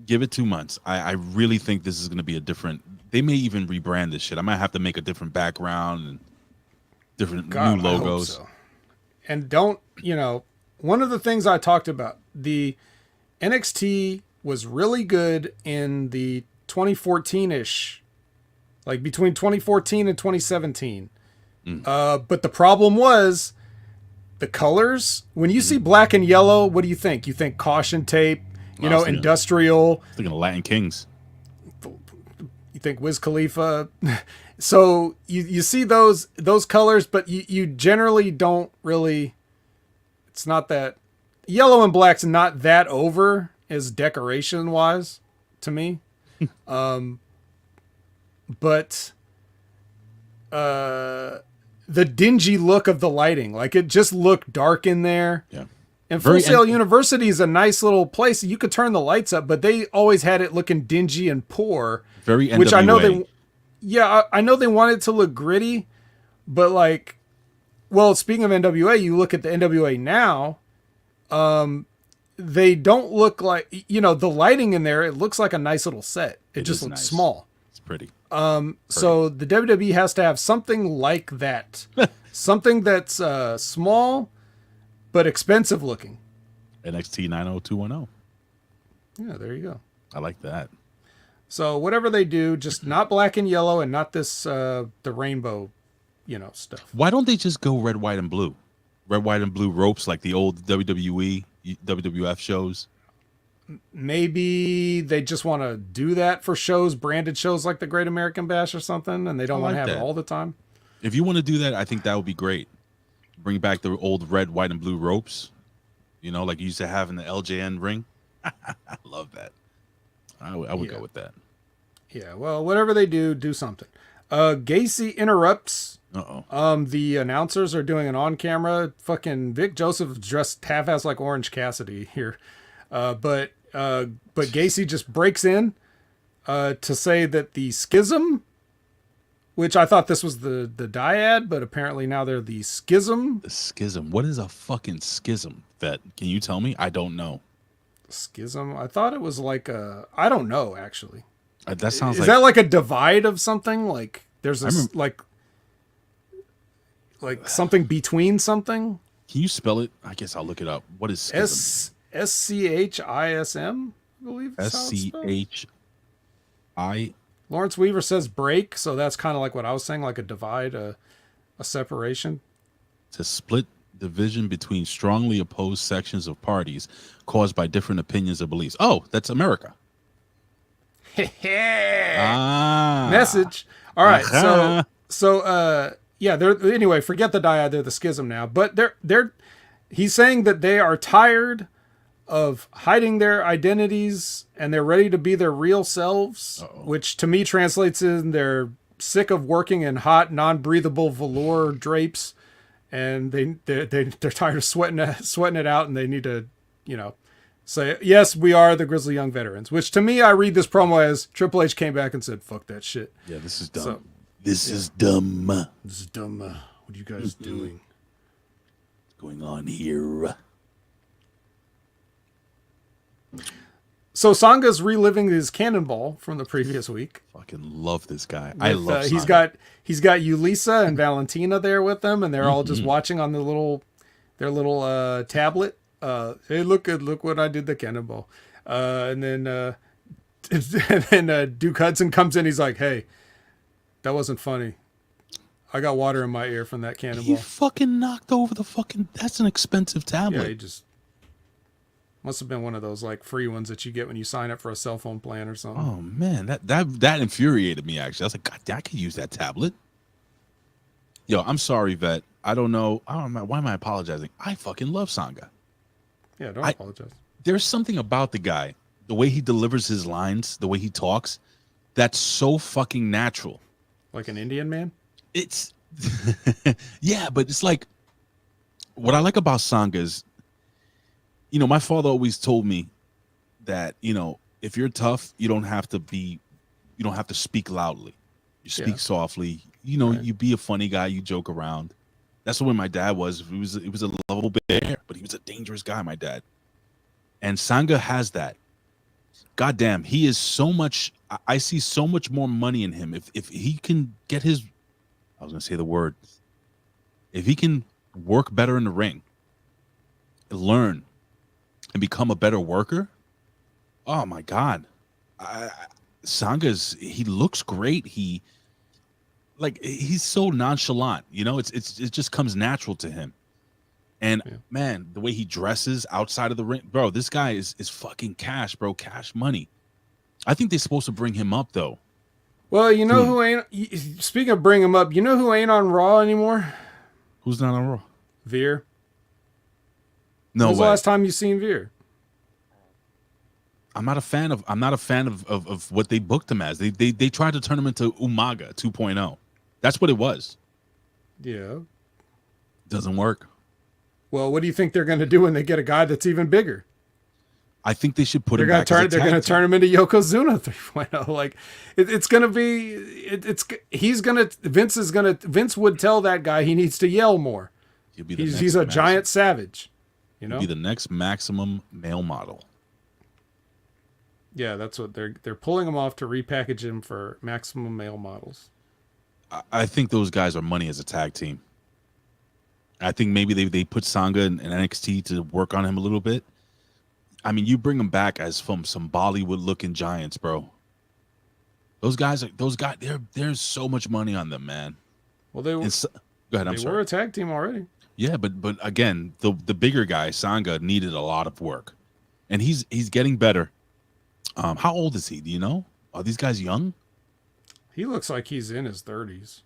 [SPEAKER 3] Give it 2 months. I really think this is going to be a different, they may even rebrand this shit. I might have to make a different background and different new logos.
[SPEAKER 4] I hope so. And don't, one of the things I talked about, the NXT was really good in the 2014-ish, like between 2014 and 2017. But the problem was the colors. When you see black and yellow, what do you think? You think caution tape, industrial.
[SPEAKER 3] Thinking of Latin Kings.
[SPEAKER 4] You think Wiz Khalifa. So you see those colors, but you generally don't really. It's not that yellow and black's not that over as decoration wise to me. but the dingy look of the lighting, like it just looked dark in there.
[SPEAKER 3] Yeah.
[SPEAKER 4] And Full Sail University is a nice little place. You could turn the lights up, but they always had it looking dingy and poor.
[SPEAKER 3] Very NWA.
[SPEAKER 4] Which I know I know they want it to look gritty, but like, well, speaking of NWA, you look at the NWA now, they don't look like, the lighting in there, it looks like a nice little set. It just looks
[SPEAKER 3] nice.
[SPEAKER 4] small.
[SPEAKER 3] It's pretty.
[SPEAKER 4] So the WWE has to have something like that. Something that's small but expensive looking.
[SPEAKER 3] NXT 90210.
[SPEAKER 4] Yeah, there you go.
[SPEAKER 3] I like that.
[SPEAKER 4] So whatever they do, just not black and yellow and not this the rainbow, stuff.
[SPEAKER 3] Why don't they just go red, white, and blue? Red, white, and blue ropes like the old WWE, WWF shows.
[SPEAKER 4] Maybe they just want to do that for shows, branded shows like the Great American Bash or something, and they don't want to have it all the time.
[SPEAKER 3] If you want to do that, I think that would be great. Bring back the old red, white, and blue ropes, like you used to have in the LJN ring. I love that. I would go with that.
[SPEAKER 4] Yeah, well, whatever they do, do something. Gacy interrupts. The announcers are doing an on-camera. Fucking Vic Joseph dressed half-ass like Orange Cassidy here. But Gacy just breaks in to say that the schism, which I thought this was the dyad, but apparently now they're the schism.
[SPEAKER 3] The schism. What is a fucking schism, Vet? Can you tell me? I don't know.
[SPEAKER 4] Schism? I thought it was like I don't know, actually.
[SPEAKER 3] That sounds
[SPEAKER 4] Is that like a divide of something? Like there's like something between something?
[SPEAKER 3] Can you spell it? I guess I'll look it up. What is schism?
[SPEAKER 4] SCHISM, I believe.
[SPEAKER 3] SCHI.
[SPEAKER 4] Lawrence Weaver says break, so that's kind of like what I was saying, like a divide, a separation.
[SPEAKER 3] To split division between strongly opposed sections of parties caused by different opinions or beliefs. Oh, that's America.
[SPEAKER 4] Message. All right. So yeah, they're anyway, forget the dyad, they're the schism now. But he's saying that they are tired of hiding their identities and they're ready to be their real selves, which to me translates in they're sick of working in hot, non-breathable velour drapes, and they're tired of sweating it out, and they need to, say, yes, we are the Grizzly Young Veterans, which to me, I read this promo as Triple H came back and said, fuck that shit.
[SPEAKER 3] Yeah, this is dumb.
[SPEAKER 4] So,
[SPEAKER 3] this is dumb.
[SPEAKER 4] This is dumb. What are you guys doing?
[SPEAKER 3] What's going on here?
[SPEAKER 4] So Sanga's reliving his cannonball from the previous week.
[SPEAKER 3] Fucking love this guy. I love
[SPEAKER 4] Sanga. He's got Ulisa and Valentina there with them, and they're all just watching on their little tablet. Hey, look what I did, the cannonball. And then Duke Hudson comes in. He's like, hey, that wasn't funny. I got water in my ear from that cannonball.
[SPEAKER 3] He fucking knocked over the fucking. That's an expensive tablet.
[SPEAKER 4] Yeah, he just must have been one of those like free ones that you get when you sign up for a cell phone plan or something.
[SPEAKER 3] Oh man, that infuriated me actually. I was like, God, I could use that tablet. Yo, I'm sorry, Vet. I don't know. Why am I apologizing? I fucking love Sanga.
[SPEAKER 4] Yeah, don't apologize.
[SPEAKER 3] There's something about the guy, the way he delivers his lines, the way he talks, that's so fucking natural.
[SPEAKER 4] Like an Indian man?
[SPEAKER 3] It's yeah, but it's like what I like about Sanga is, my father always told me that, if you're tough, you don't have to speak loudly. You speak softly. Right. You be a funny guy, you joke around. That's the way my dad was. He was a lovable bear, but he was a dangerous guy, my dad. And Sanga has that. Goddamn, he is so much. I see so much more money in him. If he can get I was going to say the word. If he can work better in the ring, learn, and become a better worker, oh my God. He looks great. He's so nonchalant, it just comes natural to him. And man, the way he dresses outside of the ring, bro, this guy is fucking cash, bro, cash money. I think they're supposed to bring him up though.
[SPEAKER 4] Well, who ain't, speaking of bring him up, who ain't on Raw anymore?
[SPEAKER 3] Who's not on Raw?
[SPEAKER 4] Veer.
[SPEAKER 3] No way.
[SPEAKER 4] When's the last time you seen Veer?
[SPEAKER 3] I'm not a fan of what they booked him as. They tried to turn him into Umaga 2.0. That's what it was.
[SPEAKER 4] Yeah.
[SPEAKER 3] Doesn't work.
[SPEAKER 4] Well, what do you think they're going to do when they get a guy that's even bigger?
[SPEAKER 3] I think they should put him
[SPEAKER 4] They're
[SPEAKER 3] back. They're
[SPEAKER 4] going to turn him into Yokozuna 3.0. Like it's going to be. Vince would tell that guy he needs to yell more. He's a giant savage. You know,
[SPEAKER 3] be the next Maximum male model.
[SPEAKER 4] Yeah, that's what they're pulling him off to repackage him for Maximum male models.
[SPEAKER 3] I think those guys are money as a tag team. I think maybe they put Sanga and NXT to work on him a little bit. I mean, you bring them back as from some Bollywood-looking giants, bro. Those guys, there's so much money on them, man.
[SPEAKER 4] Well, go ahead. I'm sorry. They were a tag team already.
[SPEAKER 3] Yeah, but again, the bigger guy, Sanga, needed a lot of work, and he's getting better. How old is he? Do you know? Are these guys young?
[SPEAKER 4] He looks like he's in his 30s.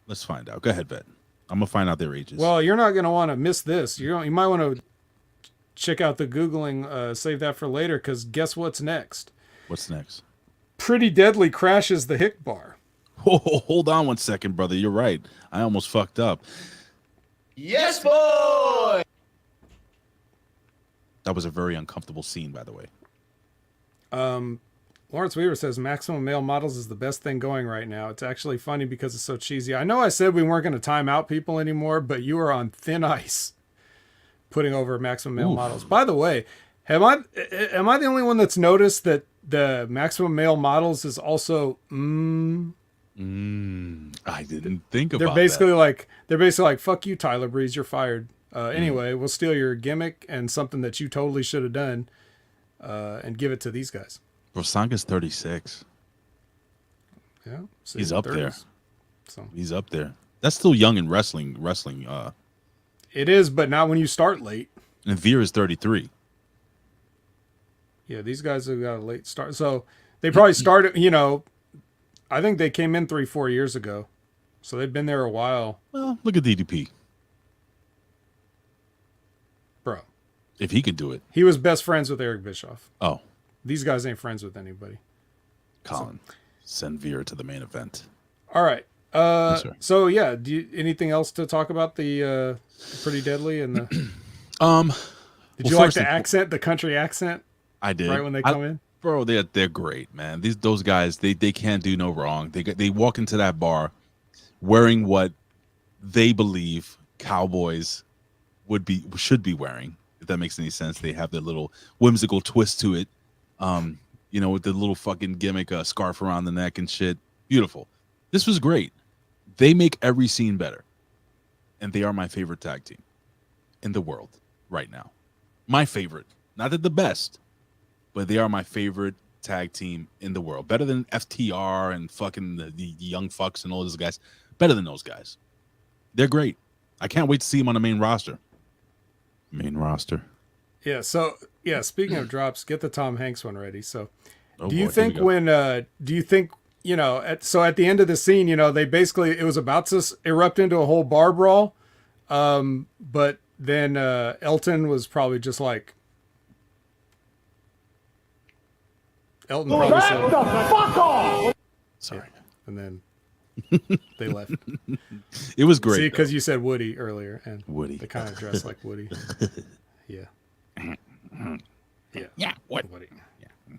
[SPEAKER 3] Let's find out. Go ahead, Vet. I'm gonna find out their ages.
[SPEAKER 4] Well, you're not gonna want to miss this. You might want to check out the Googling, save that for later, because guess what's next?
[SPEAKER 3] What's next?
[SPEAKER 4] Pretty Deadly crashes the Hick Bar.
[SPEAKER 3] Oh, hold on one second, brother. You're right. I almost fucked up.
[SPEAKER 10] Yes, boy!
[SPEAKER 3] That was a very uncomfortable scene, by the way.
[SPEAKER 4] Lawrence Weaver says Maximum Male Models is the best thing going right now. It's actually funny because it's so cheesy. I know I said we weren't going to time out people anymore, but you are on thin ice putting over Maximum Male Models. By the way, am I the only one that's noticed that the Maximum Male Models is also
[SPEAKER 3] I didn't think about
[SPEAKER 4] that. They're basically like, fuck you, Tyler Breeze, you're fired. Anyway, we'll steal your gimmick and something that you totally should have done and give it to these guys.
[SPEAKER 3] Bro, Sanga's 36.
[SPEAKER 4] Yeah,
[SPEAKER 3] he's up 30s. There.
[SPEAKER 4] So
[SPEAKER 3] he's up there. That's still young in wrestling.
[SPEAKER 4] It is, but not when you start late.
[SPEAKER 3] And Veer is 33.
[SPEAKER 4] Yeah, these guys have got a late start. So they probably started, I think they came in 3-4 years ago. So they've been there a while.
[SPEAKER 3] Well, look at DDP.
[SPEAKER 4] Bro.
[SPEAKER 3] If he can do it.
[SPEAKER 4] He was best friends with Eric Bischoff.
[SPEAKER 3] Oh.
[SPEAKER 4] These guys ain't friends with anybody.
[SPEAKER 3] Colin, send Veer to the main event.
[SPEAKER 4] All right. So yeah, anything else to talk about the Pretty Deadly and the? Did you like the accent, the country accent?
[SPEAKER 3] I did.
[SPEAKER 4] Right when they come in,
[SPEAKER 3] bro. They're great, man. Those guys, they can't do no wrong. They walk into that bar wearing what they believe cowboys should be wearing. If that makes any sense, they have their little whimsical twist to it. With the little fucking gimmick, scarf around the neck and shit. Beautiful. This was great. They make every scene better. And they are my favorite tag team in the world right now. My favorite. Not that the best, but they are my favorite tag team in the world. Better than FTR and fucking the Young Fucks and all those guys. Better than those guys. They're great. I can't wait to see them on the main roster. Main roster.
[SPEAKER 4] Yeah, so speaking of drops, get the Tom Hanks one ready. So do you think at the end of the scene, they basically, it was about to erupt into a whole bar brawl. But then Elton was probably just like, Elton probably said, the fuck off! Sorry. And then they left.
[SPEAKER 3] It was great.
[SPEAKER 4] See, because you said Woody earlier, and
[SPEAKER 3] Woody.
[SPEAKER 4] They kind of dress like Woody. Yeah.
[SPEAKER 3] Yeah. What?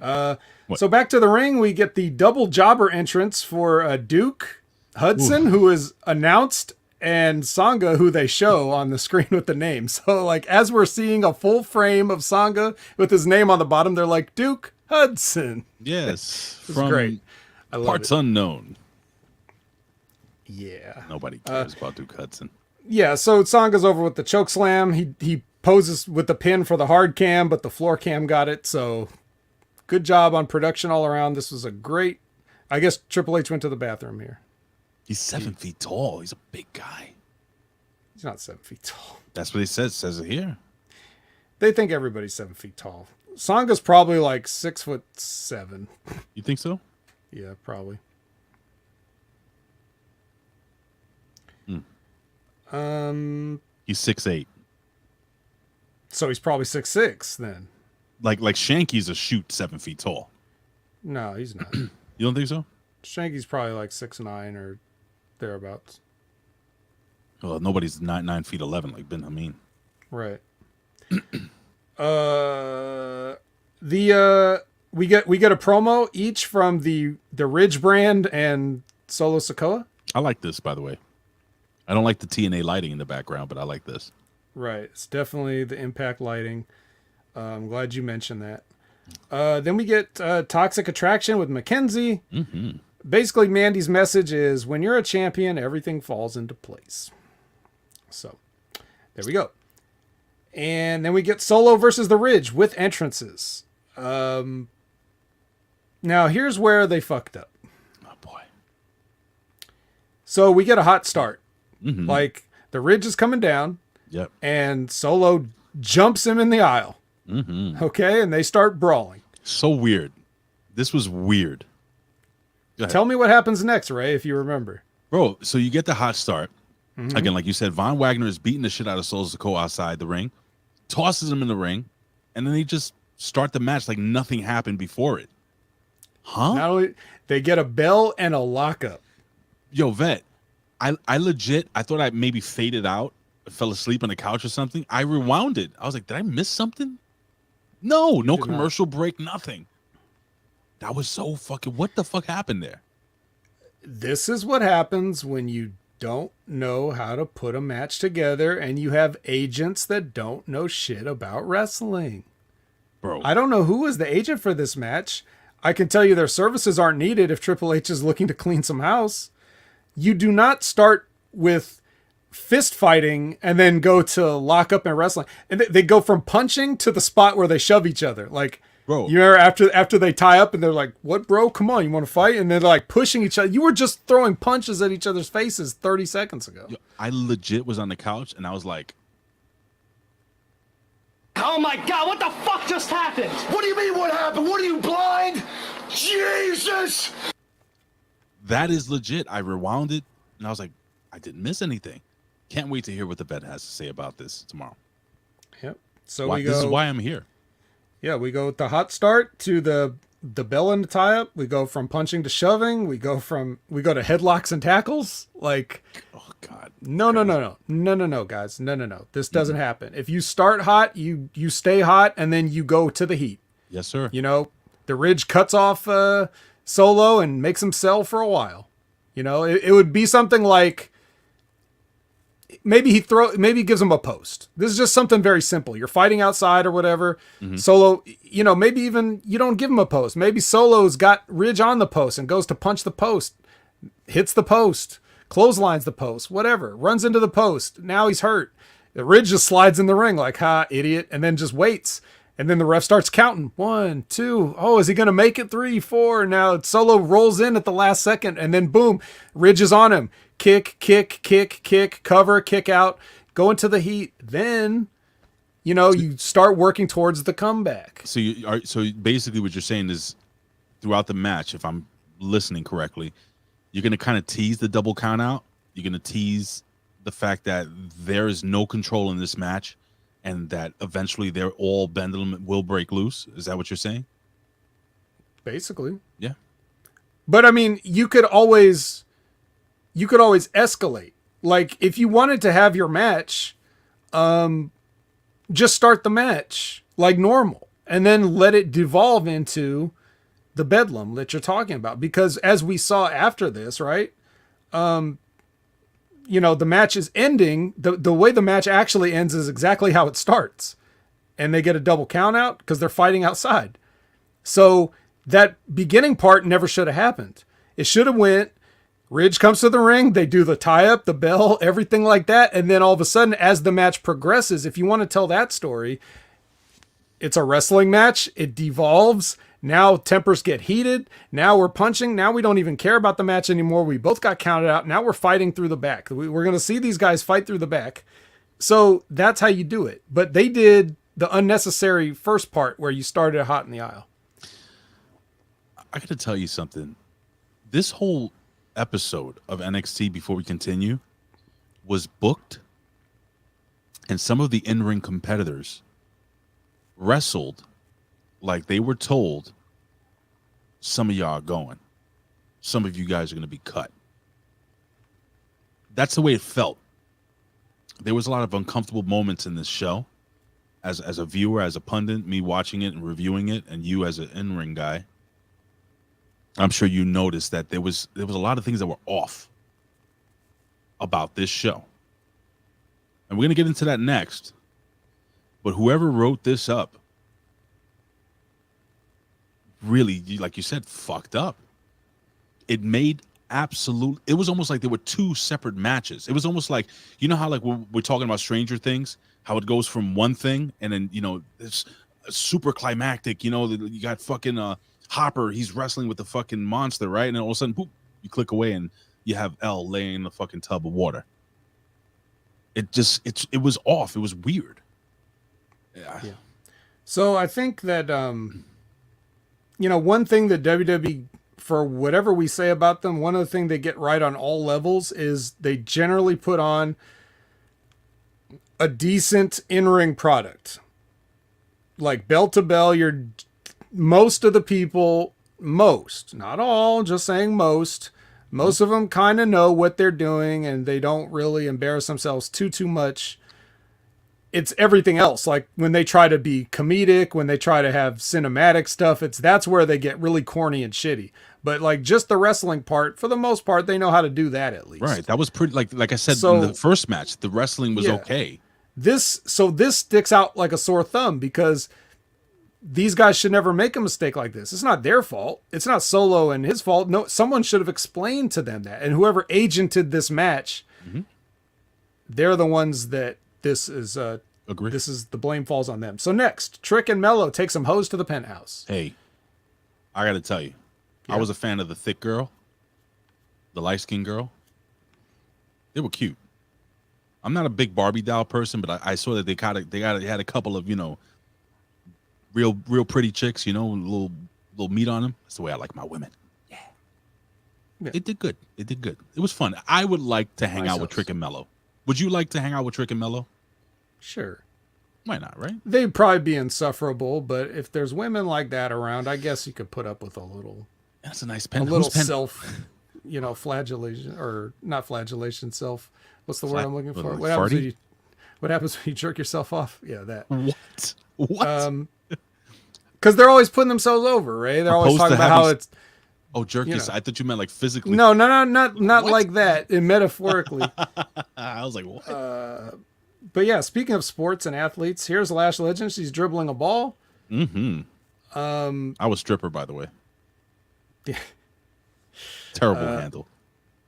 [SPEAKER 4] Yeah. So back to the ring, we get the double jobber entrance for Duke Hudson, who is announced, and Sanga, who they show on the screen with the name. So like as we're seeing a full frame of Sanga with his name on the bottom, they're like Duke Hudson.
[SPEAKER 3] Yes,
[SPEAKER 4] it's great. I love
[SPEAKER 3] Parts Unknown.
[SPEAKER 4] Yeah.
[SPEAKER 3] Nobody cares about Duke Hudson.
[SPEAKER 4] Yeah, so Sanga's over with the choke slam. He poses with the pin for the hard cam, but the floor cam got it. So good job on production all around. This was a great. I guess Triple H went to the bathroom here.
[SPEAKER 3] He's 7 feet tall. He's a big guy.
[SPEAKER 4] He's not 7 feet tall.
[SPEAKER 3] That's what he says it here.
[SPEAKER 4] They think everybody's 7 feet tall. Sanga's probably like 6'7".
[SPEAKER 3] You think so?
[SPEAKER 4] Yeah, probably.
[SPEAKER 3] He's 6'8".
[SPEAKER 4] So he's probably 6'6" then.
[SPEAKER 3] like Shanky's a shoot 7 feet tall.
[SPEAKER 4] No, he's not.
[SPEAKER 3] You don't think so?
[SPEAKER 4] Shanky's probably like 6'9" or thereabouts.
[SPEAKER 3] Well, nobody's 9 feet 11 like Ben Hameen.
[SPEAKER 4] Right. We get a promo each from the Ridge brand and Solo Sikoa.
[SPEAKER 3] I like this, by the way. I don't like the TNA lighting in the background, but I like this.
[SPEAKER 4] Right. It's definitely the Impact lighting. I'm glad you mentioned that. Then we get Toxic Attraction with Mackenzie.
[SPEAKER 3] Mm-hmm.
[SPEAKER 4] Basically, Mandy's message is, when you're a champion, everything falls into place. So, there we go. And then we get Solo versus the Ridge with entrances. Now, here's where they fucked up.
[SPEAKER 3] Oh, boy.
[SPEAKER 4] So, we get a hot start.
[SPEAKER 3] Mm-hmm.
[SPEAKER 4] Like, the Ridge is coming down.
[SPEAKER 3] Yep.
[SPEAKER 4] And Solo jumps him in the aisle.
[SPEAKER 3] Mm-hmm.
[SPEAKER 4] Okay, and they start brawling.
[SPEAKER 3] So weird. This was weird.
[SPEAKER 4] Tell me what happens next, Ray, if you remember.
[SPEAKER 3] Bro, so you get the hot start. Mm-hmm. Again, like you said, Von Wagner is beating the shit out of Solo Sikoa outside the ring, tosses him in the ring, and then they just start the match like nothing happened before it. Huh?
[SPEAKER 4] Not only they get a bell and a lockup.
[SPEAKER 3] Yo, Vet, I legit, I thought I maybe faded out, fell asleep on the couch or something. I rewound it. I was like, did I miss something? No commercial break, nothing. That was so fucking, what the fuck happened there?
[SPEAKER 4] This is what happens when you don't know how to put a match together and you have agents that don't know shit about wrestling.
[SPEAKER 3] Bro,
[SPEAKER 4] I don't know who was the agent for this match. I can tell you their services aren't needed if Triple H is looking to clean some house. You do not start with fist fighting and then go to lock up and wrestling. And they go from punching to the spot where they shove each other. Like,
[SPEAKER 3] bro,
[SPEAKER 4] you know, after they tie up and they're like, what, bro? Come on, you want to fight? And they're like pushing each other. You were just throwing punches at each other's faces 30 seconds ago.
[SPEAKER 3] Yo, I legit was on the couch and I was like,
[SPEAKER 10] Oh my God, what the fuck just happened?
[SPEAKER 7] What do you mean what happened? What are you, blind? Jesus!
[SPEAKER 3] that is legit. I rewound it and I was like, I didn't miss anything. Can't wait to hear what the vet has to say about this tomorrow.
[SPEAKER 4] Yep. So
[SPEAKER 3] This is why I'm here.
[SPEAKER 4] Yeah, we go with the hot start to the bell and the tie up. We go from punching to shoving. We go to headlocks and tackles. Like,
[SPEAKER 3] oh God.
[SPEAKER 4] No, guys. No. This doesn't happen. If you start hot, you stay hot, and then you go to the heat.
[SPEAKER 3] Yes, sir.
[SPEAKER 4] You know, the Ridge cuts off Solo and makes him sell for a while. You know, it would be something like maybe he gives him a post. This is just something very simple. You're fighting outside or whatever. Mm-hmm. Solo, you know, maybe even you don't give him a post. Maybe Solo's got Ridge on the post and goes to punch the post, hits the post, clotheslines the post, whatever, runs into the post. Now he's hurt. The Ridge just slides in the ring like, ha, idiot, and then just waits. And then the ref starts counting. 1, 2. Oh, is he going to make it? 3, 4. Now Solo rolls in at the last second. And then boom, Ridge is on him. Kick, cover, kick out, go into the heat. Then, you know, you start working towards the comeback.
[SPEAKER 3] So basically what you're saying is throughout the match, if I'm listening correctly, you're going to kind of tease the double count out. You're going to tease the fact that there is no control in this match and that eventually they're all pendulum will break loose. Is that what you're saying?
[SPEAKER 4] Basically.
[SPEAKER 3] Yeah.
[SPEAKER 4] But I mean, you could always escalate. Like if you wanted to have your match, just start the match like normal and then let it devolve into the bedlam that you're talking about. Because as we saw after this, right? You know, the match is ending. The way the match actually ends is exactly how it starts. And they get a double count out because they're fighting outside. So that beginning part never should have happened. It should have went, Ridge comes to the ring, they do the tie-up, the bell, everything like that, and then all of a sudden, as the match progresses, if you want to tell that story, it's a wrestling match, it devolves, now tempers get heated, now we're punching, now we don't even care about the match anymore, we both got counted out, now we're fighting through the back. We're going to see these guys fight through the back. So that's how you do it. But they did the unnecessary first part where you started hot in the aisle.
[SPEAKER 3] I got to tell you something. This whole episode of NXT, before we continue, was booked and some of the in-ring competitors wrestled like they were told, some of y'all are going. Some of you guys are going to be cut. That's the way it felt. There was a lot of uncomfortable moments in this show. As a viewer, as a pundit, me watching it and reviewing it, and you as an in-ring guy, I'm sure you noticed that there was a lot of things that were off about this show. And we're going to get into that next. But whoever wrote this up really, like you said, fucked up. It made it was almost like there were two separate matches. It was almost like, you know how like we're talking about Stranger Things, how it goes from one thing and then, you know, it's super climactic, you know, you got fucking Hopper, he's wrestling with the fucking monster, right? And then all of a sudden, boop, you click away and you have Elle laying in the fucking tub of water. It was off. It was weird. Yeah.
[SPEAKER 4] So I think that, you know, one thing that WWE, for whatever we say about them, one of the things they get right on all levels is they generally put on a decent in-ring product. Like bell to bell, most of the people, not all, just saying most of them kind of know what they're doing and they don't really embarrass themselves too much. It's everything else. Like when they try to be comedic, when they try to have cinematic stuff, that's where they get really corny and shitty. But like just the wrestling part, for the most part, they know how to do that at least.
[SPEAKER 3] Right. That was pretty, like I said in the first match, the wrestling was okay. This
[SPEAKER 4] sticks out like a sore thumb because these guys should never make a mistake like this. It's not their fault. It's not Solo and his fault. No, someone should have explained to them that. And whoever agented this match, they're the ones that this is
[SPEAKER 3] agree.
[SPEAKER 4] This is the blame falls on them. So next, Trick and Mello take some hoes to the penthouse.
[SPEAKER 3] Hey, I got to tell you, I was a fan of the thick girl, the light-skinned girl. They were cute. I'm not a big Barbie doll person, but I saw that they had a couple of, you know, real pretty chicks, you know, little meat on them. That's the way I like my women. Yeah. It did good. It was fun. I would like to hang out with Trick and Mello. Would you like to hang out with Trick and Mello?
[SPEAKER 4] Sure.
[SPEAKER 3] Why not, right?
[SPEAKER 4] They'd probably be insufferable, but if there's women like that around, I guess you could put up with a little.
[SPEAKER 3] That's a nice pen.
[SPEAKER 4] A little self, you know, flagellation or not flagellation, self. What's the word I'm looking for? What happens when you jerk yourself off? Yeah, that.
[SPEAKER 3] What?
[SPEAKER 4] Because they're always putting themselves over, right? They're always talking about how it's.
[SPEAKER 3] Oh, jerk yourself. I thought you meant like physically.
[SPEAKER 4] No, not like that. Metaphorically.
[SPEAKER 3] I was like, what?
[SPEAKER 4] But yeah, speaking of sports and athletes, here's Lash Legend. She's dribbling a ball.
[SPEAKER 3] I was stripper, by the way.
[SPEAKER 4] Yeah.
[SPEAKER 3] Terrible handle.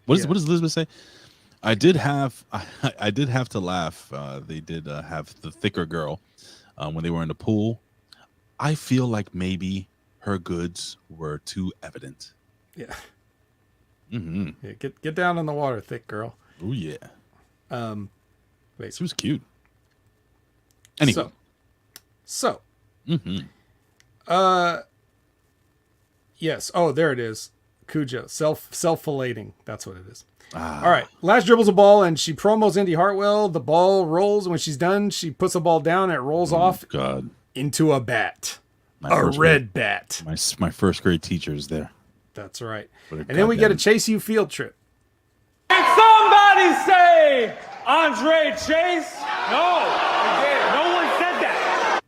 [SPEAKER 3] What does Elizabeth say? I did have to laugh. They did have the thicker girl when they were in the pool. I feel like maybe her goods were too evident.
[SPEAKER 4] Yeah. Yeah, get down in the water, thick girl.
[SPEAKER 3] Oh yeah.
[SPEAKER 4] Wait.
[SPEAKER 3] She was cute. Anyway.
[SPEAKER 4] So. Yes. Oh, there it is. Cujo. Self-filleting. That's what it is. All right. Lash dribbles a ball and she promos Indy Hartwell. The ball rolls. When she's done, she puts the ball down and it rolls off into a bat. A red bat.
[SPEAKER 3] My first grade teacher is there.
[SPEAKER 4] That's right. And then we get a Chase U field trip.
[SPEAKER 10] Did somebody say Andre Chase? No. No one said that.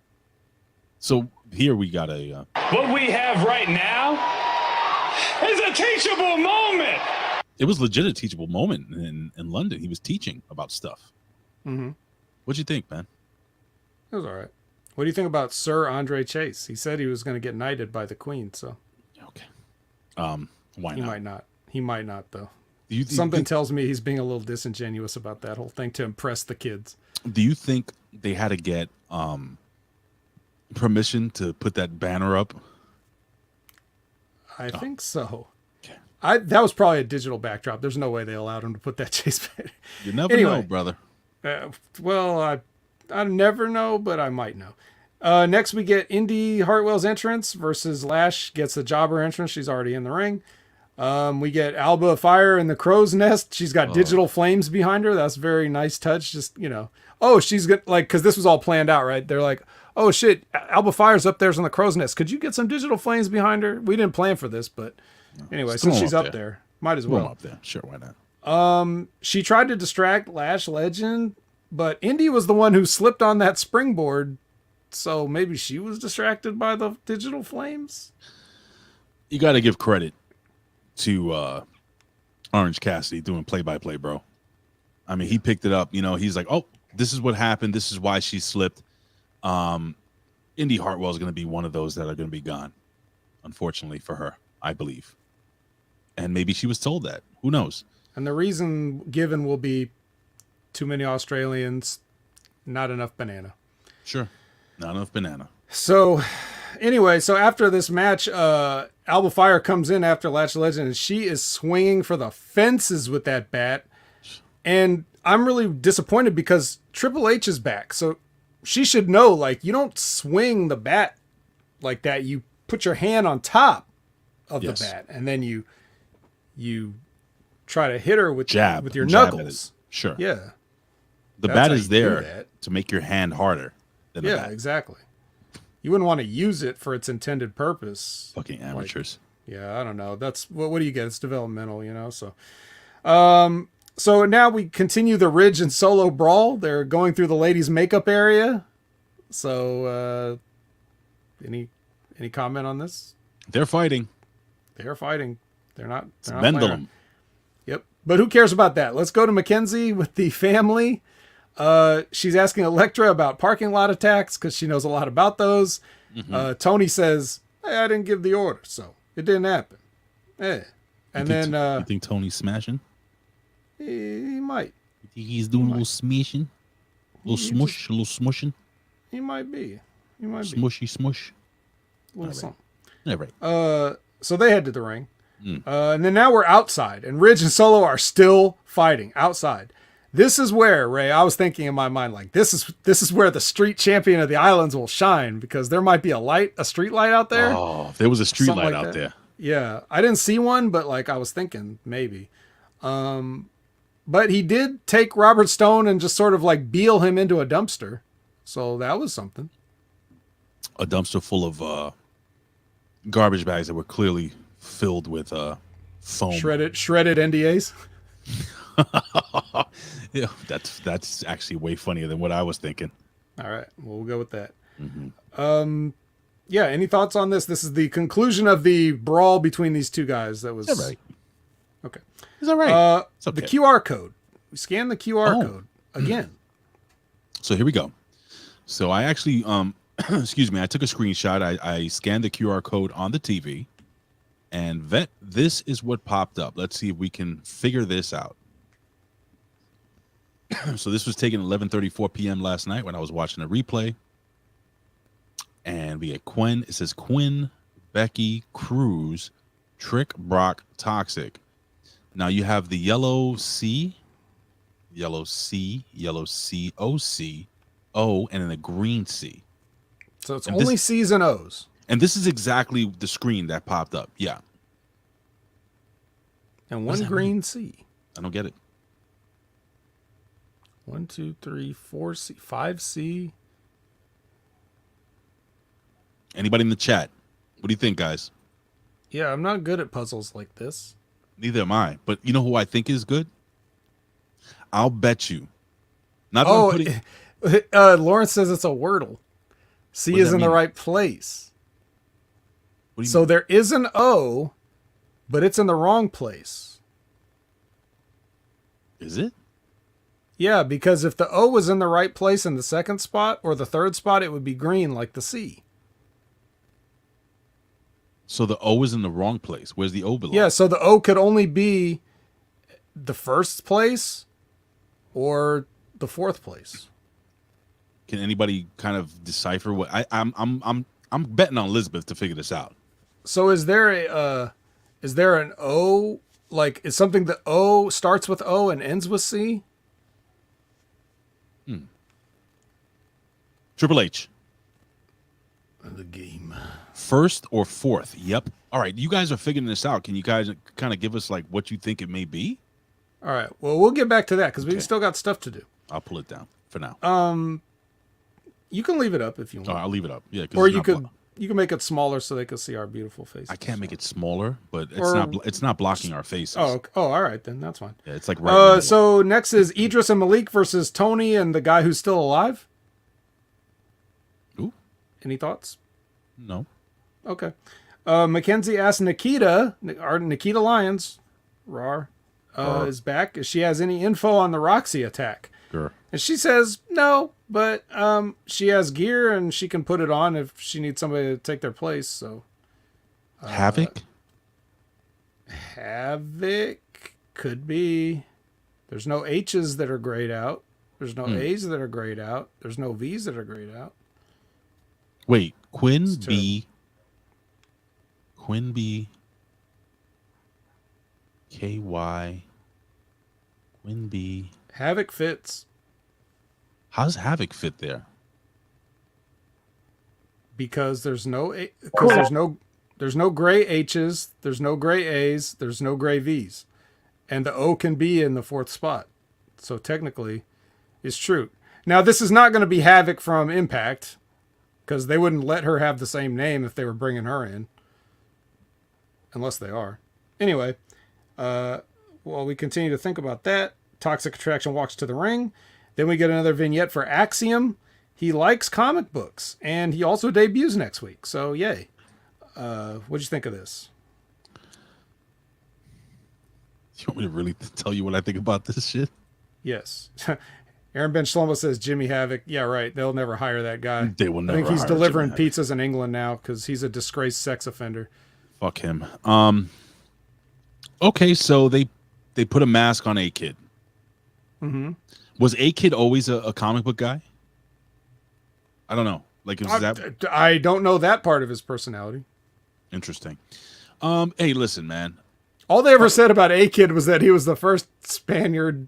[SPEAKER 3] So here we got a...
[SPEAKER 10] What we have right now is a teachable moment.
[SPEAKER 3] It was legit a teachable moment in London. He was teaching about stuff. What'd you think, man?
[SPEAKER 4] It was all right. What do you think about Sir Andre Chase? He said he was going to get knighted by the Queen, so.
[SPEAKER 3] Okay. Why not?
[SPEAKER 4] He might not. He might not, though. Something tells me he's being a little disingenuous about that whole thing to impress the kids.
[SPEAKER 3] Do you think they had to get permission to put that banner up?
[SPEAKER 4] I think so. Okay. That was probably a digital backdrop. There's no way they allowed him to put that Chase banner.
[SPEAKER 3] You never know, brother.
[SPEAKER 4] Well, I never know, but I might know. Next, we get Indy Hartwell's entrance versus Lash gets the jobber entrance. She's already in the ring. We get Alba Fire in the crow's nest. She's got digital flames behind her. That's a very nice touch. Just, you know, she's good. Like, because this was all planned out, right? They're like, oh shit, Alba Fire's up there's on the crow's nest. Could you get some digital flames behind her? We didn't plan for this, but anyway, since she's up there, might as well.
[SPEAKER 3] Up there. Sure, why not?
[SPEAKER 4] She tried to distract Lash Legend, but Indy was the one who slipped on that springboard, so maybe she was distracted by the digital flames.
[SPEAKER 3] You got to give credit to Orange Cassidy doing play-by-play, bro. I mean, he picked it up. You know, he's like, oh, this is what happened. This is why she slipped. Indy Hartwell is going to be one of those that are going to be gone, unfortunately for her, I believe. And maybe she was told that. Who knows?
[SPEAKER 4] And the reason given will be too many Australians, not enough banana.
[SPEAKER 3] Sure. Not enough banana.
[SPEAKER 4] So, anyway, so after this match, Alba Fire comes in after Lash Legend, and she is swinging for the fences with that bat. And I'm really disappointed because Triple H is back. So she should know, like, you don't swing the bat like that. You put your hand on top of the bat, and then you try to hit her with your knuckles.
[SPEAKER 3] Sure.
[SPEAKER 4] Yeah.
[SPEAKER 3] The bat is there to make your hand harder than the bat.
[SPEAKER 4] Exactly. You wouldn't want to use it for its intended purpose.
[SPEAKER 3] Fucking amateurs.
[SPEAKER 4] Like, yeah, I don't know. That's what do you get? It's developmental, you know. So, so now we continue the Ridge and Solo brawl. They're going through the ladies' makeup area. So, any comment on this?
[SPEAKER 3] They're fighting.
[SPEAKER 4] They're fighting. They're not. They're not
[SPEAKER 3] Pendulum.
[SPEAKER 4] Yep. But who cares about that? Let's go to Mackenzie with the family. She's asking Elektra about parking lot attacks because she knows a lot about those. Mm-hmm. Tony says, hey, I didn't give the order, so it didn't happen. Yeah. And then
[SPEAKER 3] you think Tony's smashing?
[SPEAKER 4] He might.
[SPEAKER 3] You think he's doing a little smashing? A little smush? A little smushing?
[SPEAKER 4] He might be. He might be.
[SPEAKER 3] Smushy smush.
[SPEAKER 4] A little something.
[SPEAKER 3] Yeah, right.
[SPEAKER 4] So they head to the ring. And then now we're outside, and Ridge and Solo are still fighting outside. This is where, Ray, I was thinking in my mind, like, this is where the street champion of the islands will shine, because there might be a street light out there.
[SPEAKER 3] Oh, if there was a street light
[SPEAKER 4] like
[SPEAKER 3] out
[SPEAKER 4] that.
[SPEAKER 3] there.
[SPEAKER 4] Yeah. I didn't see one, but like I was thinking maybe. But he did take Robert Stone and just sort of like beal him into a dumpster. So that was something.
[SPEAKER 3] A dumpster full of garbage bags that were clearly filled with foam.
[SPEAKER 4] Shredded NDAs.
[SPEAKER 3] Yeah, that's actually way funnier than what I was thinking.
[SPEAKER 4] All right, well, we'll go with that.
[SPEAKER 3] Mm-hmm.
[SPEAKER 4] Yeah, any thoughts on this? This is the conclusion of the brawl between these two guys. That was
[SPEAKER 3] right.
[SPEAKER 4] Okay.
[SPEAKER 3] Is that right?
[SPEAKER 4] The QR code. We scan the QR code again.
[SPEAKER 3] So here we go. So I actually, excuse me, I took a screenshot. I scanned the QR code on the TV, and this is what popped up. Let's see if we can figure this out. So this was taken 11:34 p.m. last night when I was watching a replay. And we get Quinn. It says Quinn, Becky, Cruz, Trick, Brock, Toxic. Now you have the yellow C, OC, O, and then the green C.
[SPEAKER 4] So it's only C's and O's.
[SPEAKER 3] And this is exactly the screen that popped up. Yeah.
[SPEAKER 4] And one green C.
[SPEAKER 3] I don't get it.
[SPEAKER 4] 1, 2, 3, 4 C, 5 C.
[SPEAKER 3] Anybody in the chat? What do you think, guys?
[SPEAKER 4] Yeah, I'm not good at puzzles like this.
[SPEAKER 3] Neither am I. But you know who I think is good? I'll bet you. Not that I'm putting...
[SPEAKER 4] Lawrence says it's a Wordle. C is in the right place. So there is an O, but it's in the wrong place.
[SPEAKER 3] Is it?
[SPEAKER 4] Yeah, because if the O was in the right place in the second spot or the third spot, it would be green like the C.
[SPEAKER 3] So the O is in the wrong place. Where's the O belong?
[SPEAKER 4] Yeah, so the O could only be the first place or the fourth place.
[SPEAKER 3] Can anybody kind of decipher what I'm betting on Elizabeth to figure this out.
[SPEAKER 4] So is there an O, like is something that O starts with O and ends with C?
[SPEAKER 3] Triple H.
[SPEAKER 4] The game.
[SPEAKER 3] First or fourth? Yep. All right, you guys are figuring this out. Can you guys kind of give us like what you think it may be?
[SPEAKER 4] All right. Well, we'll get back to that because we still got stuff to do.
[SPEAKER 3] I'll pull it down for now.
[SPEAKER 4] You can leave it up if you want.
[SPEAKER 3] Oh, I'll leave it up. Yeah,
[SPEAKER 4] or you can make it smaller so they can see our beautiful faces.
[SPEAKER 3] I can't make it smaller, but
[SPEAKER 4] Or-
[SPEAKER 3] it's not blocking our faces.
[SPEAKER 4] Oh, all right then. That's fine.
[SPEAKER 3] Yeah, it's like right in the middle.
[SPEAKER 4] So next is Idris and Malik versus Tony and the guy who's still alive.
[SPEAKER 3] Ooh.
[SPEAKER 4] Any thoughts?
[SPEAKER 3] No.
[SPEAKER 4] Okay. Mackenzie asked Nikita, our Nikita Lyons, Rar, is back. If she has any info on the Roxy attack.
[SPEAKER 3] Sure.
[SPEAKER 4] And she says no, but she has gear and she can put it on if she needs somebody to take their place. So
[SPEAKER 3] Havoc?
[SPEAKER 4] Havoc could be. There's no H's that are grayed out. There's no A's that are grayed out. There's no V's that are grayed out.
[SPEAKER 3] Wait, Quinn B, KY, Quinn B.
[SPEAKER 4] Havoc fits
[SPEAKER 3] How's Havoc fit there?
[SPEAKER 4] because there's no gray H's, there's no gray A's, there's no gray V's, and the O can be in the fourth spot. So technically, it's true. Now this is not going to be Havoc from Impact because they wouldn't let her have the same name if they were bringing her in, unless they are. Anyway, while we continue to think about that, Toxic Attraction walks to the ring. Then we get another vignette for Axiom. He likes comic books, and he also debuts next week. So, yay. What'd you think of this?
[SPEAKER 3] You want me to really tell you what I think about this shit?
[SPEAKER 4] Yes. Aaron Ben Shlomo says Jimmy Havoc. Yeah, right. They'll never hire that guy.
[SPEAKER 3] They will never
[SPEAKER 4] I think he's
[SPEAKER 3] hire
[SPEAKER 4] delivering
[SPEAKER 3] Jimmy
[SPEAKER 4] pizzas in England now because he's a disgraced sex offender.
[SPEAKER 3] Fuck him. Okay, so they put a mask on A-Kid.
[SPEAKER 4] Mm-hmm.
[SPEAKER 3] Was A-Kid always a comic book guy? I don't know. Like, is that
[SPEAKER 4] I don't know that part of his personality.
[SPEAKER 3] interesting? Hey, listen, man.
[SPEAKER 4] All they ever said about A-Kid was that he was the first Spaniard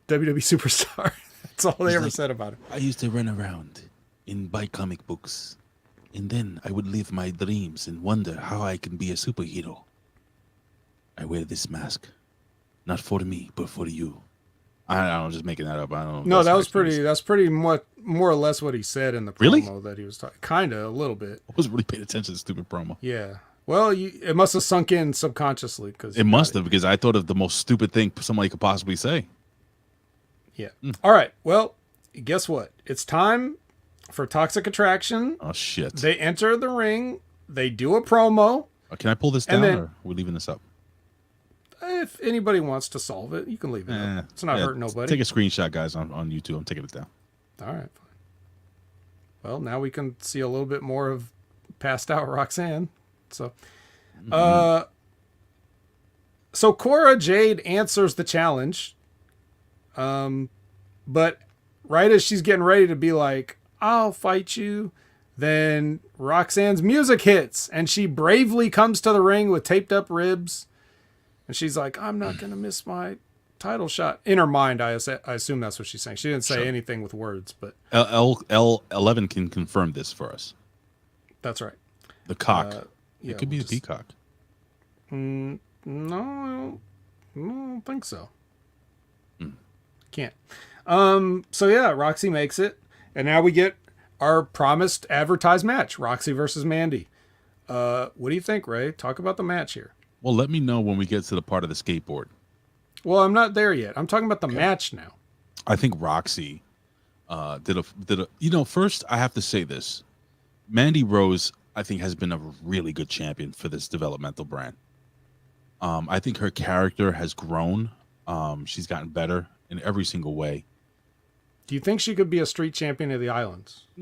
[SPEAKER 4] WWE superstar. That's all they ever said about him.
[SPEAKER 3] I used to run around and buy comic books, and then I would live my dreams and wonder how I can be a superhero. I wear this mask, not for me, but for you. I don't know, just making that up. I don't know. if
[SPEAKER 4] No,
[SPEAKER 3] that's
[SPEAKER 4] that's pretty much more or less what he said in the promo
[SPEAKER 3] Really?
[SPEAKER 4] that he was talking. Kind of, a little bit.
[SPEAKER 3] I wasn't really paying attention to the stupid promo.
[SPEAKER 4] Yeah. Well, it must have sunk in subconsciously because
[SPEAKER 3] It must have, because I thought of the most stupid thing somebody could possibly say.
[SPEAKER 4] Yeah. All right. Well, guess what? It's time for Toxic Attraction.
[SPEAKER 3] Oh, shit.
[SPEAKER 4] They enter the ring. They do a promo.
[SPEAKER 3] Can I pull this
[SPEAKER 4] And
[SPEAKER 3] down,
[SPEAKER 4] then-
[SPEAKER 3] or are we leaving this up?
[SPEAKER 4] If anybody wants to solve it, you can leave it up. It's not hurting nobody.
[SPEAKER 3] Take a screenshot, guys, on YouTube. I'm taking it down.
[SPEAKER 4] All right. Fine. Well, now we can see a little bit more of passed out Roxanne. So, so Cora Jade answers the challenge. But right as she's getting ready to be like, I'll fight you, then Roxanne's music hits and she bravely comes to the ring with taped up ribs. And she's like, I'm not going to miss my title shot. In her mind, I assume that's what she's saying. She didn't say anything with words, but
[SPEAKER 3] L11 can confirm this for us.
[SPEAKER 4] that's right.
[SPEAKER 3] The cock.
[SPEAKER 4] Yeah,
[SPEAKER 3] It could be the peacock.
[SPEAKER 4] No, I don't think so. Can't. So yeah, Roxy makes it, and now we get our promised advertised match: Roxy versus Mandy. What do you think, Ray? Talk about the match here.
[SPEAKER 3] Well, let me know when we get to the part of the skateboard.
[SPEAKER 4] Well, I'm not there yet. I'm talking about the match now.
[SPEAKER 3] I think Roxy did a. First I have to say this: Mandy Rose, I think, has been a really good champion for this developmental brand. I think her character has grown. She's gotten better in every single way.
[SPEAKER 4] Do you think she could be a street champion of the islands?
[SPEAKER 3] I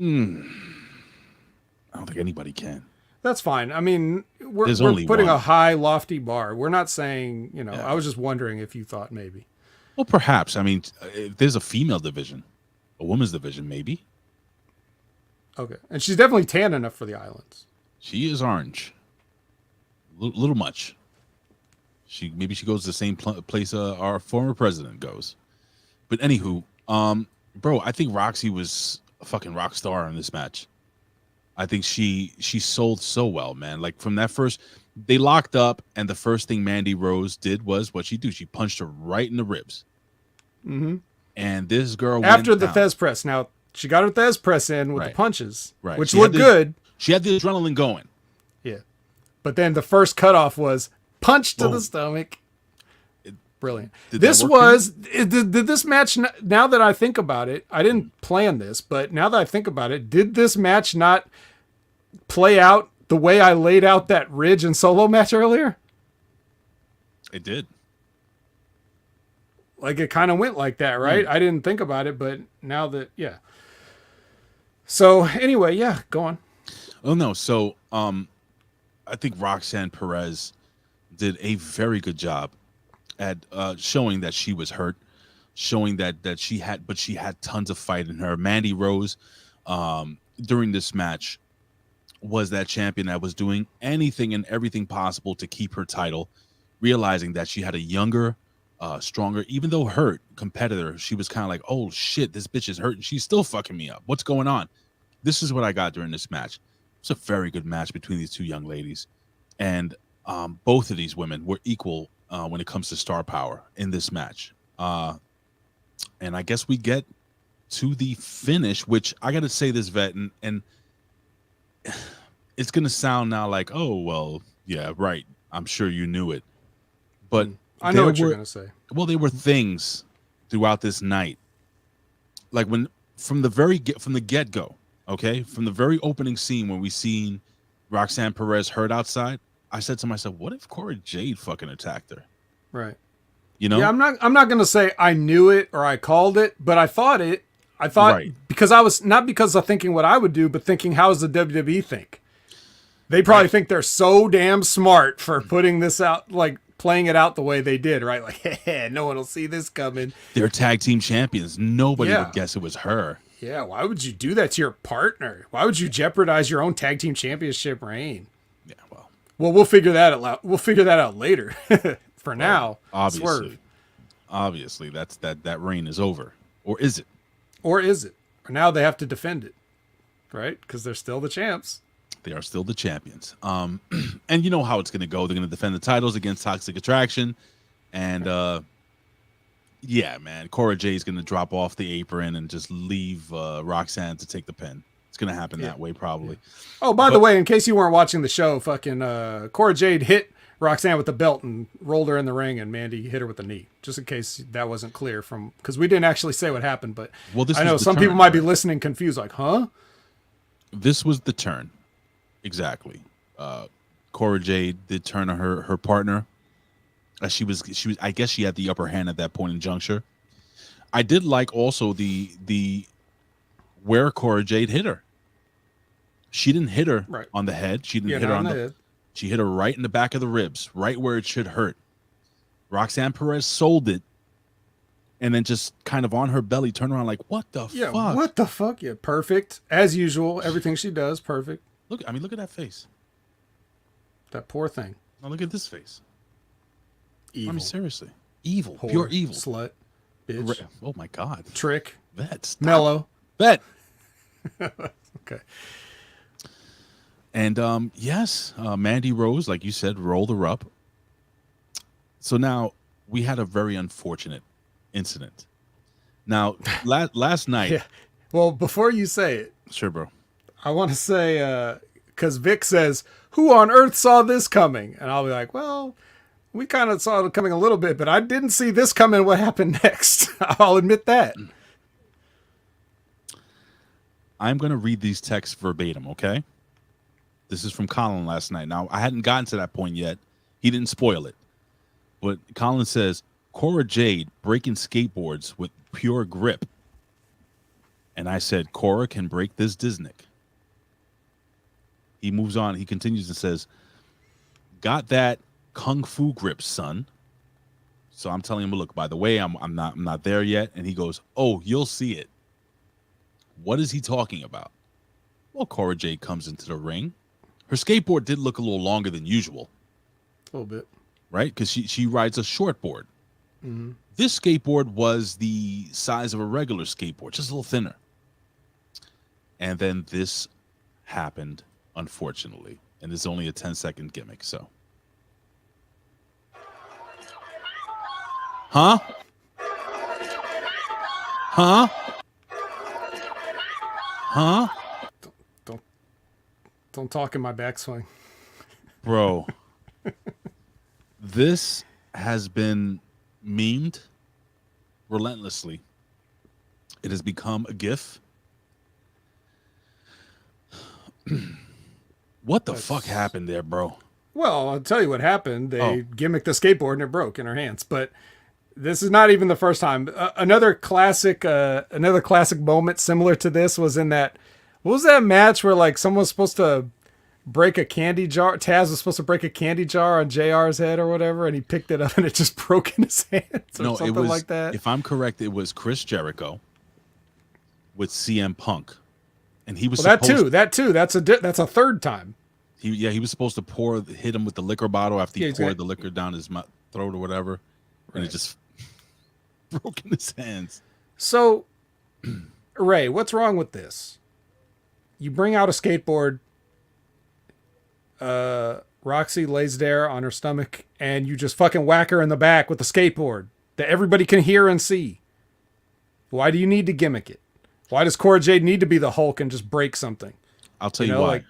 [SPEAKER 3] don't think anybody can.
[SPEAKER 4] That's fine. I mean, we're
[SPEAKER 3] only
[SPEAKER 4] putting
[SPEAKER 3] one.
[SPEAKER 4] a high, lofty bar. We're not saying, I was just wondering if you thought maybe.
[SPEAKER 3] Well, perhaps. I mean, if there's a female division, a women's division, maybe.
[SPEAKER 4] Okay. And she's definitely tan enough for the islands.
[SPEAKER 3] She is orange. Little much. Maybe she goes to the same place our former president goes. But anywho, bro, I think Roxy was a fucking rock star in this match. I think she sold so well, man. Like from that first, they locked up, and the first thing Mandy Rose did was what she do. She punched her right in the ribs.
[SPEAKER 4] Mm-hmm.
[SPEAKER 3] And this girl
[SPEAKER 4] After
[SPEAKER 3] went
[SPEAKER 4] the
[SPEAKER 3] down.
[SPEAKER 4] Fez press. Now, She got her Thez press in with the
[SPEAKER 3] Right.
[SPEAKER 4] punches,
[SPEAKER 3] Right.
[SPEAKER 4] which
[SPEAKER 3] She had
[SPEAKER 4] looked
[SPEAKER 3] the-
[SPEAKER 4] good.
[SPEAKER 3] She had the adrenaline going.
[SPEAKER 4] Yeah. But then the first cutoff was punch to
[SPEAKER 3] Boom.
[SPEAKER 4] the stomach. Brilliant.
[SPEAKER 3] Did
[SPEAKER 4] This
[SPEAKER 3] that work for you?
[SPEAKER 4] was, did this match, now that I think about it, I didn't plan this, but now that I think about it, did this match not play out the way I laid out that Ridge and Solo match earlier?
[SPEAKER 3] It did.
[SPEAKER 4] Like it kind of went like that, right? I didn't think about it, but now that, yeah. So anyway, yeah, go on.
[SPEAKER 3] Oh no, so I think Roxanne Perez did a very good job at showing that she was hurt, showing that she had tons of fight in her. Mandy Rose during this match was that champion that was doing anything and everything possible to keep her title, realizing that she had a younger, stronger, even though hurt competitor. She was kind of like, oh shit, this bitch is hurt and she's still fucking me up. What's going on? This is what I got during this match. It's a very good match between these two young ladies. And both of these women were equal when it comes to star power in this match. And I guess we get to the finish, which I got to say this, Vet, and it's going to sound now like, oh, well, yeah, right. I'm sure you knew it. But
[SPEAKER 4] I know what you're going to say.
[SPEAKER 3] Well, there were things throughout this night. Like from the get-go, okay? From the very opening scene when we seen Roxanne Perez hurt outside, I said to myself, what if Cora Jade fucking attacked her?
[SPEAKER 4] Right.
[SPEAKER 3] You know?
[SPEAKER 4] Yeah, I'm not going to say I knew it or I called it, but I thought
[SPEAKER 3] Right.
[SPEAKER 4] because I was not because of thinking what I would do, but thinking how does the WWE think? They probably think they're so damn smart for putting this out, like playing it out the way they did, right? Like, hey, no one will see this coming.
[SPEAKER 3] They're tag team champions. Nobody
[SPEAKER 4] Yeah.
[SPEAKER 3] would guess it was her.
[SPEAKER 4] Yeah, why would you do that to your partner? Why would you jeopardize your own tag team championship reign?
[SPEAKER 3] Yeah, well,
[SPEAKER 4] we'll figure that out. We'll figure that out later. For now,
[SPEAKER 3] obviously, that reign is over, or is it?
[SPEAKER 4] Or is it? Or now they have to defend it, right? Because they're still the champs.
[SPEAKER 3] They are still the champions. And you know how it's going to go. They're going to defend the titles against Toxic Attraction. And, yeah, man, Cora Jade is going to drop off the apron and just leave Roxanne to take the pin. It's going to happen that way, probably.
[SPEAKER 4] Oh, by the way, in case you weren't watching the show, fucking Cora Jade hit Roxanne with the belt and rolled her in the ring, and Mandy hit her with the knee. Just in case that wasn't clear because we didn't actually say what happened, but I know some people might be listening confused, like, huh?
[SPEAKER 3] This was the turn. Exactly. Cora Jade did turn on her partner. She was. I guess she had the upper hand at that point in juncture. I did like also the where Cora Jade hit her. She didn't hit her on the head. She didn't hit her on the head. She hit her right in the back of the ribs, right where it should hurt. Roxanne Perez sold it, and then just kind of on her belly, turned around like, "What the fuck?
[SPEAKER 4] What the fuck? Yeah, perfect as usual. Everything she does, perfect.
[SPEAKER 3] Look at that face.
[SPEAKER 4] That poor thing.
[SPEAKER 3] Now look at this face.
[SPEAKER 4] Evil.
[SPEAKER 3] I mean, seriously, evil,
[SPEAKER 4] Whore,
[SPEAKER 3] pure evil,
[SPEAKER 4] slut, bitch.
[SPEAKER 3] Oh my god,
[SPEAKER 4] trick,
[SPEAKER 3] Vet,
[SPEAKER 4] mellow,
[SPEAKER 3] Vet.
[SPEAKER 4] Okay.
[SPEAKER 3] And yes, Mandy Rose, like you said, rolled her up. So now we had a very unfortunate incident. Now, last night.
[SPEAKER 4] Yeah. Well, before you say it,
[SPEAKER 3] sure, bro.
[SPEAKER 4] I want to say because Vic says, "Who on earth saw this coming?" And I'll be like, "Well, we kind of saw it coming a little bit, but I didn't see this coming. What happened next?" I'll admit that.
[SPEAKER 3] I'm going to read these texts verbatim, okay? This is from Colin last night. Now, I hadn't gotten to that point yet. He didn't spoil it. But Colin says, Cora Jade breaking skateboards with pure grip. And I said, Cora can break this Disney. He moves on. He continues and says, got that kung fu grip, son. So I'm telling him, look, by the way, I'm not there yet. And he goes, oh, you'll see it. What is he talking about? Well, Cora Jade comes into the ring. Her skateboard did look a little longer than usual.
[SPEAKER 4] A little bit.
[SPEAKER 3] Right? Because she rides a short board.
[SPEAKER 4] Mm-hmm.
[SPEAKER 3] This skateboard was the size of a regular skateboard, just a little thinner. And then this happened, unfortunately. And it's only a 10-second gimmick, so. Huh? Huh? Huh?
[SPEAKER 4] Don't talk in my backswing.
[SPEAKER 3] Bro, this has been memed relentlessly. It has become a GIF. What the fuck happened there, bro?
[SPEAKER 4] Well, I'll tell you what happened. They gimmicked the skateboard and it broke in her hands. But this is not even the first time. Another classic moment similar to this was in that. What was that match where like someone was supposed to break a candy jar? Taz was supposed to break a candy jar on JR's head or whatever, and he picked it up and it just broke in his hands or something
[SPEAKER 3] it was,
[SPEAKER 4] like that.
[SPEAKER 3] If I'm correct, it was Chris Jericho with CM Punk, and he was
[SPEAKER 4] that too. That's a third time.
[SPEAKER 3] He was supposed to hit him with the liquor bottle after he poured the liquor down his throat or whatever, and it just broke in his hands.
[SPEAKER 4] So, Ray, what's wrong with this? You bring out a skateboard. Roxy lays there on her stomach, and you just fucking whack her in the back with the skateboard that everybody can hear and see. Why do you need to gimmick it? Why does Cora Jade need to be the Hulk and just break something?
[SPEAKER 3] I'll tell you why.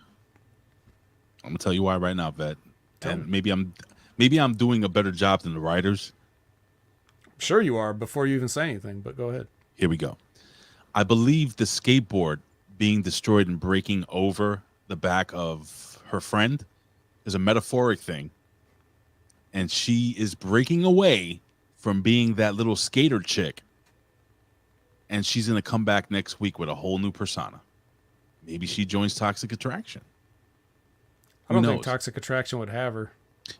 [SPEAKER 3] I'm gonna tell you why right now, Vet. And maybe I'm doing a better job than the writers.
[SPEAKER 4] I'm sure you are before you even say anything, but go ahead.
[SPEAKER 3] Here we go. I believe the skateboard being destroyed and breaking over the back of her friend is a metaphoric thing. And she is breaking away from being that little skater chick. And she's going to come back next week with a whole new persona. Maybe she joins Toxic Attraction.
[SPEAKER 4] I don't think Toxic Attraction would have her.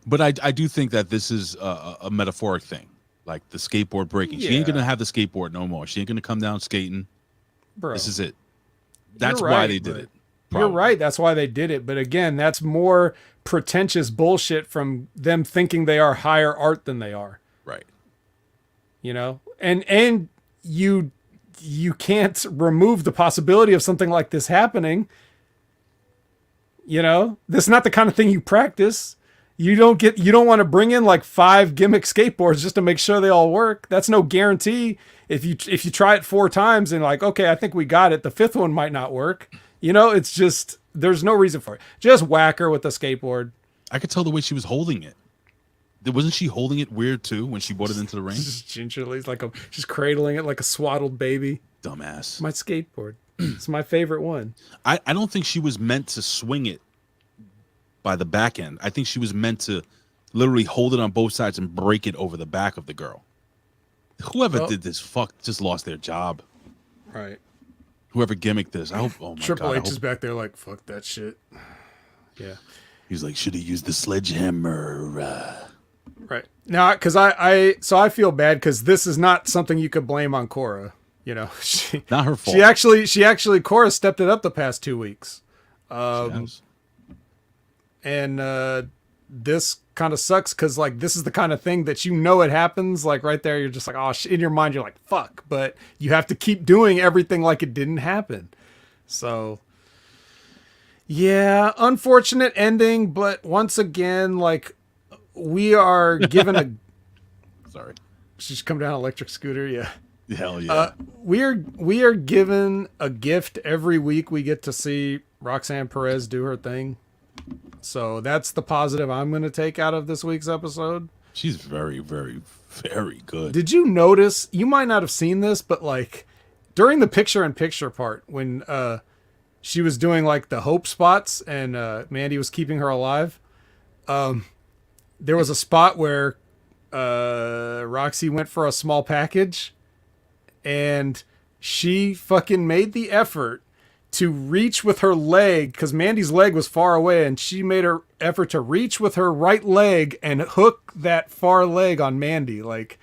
[SPEAKER 3] But I do think that this is a metaphoric thing. Like the skateboard breaking. Yeah. She ain't going to have the skateboard no more. She ain't going to come down skating.
[SPEAKER 4] Bro,
[SPEAKER 3] this is it. That's why they did it.
[SPEAKER 4] Probably. You're right. That's why they did it. But again, that's more pretentious bullshit from them thinking they are higher art than they are.
[SPEAKER 3] Right.
[SPEAKER 4] You know, and you can't remove the possibility of something like this happening. You know, this is not the kind of thing you practice. You don't want to bring in like 5 gimmick skateboards just to make sure they all work. That's no guarantee. If you try it 4 times and like, okay, I think we got it. The 5th one might not work. You know, it's just, there's no reason for it. Just whack her with the skateboard.
[SPEAKER 3] I could tell the way she was holding it. Wasn't she holding it weird too when she brought it into the ring?
[SPEAKER 4] Just gingerly, she's cradling it like a swaddled baby.
[SPEAKER 3] Dumbass.
[SPEAKER 4] My skateboard. It's my favorite one.
[SPEAKER 3] I don't think she was meant to swing it by the back end. I think she was meant to literally hold it on both sides and break it over the back of the girl. Whoever did this just lost their job.
[SPEAKER 4] Right.
[SPEAKER 3] Whoever gimmicked this. I hope. Oh my
[SPEAKER 4] Triple
[SPEAKER 3] God,
[SPEAKER 4] H is back there like, fuck that shit. Yeah.
[SPEAKER 3] He's like, should have used the sledgehammer.
[SPEAKER 4] Right. Now, because I feel bad because this is not something you could blame on Cora. You know,
[SPEAKER 3] not her fault.
[SPEAKER 4] She actually Cora stepped it up the past 2 weeks. And this kind of sucks because like this is the kind of thing that you know it happens like right there. You're just like, oh, in your mind you're like, fuck, but you have to keep doing everything like it didn't happen. So yeah, unfortunate ending, but once again, like we are given a
[SPEAKER 3] sorry,
[SPEAKER 4] she's come down electric scooter. Yeah.
[SPEAKER 3] Hell yeah.
[SPEAKER 4] We are given a gift every week. We get to see Roxanne Perez do her thing. So that's the positive I'm going to take out of this week's episode.
[SPEAKER 3] She's very, very, very good.
[SPEAKER 4] Did you notice, you might not have seen this, but like during the picture-in-picture part when she was doing like the hope spots and Mandy was keeping her alive, there was a spot where Roxy went for a small package and she fucking made the effort to reach with her leg because Mandy's leg was far away, and she made her effort to reach with her right leg and hook that far leg on Mandy. Like,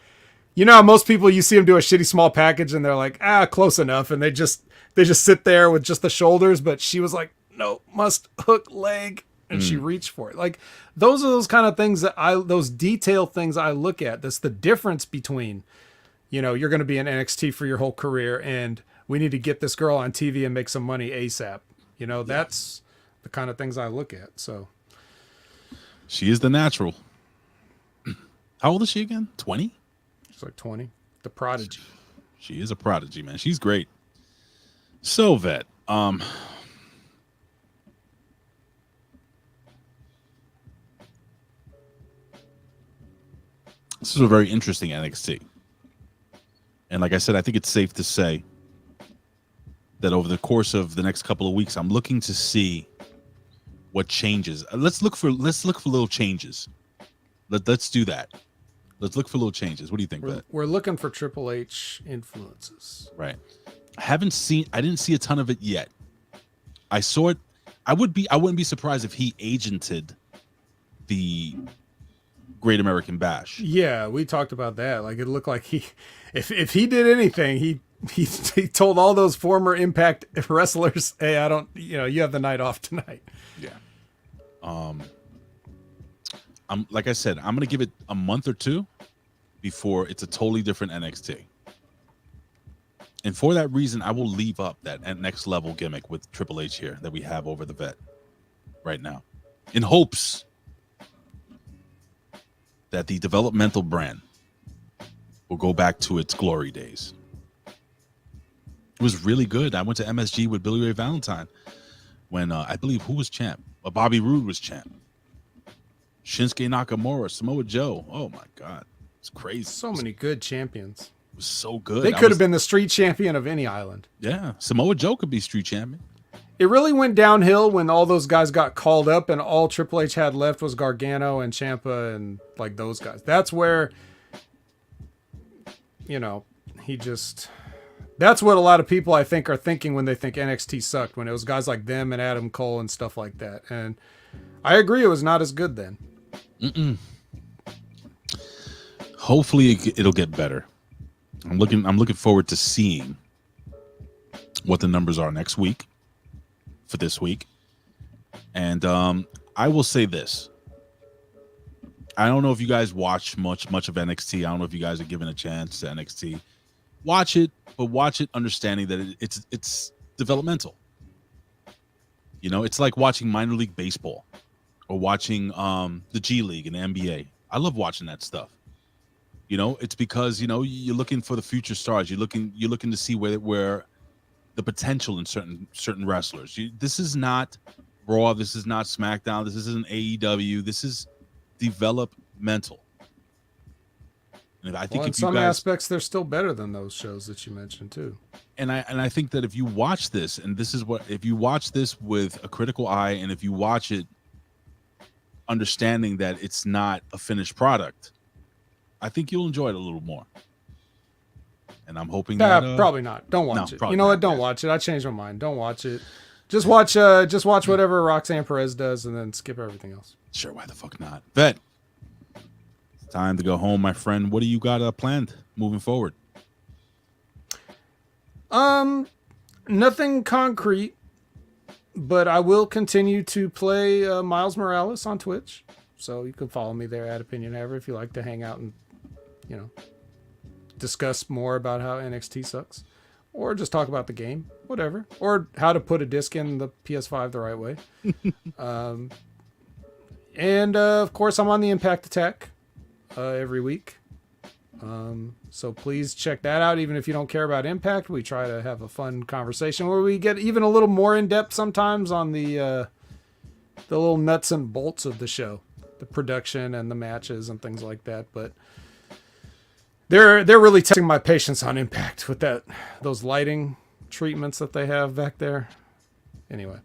[SPEAKER 4] you know how most people, you see them do a shitty small package and they're like, close enough, and they just sit there with just the shoulders, but she was like, no, must hook leg, and she reached for it. Like, those are those kind of things those detail things I look at. That's the difference between, you know, you're going to be in NXT for your whole career and we need to get this girl on TV and make some money ASAP. You know, that's the kind of things I look at. So
[SPEAKER 3] she is the natural. How old is she again? 20?
[SPEAKER 4] She's like 20. The prodigy.
[SPEAKER 3] She is a prodigy, man. She's great. So, Vet, This is a very interesting NXT. And like I said, I think it's safe to say that over the course of the next couple of weeks, I'm looking to see what changes. Let's look for little changes. Let's do that. Let's look for little changes. What do you think, Beth?
[SPEAKER 4] We're looking for Triple H influences.
[SPEAKER 3] Right. I didn't see a ton of it yet. I saw it. I wouldn't be surprised if he agented the Great American Bash.
[SPEAKER 4] Yeah, we talked about that. Like, it looked like if he did anything, he told all those former Impact wrestlers, "Hey, you have the night off tonight."
[SPEAKER 3] Yeah. I'm like I said, I'm gonna give it a month or two before it's a totally different NXT. And for that reason, I will leave up that next level gimmick with Triple H here that we have over the vet right now, in hopes that the developmental brand will go back to its glory days. It was really good. I went to MSG with Billy Ray Valentine when I believe who was champ? Bobby Roode was champ. Shinsuke Nakamura, Samoa Joe. Oh my God, it's crazy.
[SPEAKER 4] So many good champions.
[SPEAKER 3] It was so good.
[SPEAKER 4] They could have been the street champion of any island.
[SPEAKER 3] Yeah, Samoa Joe could be street champion.
[SPEAKER 4] It really went downhill when all those guys got called up and all Triple H had left was Gargano and Ciampa and like those guys. That's where, that's what a lot of people I think are thinking when they think NXT sucked, when it was guys like them and Adam Cole and stuff like that. And I agree, it was not as good then.
[SPEAKER 3] Hopefully it'll get better. I'm looking forward to seeing what the numbers are next week for this week. And I will say this. I don't know if you guys watch much of NXT. I don't know if you guys are giving a chance to NXT. Watch it, but watch it understanding that it's developmental. It's like watching minor league baseball or watching the G League and the NBA. I love watching that stuff. It's because you're looking for the future stars. You're looking to see where the potential in certain wrestlers. This is not Raw. This is not SmackDown. This isn't AEW. This is developmental. And I think
[SPEAKER 4] in some aspects, they're still better than those shows that you mentioned too.
[SPEAKER 3] And I think that if you watch this, and if you watch this with a critical eye, and if you watch it understanding that it's not a finished product, I think you'll enjoy it a little more. And I'm hoping that
[SPEAKER 4] probably not. Don't watch it. You know what? Don't watch it. I changed my mind. Don't watch it. Just watch whatever Roxanne Perez does, and then skip everything else.
[SPEAKER 3] Sure, why the fuck not? Vet, it's time to go home, my friend. What do you got planned moving forward?
[SPEAKER 4] Nothing concrete, but I will continue to play Miles Morales on Twitch, so you can follow me there at Opinion Haver if you like to hang out and discuss more about how NXT sucks, or just talk about the game, whatever, or how to put a disc in the PS5 the right way. And of course, I'm on the Impact Attack every week. So please check that out. Even if you don't care about Impact, we try to have a fun conversation where we get even a little more in depth sometimes on the little nuts and bolts of the show, the production and the matches and things like that. But they're really testing my patience on Impact with those lighting treatments that they have back there. Anyway,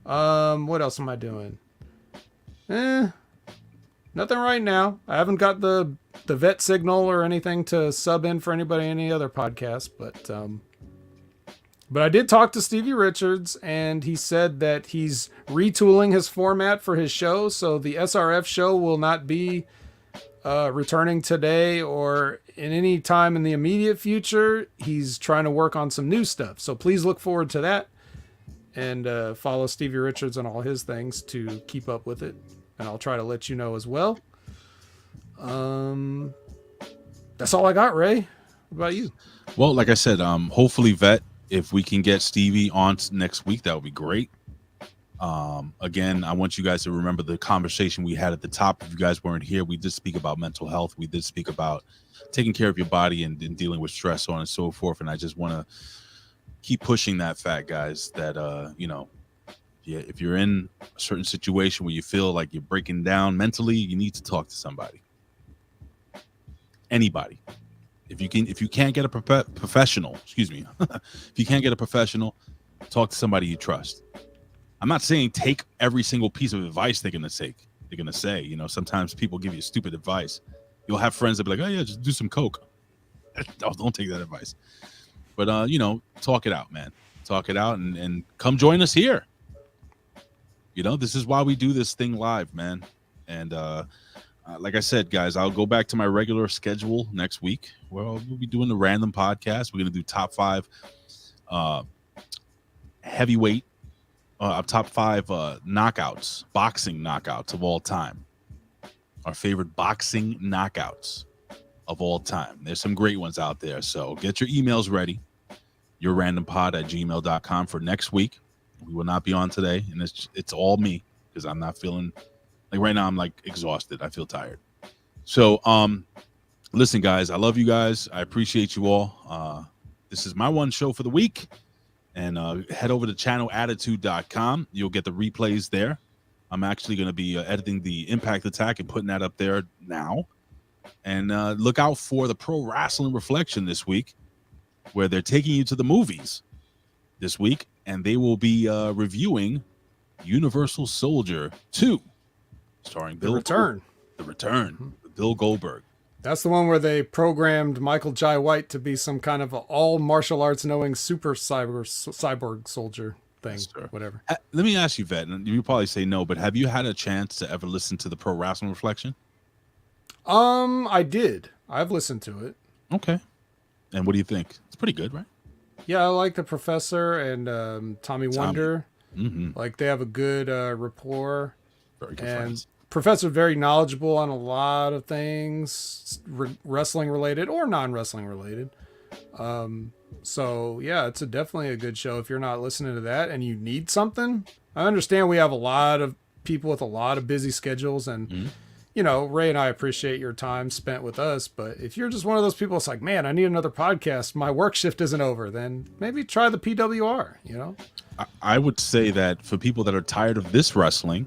[SPEAKER 4] what else am I doing? Nothing right now. I haven't got the vet signal or anything to sub in for anybody, any other podcast, but I did talk to Stevie Richards, and he said that he's retooling his format for his show, so the SRF show will not be returning today or in any time in the immediate future. He's trying to work on some new stuff, so please look forward to that, and follow Stevie Richards on all his things to keep up with it, and I'll try to let you know as well. That's all I got, Ray. What about you?
[SPEAKER 3] Well, like I said, hopefully, Vet, if we can get Stevie on next week, that would be great. Again, I want you guys to remember the conversation we had at the top. If you guys weren't here, we did speak about mental health. We did speak about taking care of your body and dealing with stress, so on and so forth. And I just want to keep pushing that fact, guys, that if you're in a certain situation where you feel like you're breaking down mentally, you need to talk to somebody. Anybody. If you can't get a professional, excuse me, if you can't get a professional, talk to somebody you trust. I'm not saying take every single piece of advice they're gonna say. Sometimes people give you stupid advice. You'll have friends that be like, "Oh yeah, just do some coke." Don't take that advice. But talk it out, man. Talk it out and come join us here. This is why we do this thing live, man. And like I said, guys, I'll go back to my regular schedule next week. We'll be doing the random podcast. We're gonna do top 5 heavyweight, top 5 knockouts, boxing knockouts of all time. Our favorite boxing knockouts of all time. There's some great ones out there. So get your emails ready. yourrandompod@gmail.com for next week. We will not be on today, and it's all me because I'm not feeling like right now. I'm like exhausted. I feel tired. So listen, guys, I love you guys. I appreciate you all. This is my one show for the week, and head over to channelattitude.com. You'll get the replays there. I'm actually going to be editing the Impact Attack and putting that up there now. And look out for the Pro Wrestling Reflection this week, where they're taking you to the movies this week, and they will be reviewing Universal Soldier 2, starring Bill
[SPEAKER 4] Return.
[SPEAKER 3] The Return, Bill Goldberg.
[SPEAKER 4] That's the one where they programmed Michael Jai White to be some kind of all martial arts knowing super cyborg soldier thing, whatever.
[SPEAKER 3] Let me ask you, Vet, and you probably say no, but have you had a chance to ever listen to the Pro Wrestling Reflection?
[SPEAKER 4] I did. I've listened to it.
[SPEAKER 3] Okay. And what do you think? It's pretty good, right?
[SPEAKER 4] Yeah, I like the Professor and Tommy Wonder.
[SPEAKER 3] Mm-hmm.
[SPEAKER 4] Like they have a good rapport.
[SPEAKER 3] Very good
[SPEAKER 4] and
[SPEAKER 3] friends.
[SPEAKER 4] Professor very knowledgeable on a lot of things, wrestling related or non-wrestling related. So yeah, it's definitely a good show if you're not listening to that and you need something. I understand we have a lot of people with a lot of busy schedules and Ray and I appreciate your time spent with us, but if you're just one of those people, it's like, man, I need another podcast. My work shift isn't over. Then maybe try the PWR,
[SPEAKER 3] I would say that for people that are tired of this wrestling,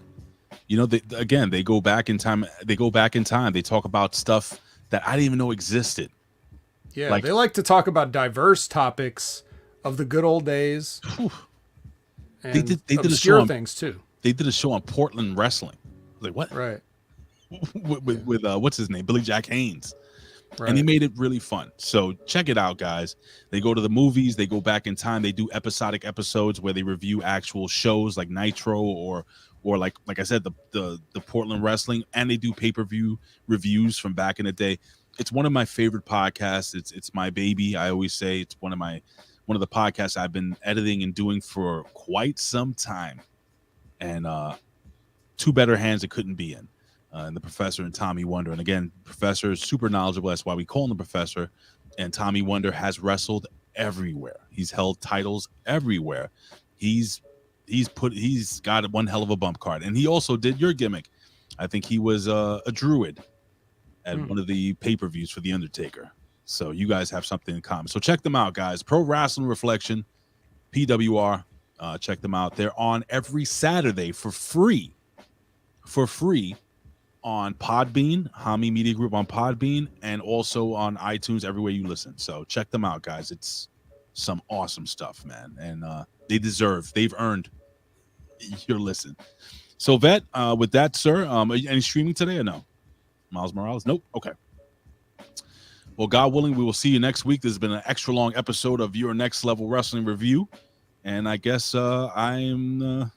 [SPEAKER 3] they go back in time. They talk about stuff that I didn't even know existed.
[SPEAKER 4] Yeah, they like to talk about diverse topics of the good old days. And
[SPEAKER 3] they did
[SPEAKER 4] obscure things too.
[SPEAKER 3] They did a show on Portland wrestling. I was like, what?
[SPEAKER 4] Right.
[SPEAKER 3] with what's his name, Billy Jack Haynes,
[SPEAKER 4] right.
[SPEAKER 3] And he made it really fun. So check it out, guys. They go to the movies, they go back in time, they do episodic episodes where they review actual shows like Nitro or like I said, the Portland wrestling, and they do pay-per-view reviews from back in the day. It's one of my favorite podcasts. It's my baby. I always say it's one of the podcasts I've been editing and doing for quite some time, and two better hands it couldn't be in. And the Professor and Tommy Wonder. And again, Professor is super knowledgeable. That's why we call him the Professor. And Tommy Wonder has wrestled everywhere. He's held titles everywhere. He's got one hell of a bump card. And he also did your gimmick. I think he was a druid at one of the pay-per-views for The Undertaker. So you guys have something in common. So check them out, guys. Pro Wrestling Reflection, PWR. Check them out. They're on every Saturday for free. On Podbean, Hami Media Group on Podbean, and also on iTunes, everywhere you listen. So check them out, guys. It's some awesome stuff, man. And they've earned your listen. So, Vet, with that, sir, any streaming today or no? Miles Morales? Nope. Okay. Well, God willing, we will see you next week. This has been an extra long episode of Your Next Level Wrestling Review. And I guess I'm,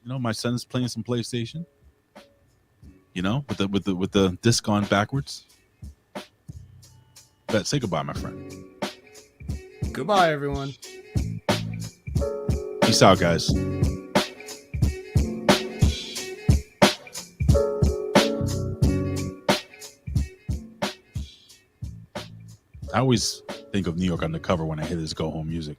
[SPEAKER 3] my son's playing some PlayStation. With the disc on backwards. Bet, say goodbye, my friend.
[SPEAKER 4] Goodbye, everyone.
[SPEAKER 3] Peace out, guys. I always think of New York Undercover when I hear this go home music.